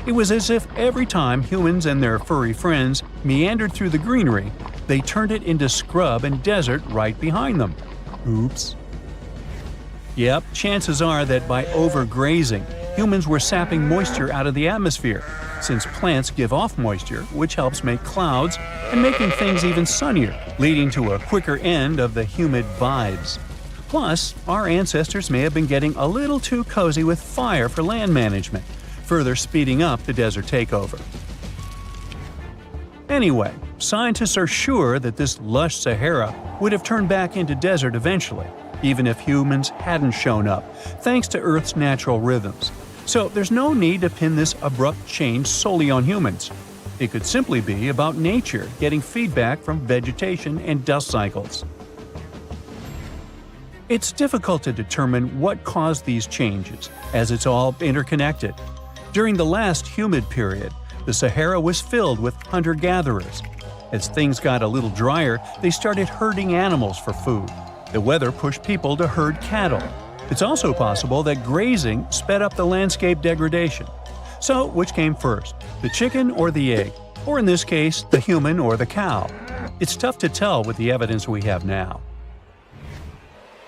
It was as if every time humans and their furry friends meandered through the greenery, they turned it into scrub and desert right behind them. Oops. Yep, chances are that by overgrazing, humans were sapping moisture out of the atmosphere, since plants give off moisture, which helps make clouds and making things even sunnier, leading to a quicker end of the humid vibes. Plus, our ancestors may have been getting a little too cozy with fire for land management, further speeding up the desert takeover. Anyway, scientists are sure that this lush Sahara would have turned back into desert eventually, even if humans hadn't shown up, thanks to Earth's natural rhythms. So there's no need to pin this abrupt change solely on humans. It could simply be about nature getting feedback from vegetation and dust cycles. It's difficult to determine what caused these changes, as it's all interconnected. During the last humid period, the Sahara was filled with hunter-gatherers. As things got a little drier, they started herding animals for food. The weather pushed people to herd cattle. It's also possible that grazing sped up the landscape degradation. So, which came first, the chicken or the egg? Or in this case, the human or the cow? It's tough to tell with the evidence we have now.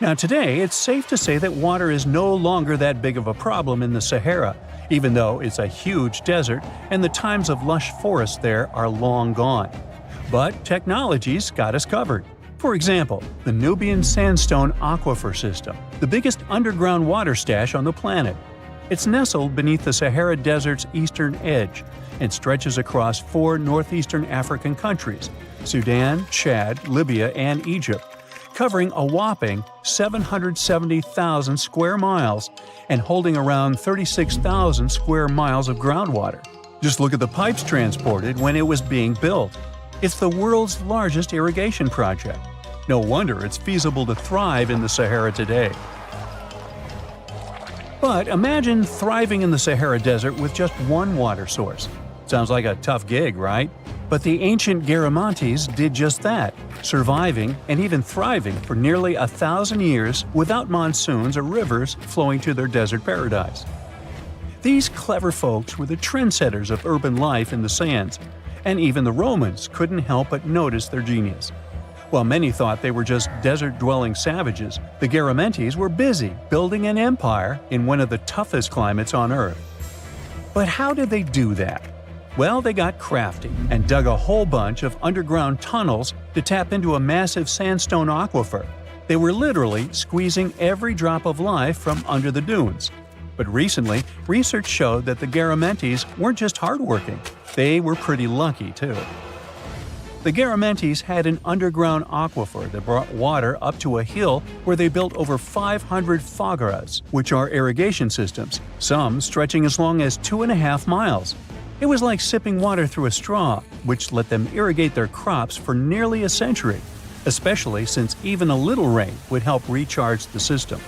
Now today, it's safe to say that water is no longer that big of a problem in the Sahara, even though it's a huge desert and the times of lush forests there are long gone. But technology's got us covered. For example, the Nubian Sandstone Aquifer System, the biggest underground water stash on the planet. It's nestled beneath the Sahara Desert's eastern edge and stretches across 4 northeastern African countries – Sudan, Chad, Libya, and Egypt, covering a whopping 770,000 square miles and holding around 36,000 square miles of groundwater. Just look at the pipes transported when it was being built. It's the world's largest irrigation project. No wonder it's feasible to thrive in the Sahara today. But imagine thriving in the Sahara Desert with just one water source. Sounds like a tough gig, right? But the ancient Garamantes did just that, surviving and even thriving for nearly 1,000 years without monsoons or rivers flowing to their desert paradise. These clever folks were the trendsetters of urban life in the sands, and even the Romans couldn't help but notice their genius. While many thought they were just desert-dwelling savages, the Garamantes were busy building an empire in one of the toughest climates on Earth. But how did they do that? Well, they got crafty and dug a whole bunch of underground tunnels to tap into a massive sandstone aquifer. They were literally squeezing every drop of life from under the dunes. But recently, research showed that the Garamantes weren't just hardworking, they were pretty lucky too. The Garamantes had an underground aquifer that brought water up to a hill where they built over 500 fogaras, which are irrigation systems, some stretching as long as 2.5 miles. It was like sipping water through a straw, which let them irrigate their crops for nearly a century, especially since even a little rain would help recharge the system.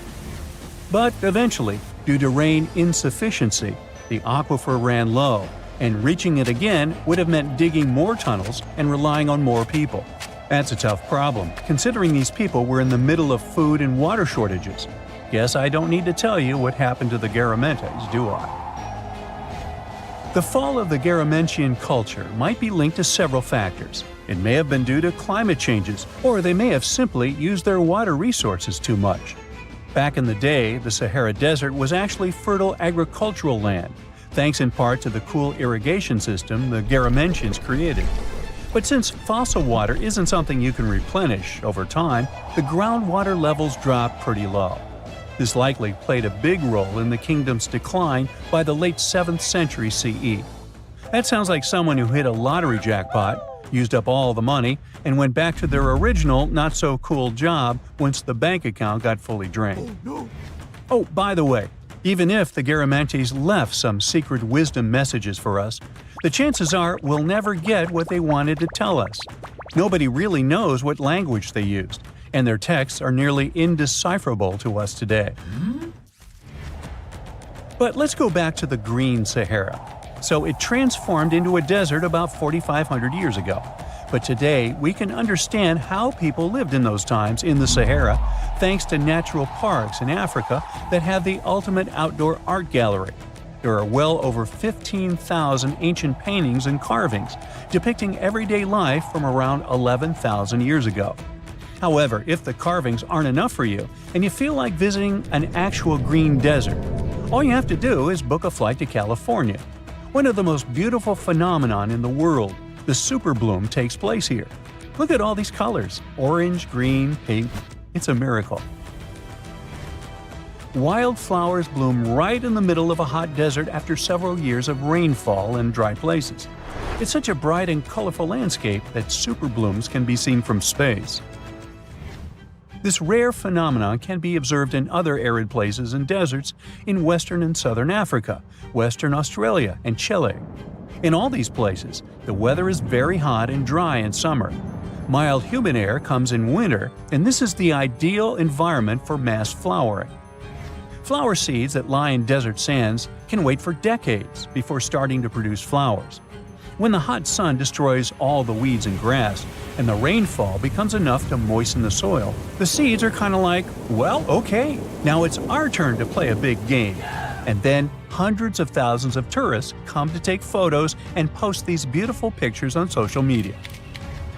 But eventually, due to rain insufficiency, the aquifer ran low, and reaching it again would have meant digging more tunnels and relying on more people. That's a tough problem, considering these people were in the middle of food and water shortages. Guess I don't need to tell you what happened to the Garamantes, do I? The fall of the Garamantian culture might be linked to several factors. It may have been due to climate changes, or they may have simply used their water resources too much. Back in the day, the Sahara Desert was actually fertile agricultural land, thanks in part to the cool irrigation system the Garamantians created. But since fossil water isn't something you can replenish over time, the groundwater levels dropped pretty low. This likely played a big role in the kingdom's decline by the late 7th century CE. That sounds like someone who hit a lottery jackpot, used up all the money, and went back to their original not-so-cool job once the bank account got fully drained. Oh, by the way, even if the Garamantes left some secret wisdom messages for us, the chances are we'll never get what they wanted to tell us. Nobody really knows what language they used, and their texts are nearly indecipherable to us today. But let's go back to the Green Sahara. So it transformed into a desert about 4,500 years ago. But today, we can understand how people lived in those times in the Sahara thanks to natural parks in Africa that have the ultimate outdoor art gallery. There are well over 15,000 ancient paintings and carvings depicting everyday life from around 11,000 years ago. However, if the carvings aren't enough for you and you feel like visiting an actual green desert, all you have to do is book a flight to California. One of the most beautiful phenomenon in the world, the superbloom, takes place here. Look at all these colors – orange, green, pink. It's a miracle. Wildflowers bloom right in the middle of a hot desert after several years of rainfall in dry places. It's such a bright and colorful landscape that superblooms can be seen from space. This rare phenomenon can be observed in other arid places and deserts in western and southern Africa, western Australia, and Chile. In all these places, the weather is very hot and dry in summer. Mild humid air comes in winter, and this is the ideal environment for mass flowering. Flower seeds that lie in desert sands can wait for decades before starting to produce flowers. When the hot sun destroys all the weeds and grass, and the rainfall becomes enough to moisten the soil, the seeds are kind of like, well, okay, now it's our turn to play a big game. And then hundreds of thousands of tourists come to take photos and post these beautiful pictures on social media.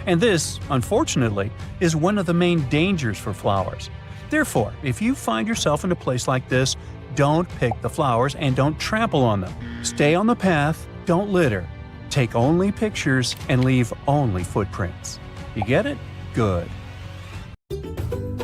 And this, unfortunately, is one of the main dangers for flowers. Therefore, if you find yourself in a place like this, don't pick the flowers and don't trample on them. Stay on the path, don't litter. Take only pictures and leave only footprints. You get it? Good.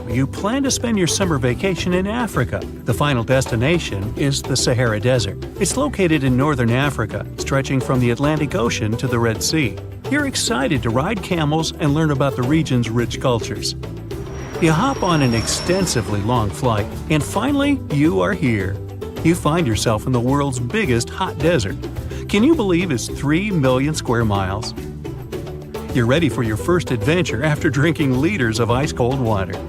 You plan to spend your summer vacation in Africa. The final destination is the Sahara Desert. It's located in northern Africa, stretching from the Atlantic Ocean to the Red Sea. You're excited to ride camels and learn about the region's rich cultures. You hop on an extensively long flight, and finally, you are here. You find yourself in the world's biggest hot desert. Can you believe it's 3 million square miles? You're ready for your first adventure after drinking liters of ice-cold water.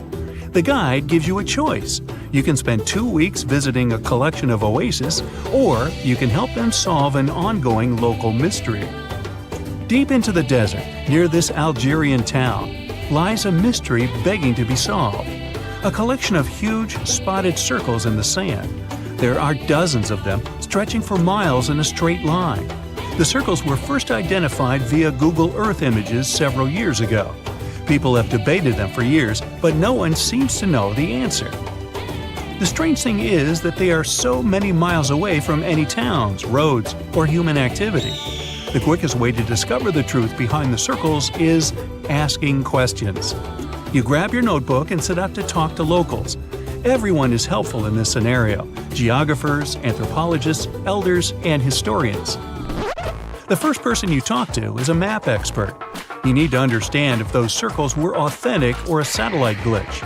The guide gives you a choice. You can spend 2 weeks visiting a collection of oases, or you can help them solve an ongoing local mystery. Deep into the desert, near this Algerian town, lies a mystery begging to be solved. A collection of huge, spotted circles in the sand. There are dozens of them, stretching for miles in a straight line. The circles were first identified via Google Earth images several years ago. People have debated them for years, but no one seems to know the answer. The strange thing is that they are so many miles away from any towns, roads, or human activity. The quickest way to discover the truth behind the circles is asking questions. You grab your notebook and set out to talk to locals. Everyone is helpful in this scenario: geographers, anthropologists, elders, and historians. The first person you talk to is a map expert. You need to understand if those circles were authentic or a satellite glitch.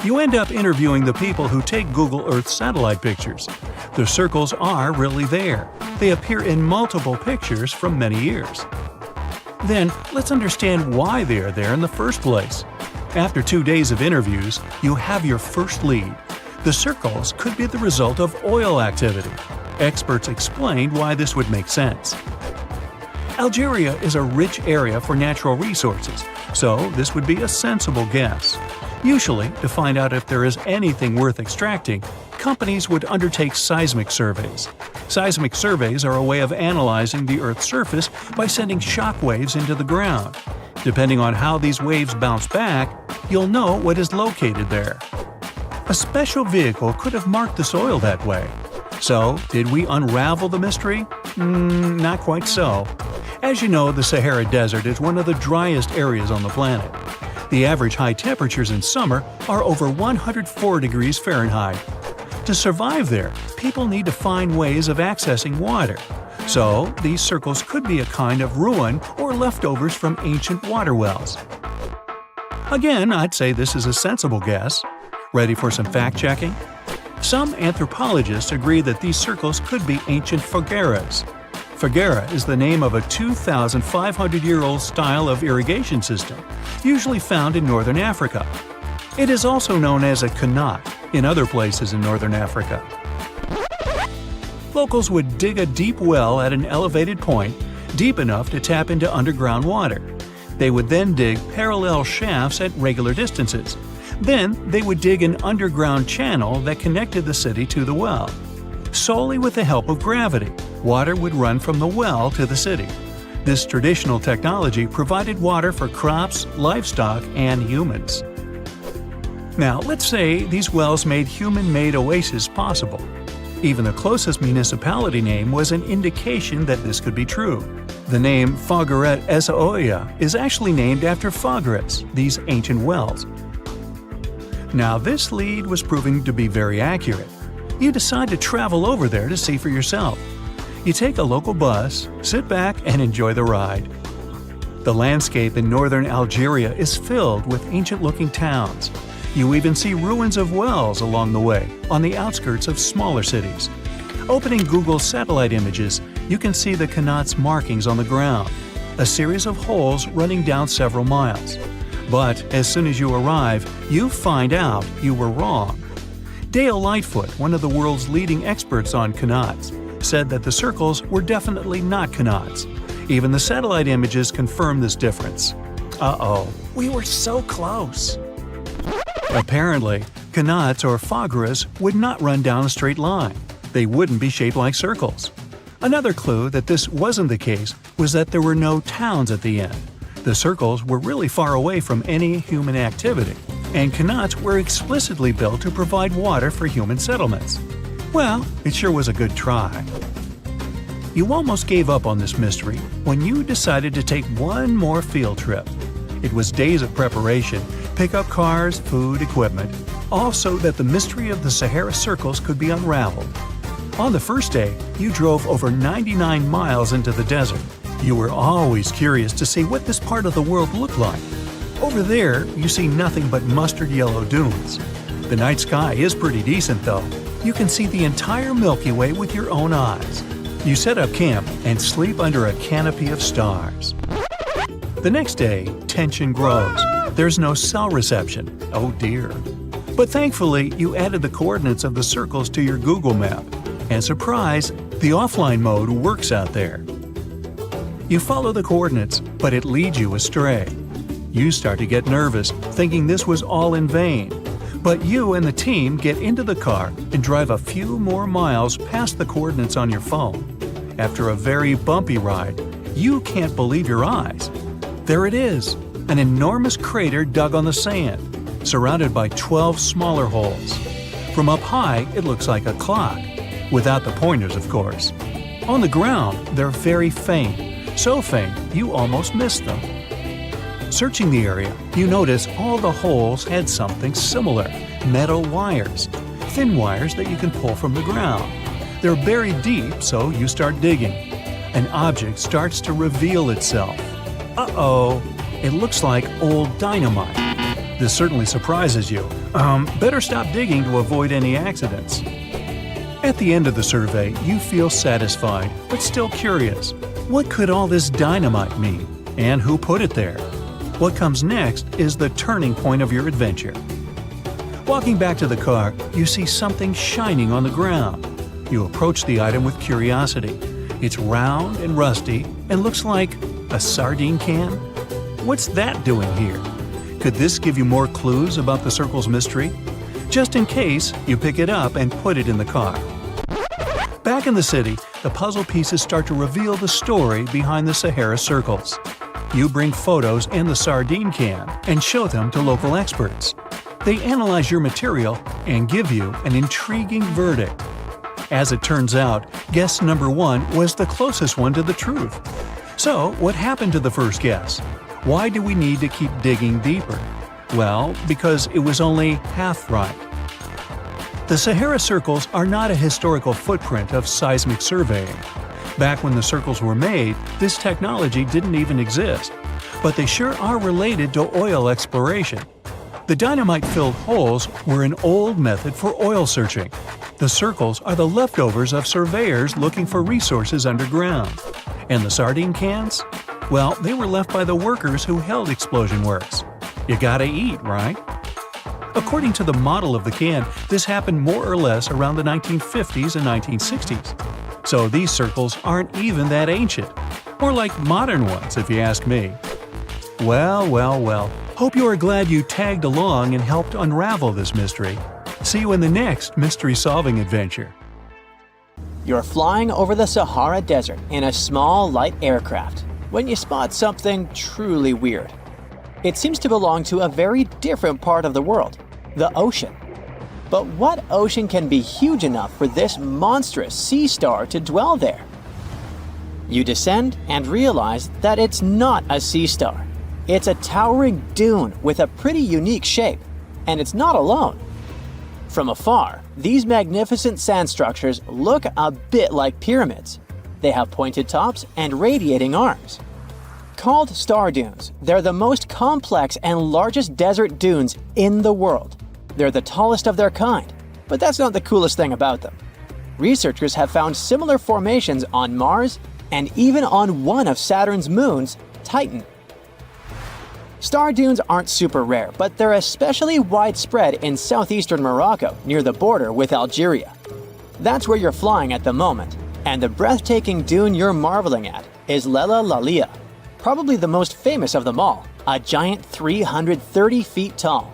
You end up interviewing the people who take Google Earth satellite pictures. The circles are really there. They appear in multiple pictures from many years. Then, let's understand why they are there in the first place. After 2 days of interviews, you have your first lead. The circles could be the result of oil activity. Experts explained why this would make sense. Algeria is a rich area for natural resources, so this would be a sensible guess. Usually, to find out if there is anything worth extracting, companies would undertake seismic surveys. Seismic surveys are a way of analyzing the Earth's surface by sending shock waves into the ground. Depending on how these waves bounce back, you'll know what is located there. A special vehicle could have marked the soil that way. So, did we unravel the mystery? Not quite so. As you know, the Sahara Desert is one of the driest areas on the planet. The average high temperatures in summer are over 104 degrees Fahrenheit. To survive there, people need to find ways of accessing water. So, these circles could be a kind of ruin or leftovers from ancient water wells. Again, I'd say this is a sensible guess. Ready for some fact-checking? Some anthropologists agree that these circles could be ancient fogueras. Foguera is the name of a 2,500-year-old style of irrigation system, usually found in northern Africa. It is also known as a kanat in other places in northern Africa. Locals would dig a deep well at an elevated point, deep enough to tap into underground water. They would then dig parallel shafts at regular distances. Then they would dig an underground channel that connected the city to the well. Solely with the help of gravity, water would run from the well to the city. This traditional technology provided water for crops, livestock, and humans. Now, let's say these wells made human-made oases possible. Even the closest municipality name was an indication that this could be true. The name Fogueret Essaouira is actually named after Foguerets, these ancient wells. Now, this lead was proving to be very accurate. You decide to travel over there to see for yourself. You take a local bus, sit back, and enjoy the ride. The landscape in northern Algeria is filled with ancient-looking towns. You even see ruins of wells along the way, on the outskirts of smaller cities. Opening Google satellite images, you can see the Qanat's markings on the ground, a series of holes running down several miles. But as soon as you arrive, you find out you were wrong. Dale Lightfoot, one of the world's leading experts on Qanats, said that the circles were definitely not Qanats. Even the satellite images confirm this difference. Uh-oh, we were so close. Apparently, Qanats or Fagras would not run down a straight line. They wouldn't be shaped like circles. Another clue that this wasn't the case was that there were no towns at the end. The circles were really far away from any human activity, and Qanats were explicitly built to provide water for human settlements. Well, it sure was a good try. You almost gave up on this mystery when you decided to take one more field trip. It was days of preparation, pick up cars, food, equipment, all so that the mystery of the Sahara circles could be unraveled. On the first day, you drove over 99 miles into the desert. You were always curious to see what this part of the world looked like. Over there, you see nothing but mustard yellow dunes. The night sky is pretty decent though. You can see the entire Milky Way with your own eyes. You set up camp and sleep under a canopy of stars. The next day, tension grows. There's no cell reception. Oh dear. But thankfully, you added the coordinates of the circles to your Google map. And surprise, the offline mode works out there. You follow the coordinates, but it leads you astray. You start to get nervous, thinking this was all in vain. But you and the team get into the car and drive a few more miles past the coordinates on your phone. After a very bumpy ride, you can't believe your eyes. There it is, an enormous crater dug on the sand, surrounded by 12 smaller holes. From up high, it looks like a clock, without the pointers, of course. On the ground, they're very faint, so faint you almost miss them. Searching the area, you notice all the holes had something similar, metal wires, thin wires that you can pull from the ground. They're buried deep, so you start digging. An object starts to reveal itself. Uh-oh, it looks like old dynamite. This certainly surprises you. Better stop digging to avoid any accidents. At the end of the survey, you feel satisfied, but still curious. What could all this dynamite mean? And who put it there? What comes next is the turning point of your adventure. Walking back to the car, you see something shining on the ground. You approach the item with curiosity. It's round and rusty and looks like a sardine can. What's that doing here? Could this give you more clues about the circle's mystery? Just in case, you pick it up and put it in the car. Back in the city, the puzzle pieces start to reveal the story behind the Sahara circles. You bring photos and the sardine can and show them to local experts. They analyze your material and give you an intriguing verdict. As it turns out, guess number 1 was the closest one to the truth. So, what happened to the first guess? Why do we need to keep digging deeper? Well, because it was only half right. The Sahara circles are not a historical footprint of seismic surveying. Back when the circles were made, this technology didn't even exist. But they sure are related to oil exploration. The dynamite-filled holes were an old method for oil searching. The circles are the leftovers of surveyors looking for resources underground. And the sardine cans? Well, they were left by the workers who held explosion works. You gotta eat, right? According to the model of the can, this happened more or less around the 1950s and 1960s. So these circles aren't even that ancient. More like modern ones, if you ask me. Well. Hope you are glad you tagged along and helped unravel this mystery. See you in the next mystery-solving adventure. You're flying over the Sahara Desert in a small, light aircraft when you spot something truly weird. It seems to belong to a very different part of the world, the ocean. But what ocean can be huge enough for this monstrous sea star to dwell there? You descend and realize that it's not a sea star. It's a towering dune with a pretty unique shape, and it's not alone. From afar, these magnificent sand structures look a bit like pyramids. They have pointed tops and radiating arms. Called star dunes, they're the most complex and largest desert dunes in the world. They're the tallest of their kind, but that's not the coolest thing about them. Researchers have found similar formations on Mars and even on one of Saturn's moons, Titan. Star dunes aren't super rare, but they're especially widespread in southeastern Morocco near the border with Algeria. That's where you're flying at the moment, and the breathtaking dune you're marveling at is Lella Lalia, probably the most famous of them all, a giant 330 feet tall.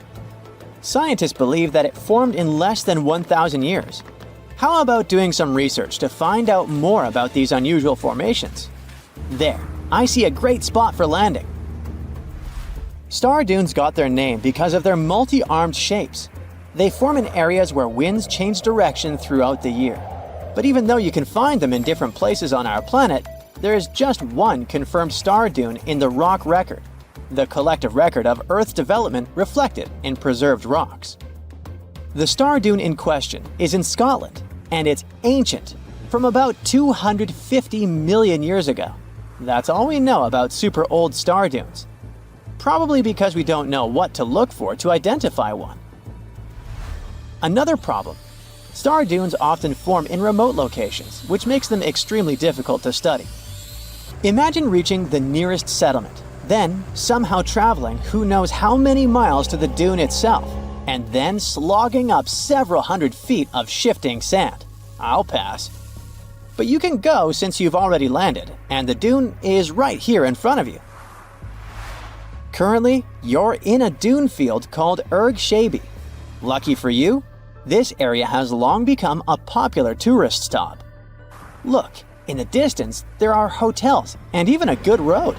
Scientists believe that it formed in less than 1,000 years. How about doing some research to find out more about these unusual formations? There, I see a great spot for landing. Star dunes got their name because of their multi-armed shapes. They form in areas where winds change direction throughout the year. But even though you can find them in different places on our planet, there is just one confirmed star dune in the rock record, the collective record of Earth's development reflected in preserved rocks. The star dune in question is in Scotland, and it's ancient, from about 250 million years ago. That's all we know about super old star dunes. Probably because we don't know what to look for to identify one. Another problem: star dunes often form in remote locations, which makes them extremely difficult to study. Imagine reaching the nearest settlement, then somehow traveling who knows how many miles to the dune itself, and then slogging up several hundred feet of shifting sand. I'll pass. But you can go since you've already landed, and the dune is right here in front of you. Currently, you're in a dune field called Erg Shabi. Lucky for you, this area has long become a popular tourist stop. Look, in the distance, there are hotels and even a good road.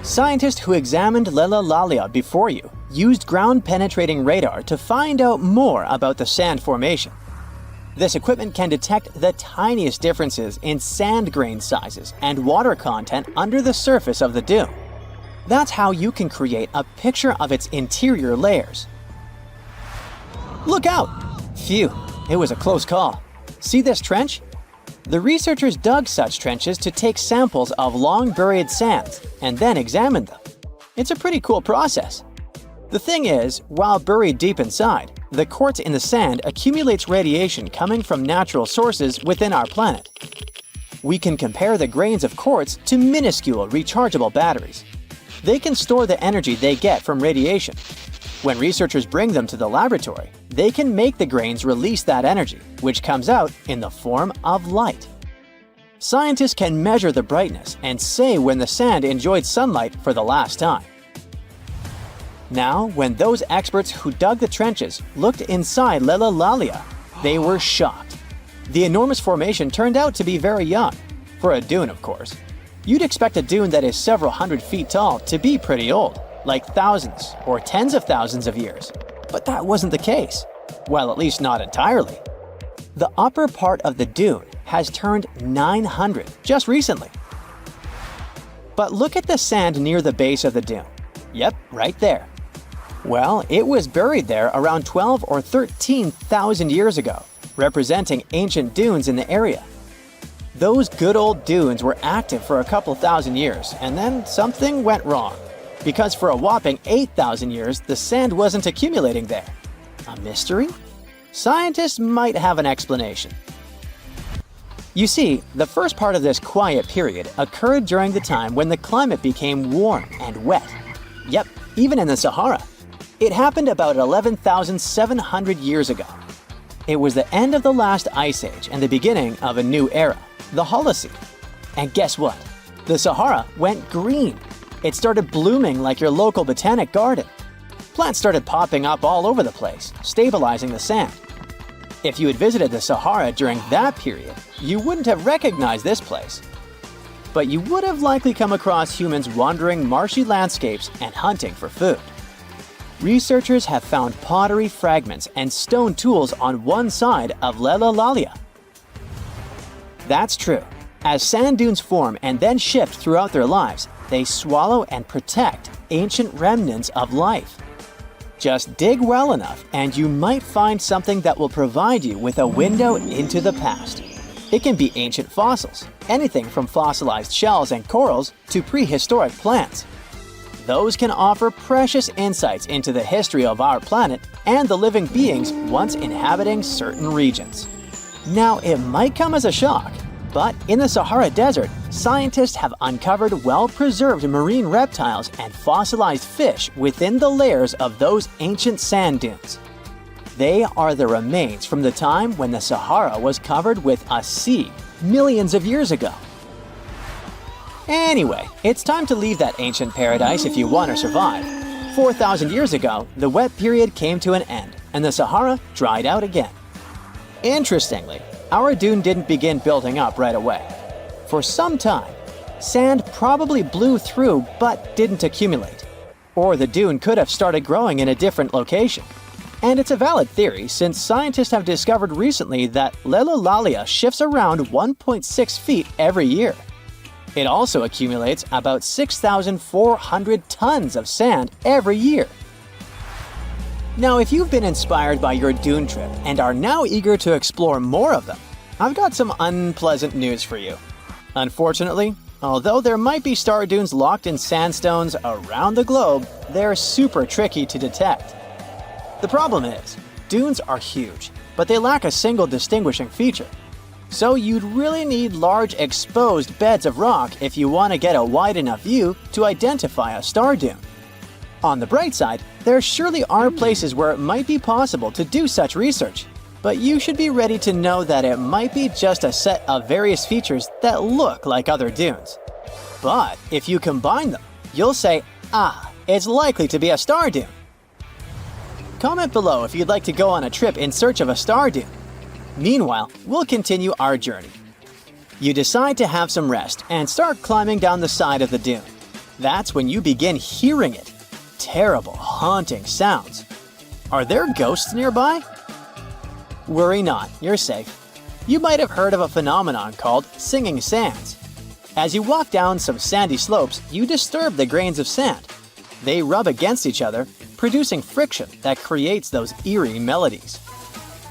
Scientists who examined Lella Lalia before you used ground-penetrating radar to find out more about the sand formation. This equipment can detect the tiniest differences in sand grain sizes and water content under the surface of the dune. That's how you can create a picture of its interior layers. Look out! Phew, it was a close call. See this trench? The researchers dug such trenches to take samples of long-buried sands and then examine them. It's a pretty cool process. The thing is, while buried deep inside, the quartz in the sand accumulates radiation coming from natural sources within our planet. We can compare the grains of quartz to minuscule rechargeable batteries. They can store the energy they get from radiation. When researchers bring them to the laboratory, they can make the grains release that energy, which comes out in the form of light. Scientists can measure the brightness and say when the sand enjoyed sunlight for the last time. Now, when those experts who dug the trenches looked inside Lella Lalia, they were shocked. The enormous formation turned out to be very young, for a dune, of course. You'd expect a dune that is several hundred feet tall to be pretty old, like thousands or tens of thousands of years. But that wasn't the case. Well, at least not entirely. The upper part of the dune has turned 900 just recently. But look at the sand near the base of the dune. Yep, right there. Well, it was buried there around 12 or 13,000 years ago, representing ancient dunes in the area. Those good old dunes were active for a couple thousand years, and then something went wrong. Because for a whopping 8,000 years, the sand wasn't accumulating there. A mystery? Scientists might have an explanation. You see, the first part of this quiet period occurred during the time when the climate became warm and wet. Yep, even in the Sahara. It happened about 11,700 years ago. It was the end of the last ice age and the beginning of a new era, the Holocene. And guess what? The Sahara went green. It started blooming like your local botanic garden. Plants started popping up all over the place, stabilizing the sand. If you had visited the Sahara during that period, you wouldn't have recognized this place. But you would have likely come across humans wandering marshy landscapes and hunting for food. Researchers have found pottery fragments and stone tools on one side of Lella Lalia. That's true. As sand dunes form and then shift throughout their lives, they swallow and protect ancient remnants of life. Just dig well enough and you might find something that will provide you with a window into the past. It can be ancient fossils, anything from fossilized shells and corals to prehistoric plants. Those can offer precious insights into the history of our planet and the living beings once inhabiting certain regions. Now, it might come as a shock, but in the Sahara Desert, scientists have uncovered well-preserved marine reptiles and fossilized fish within the layers of those ancient sand dunes. They are the remains from the time when the Sahara was covered with a sea millions of years ago. Anyway, it's time to leave that ancient paradise if you want to survive. 4,000 years ago, the wet period came to an end, and the Sahara dried out again. Interestingly, our dune didn't begin building up right away. For some time, sand probably blew through but didn't accumulate. Or the dune could have started growing in a different location. And it's a valid theory since scientists have discovered recently that Lelolalia shifts around 1.6 feet every year. It also accumulates about 6,400 tons of sand every year. Now, if you've been inspired by your dune trip and are now eager to explore more of them, I've got some unpleasant news for you. Unfortunately, although there might be star dunes locked in sandstones around the globe, they're super tricky to detect. The problem is, dunes are huge, but they lack a single distinguishing feature. So you'd really need large exposed beds of rock if you want to get a wide enough view to identify a star dune. On the bright side, there surely are places where it might be possible to do such research, but you should be ready to know that it might be just a set of various features that look like other dunes. But if you combine them, you'll say, it's likely to be a star dune. Comment below if you'd like to go on a trip in search of a star dune. Meanwhile, we'll continue our journey. You decide to have some rest and start climbing down the side of the dune. That's when you begin hearing it. Terrible, haunting sounds. Are there ghosts nearby? Worry not, you're safe. You might have heard of a phenomenon called singing sands. As you walk down some sandy slopes, you disturb the grains of sand. They rub against each other, producing friction that creates those eerie melodies.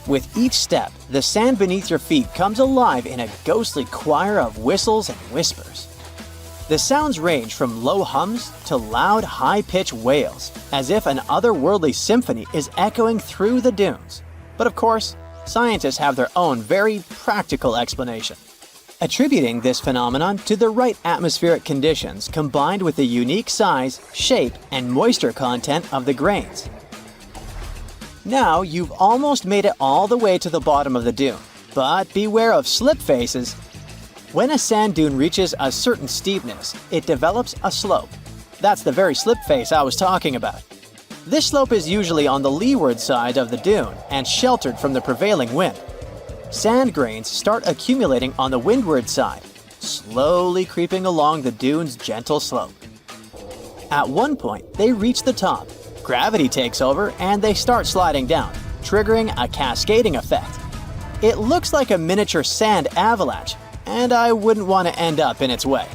With each step, the sand beneath your feet comes alive in a ghostly choir of whistles and whispers. The sounds range from low hums to loud, high-pitched wails, as if an otherworldly symphony is echoing through the dunes. But of course, scientists have their own very practical explanation, attributing this phenomenon to the right atmospheric conditions combined with the unique size, shape, and moisture content of the grains. Now you've almost made it all the way to the bottom of the dune, but beware of slip faces. When a sand dune reaches a certain steepness, it develops a slope. That's the very slip face I was talking about. This slope is usually on the leeward side of the dune and sheltered from the prevailing wind. Sand grains start accumulating on the windward side, slowly creeping along the dune's gentle slope. At one point, they reach the top. Gravity takes over and they start sliding down, triggering a cascading effect. It looks like a miniature sand avalanche, and I wouldn't want to end up in its way.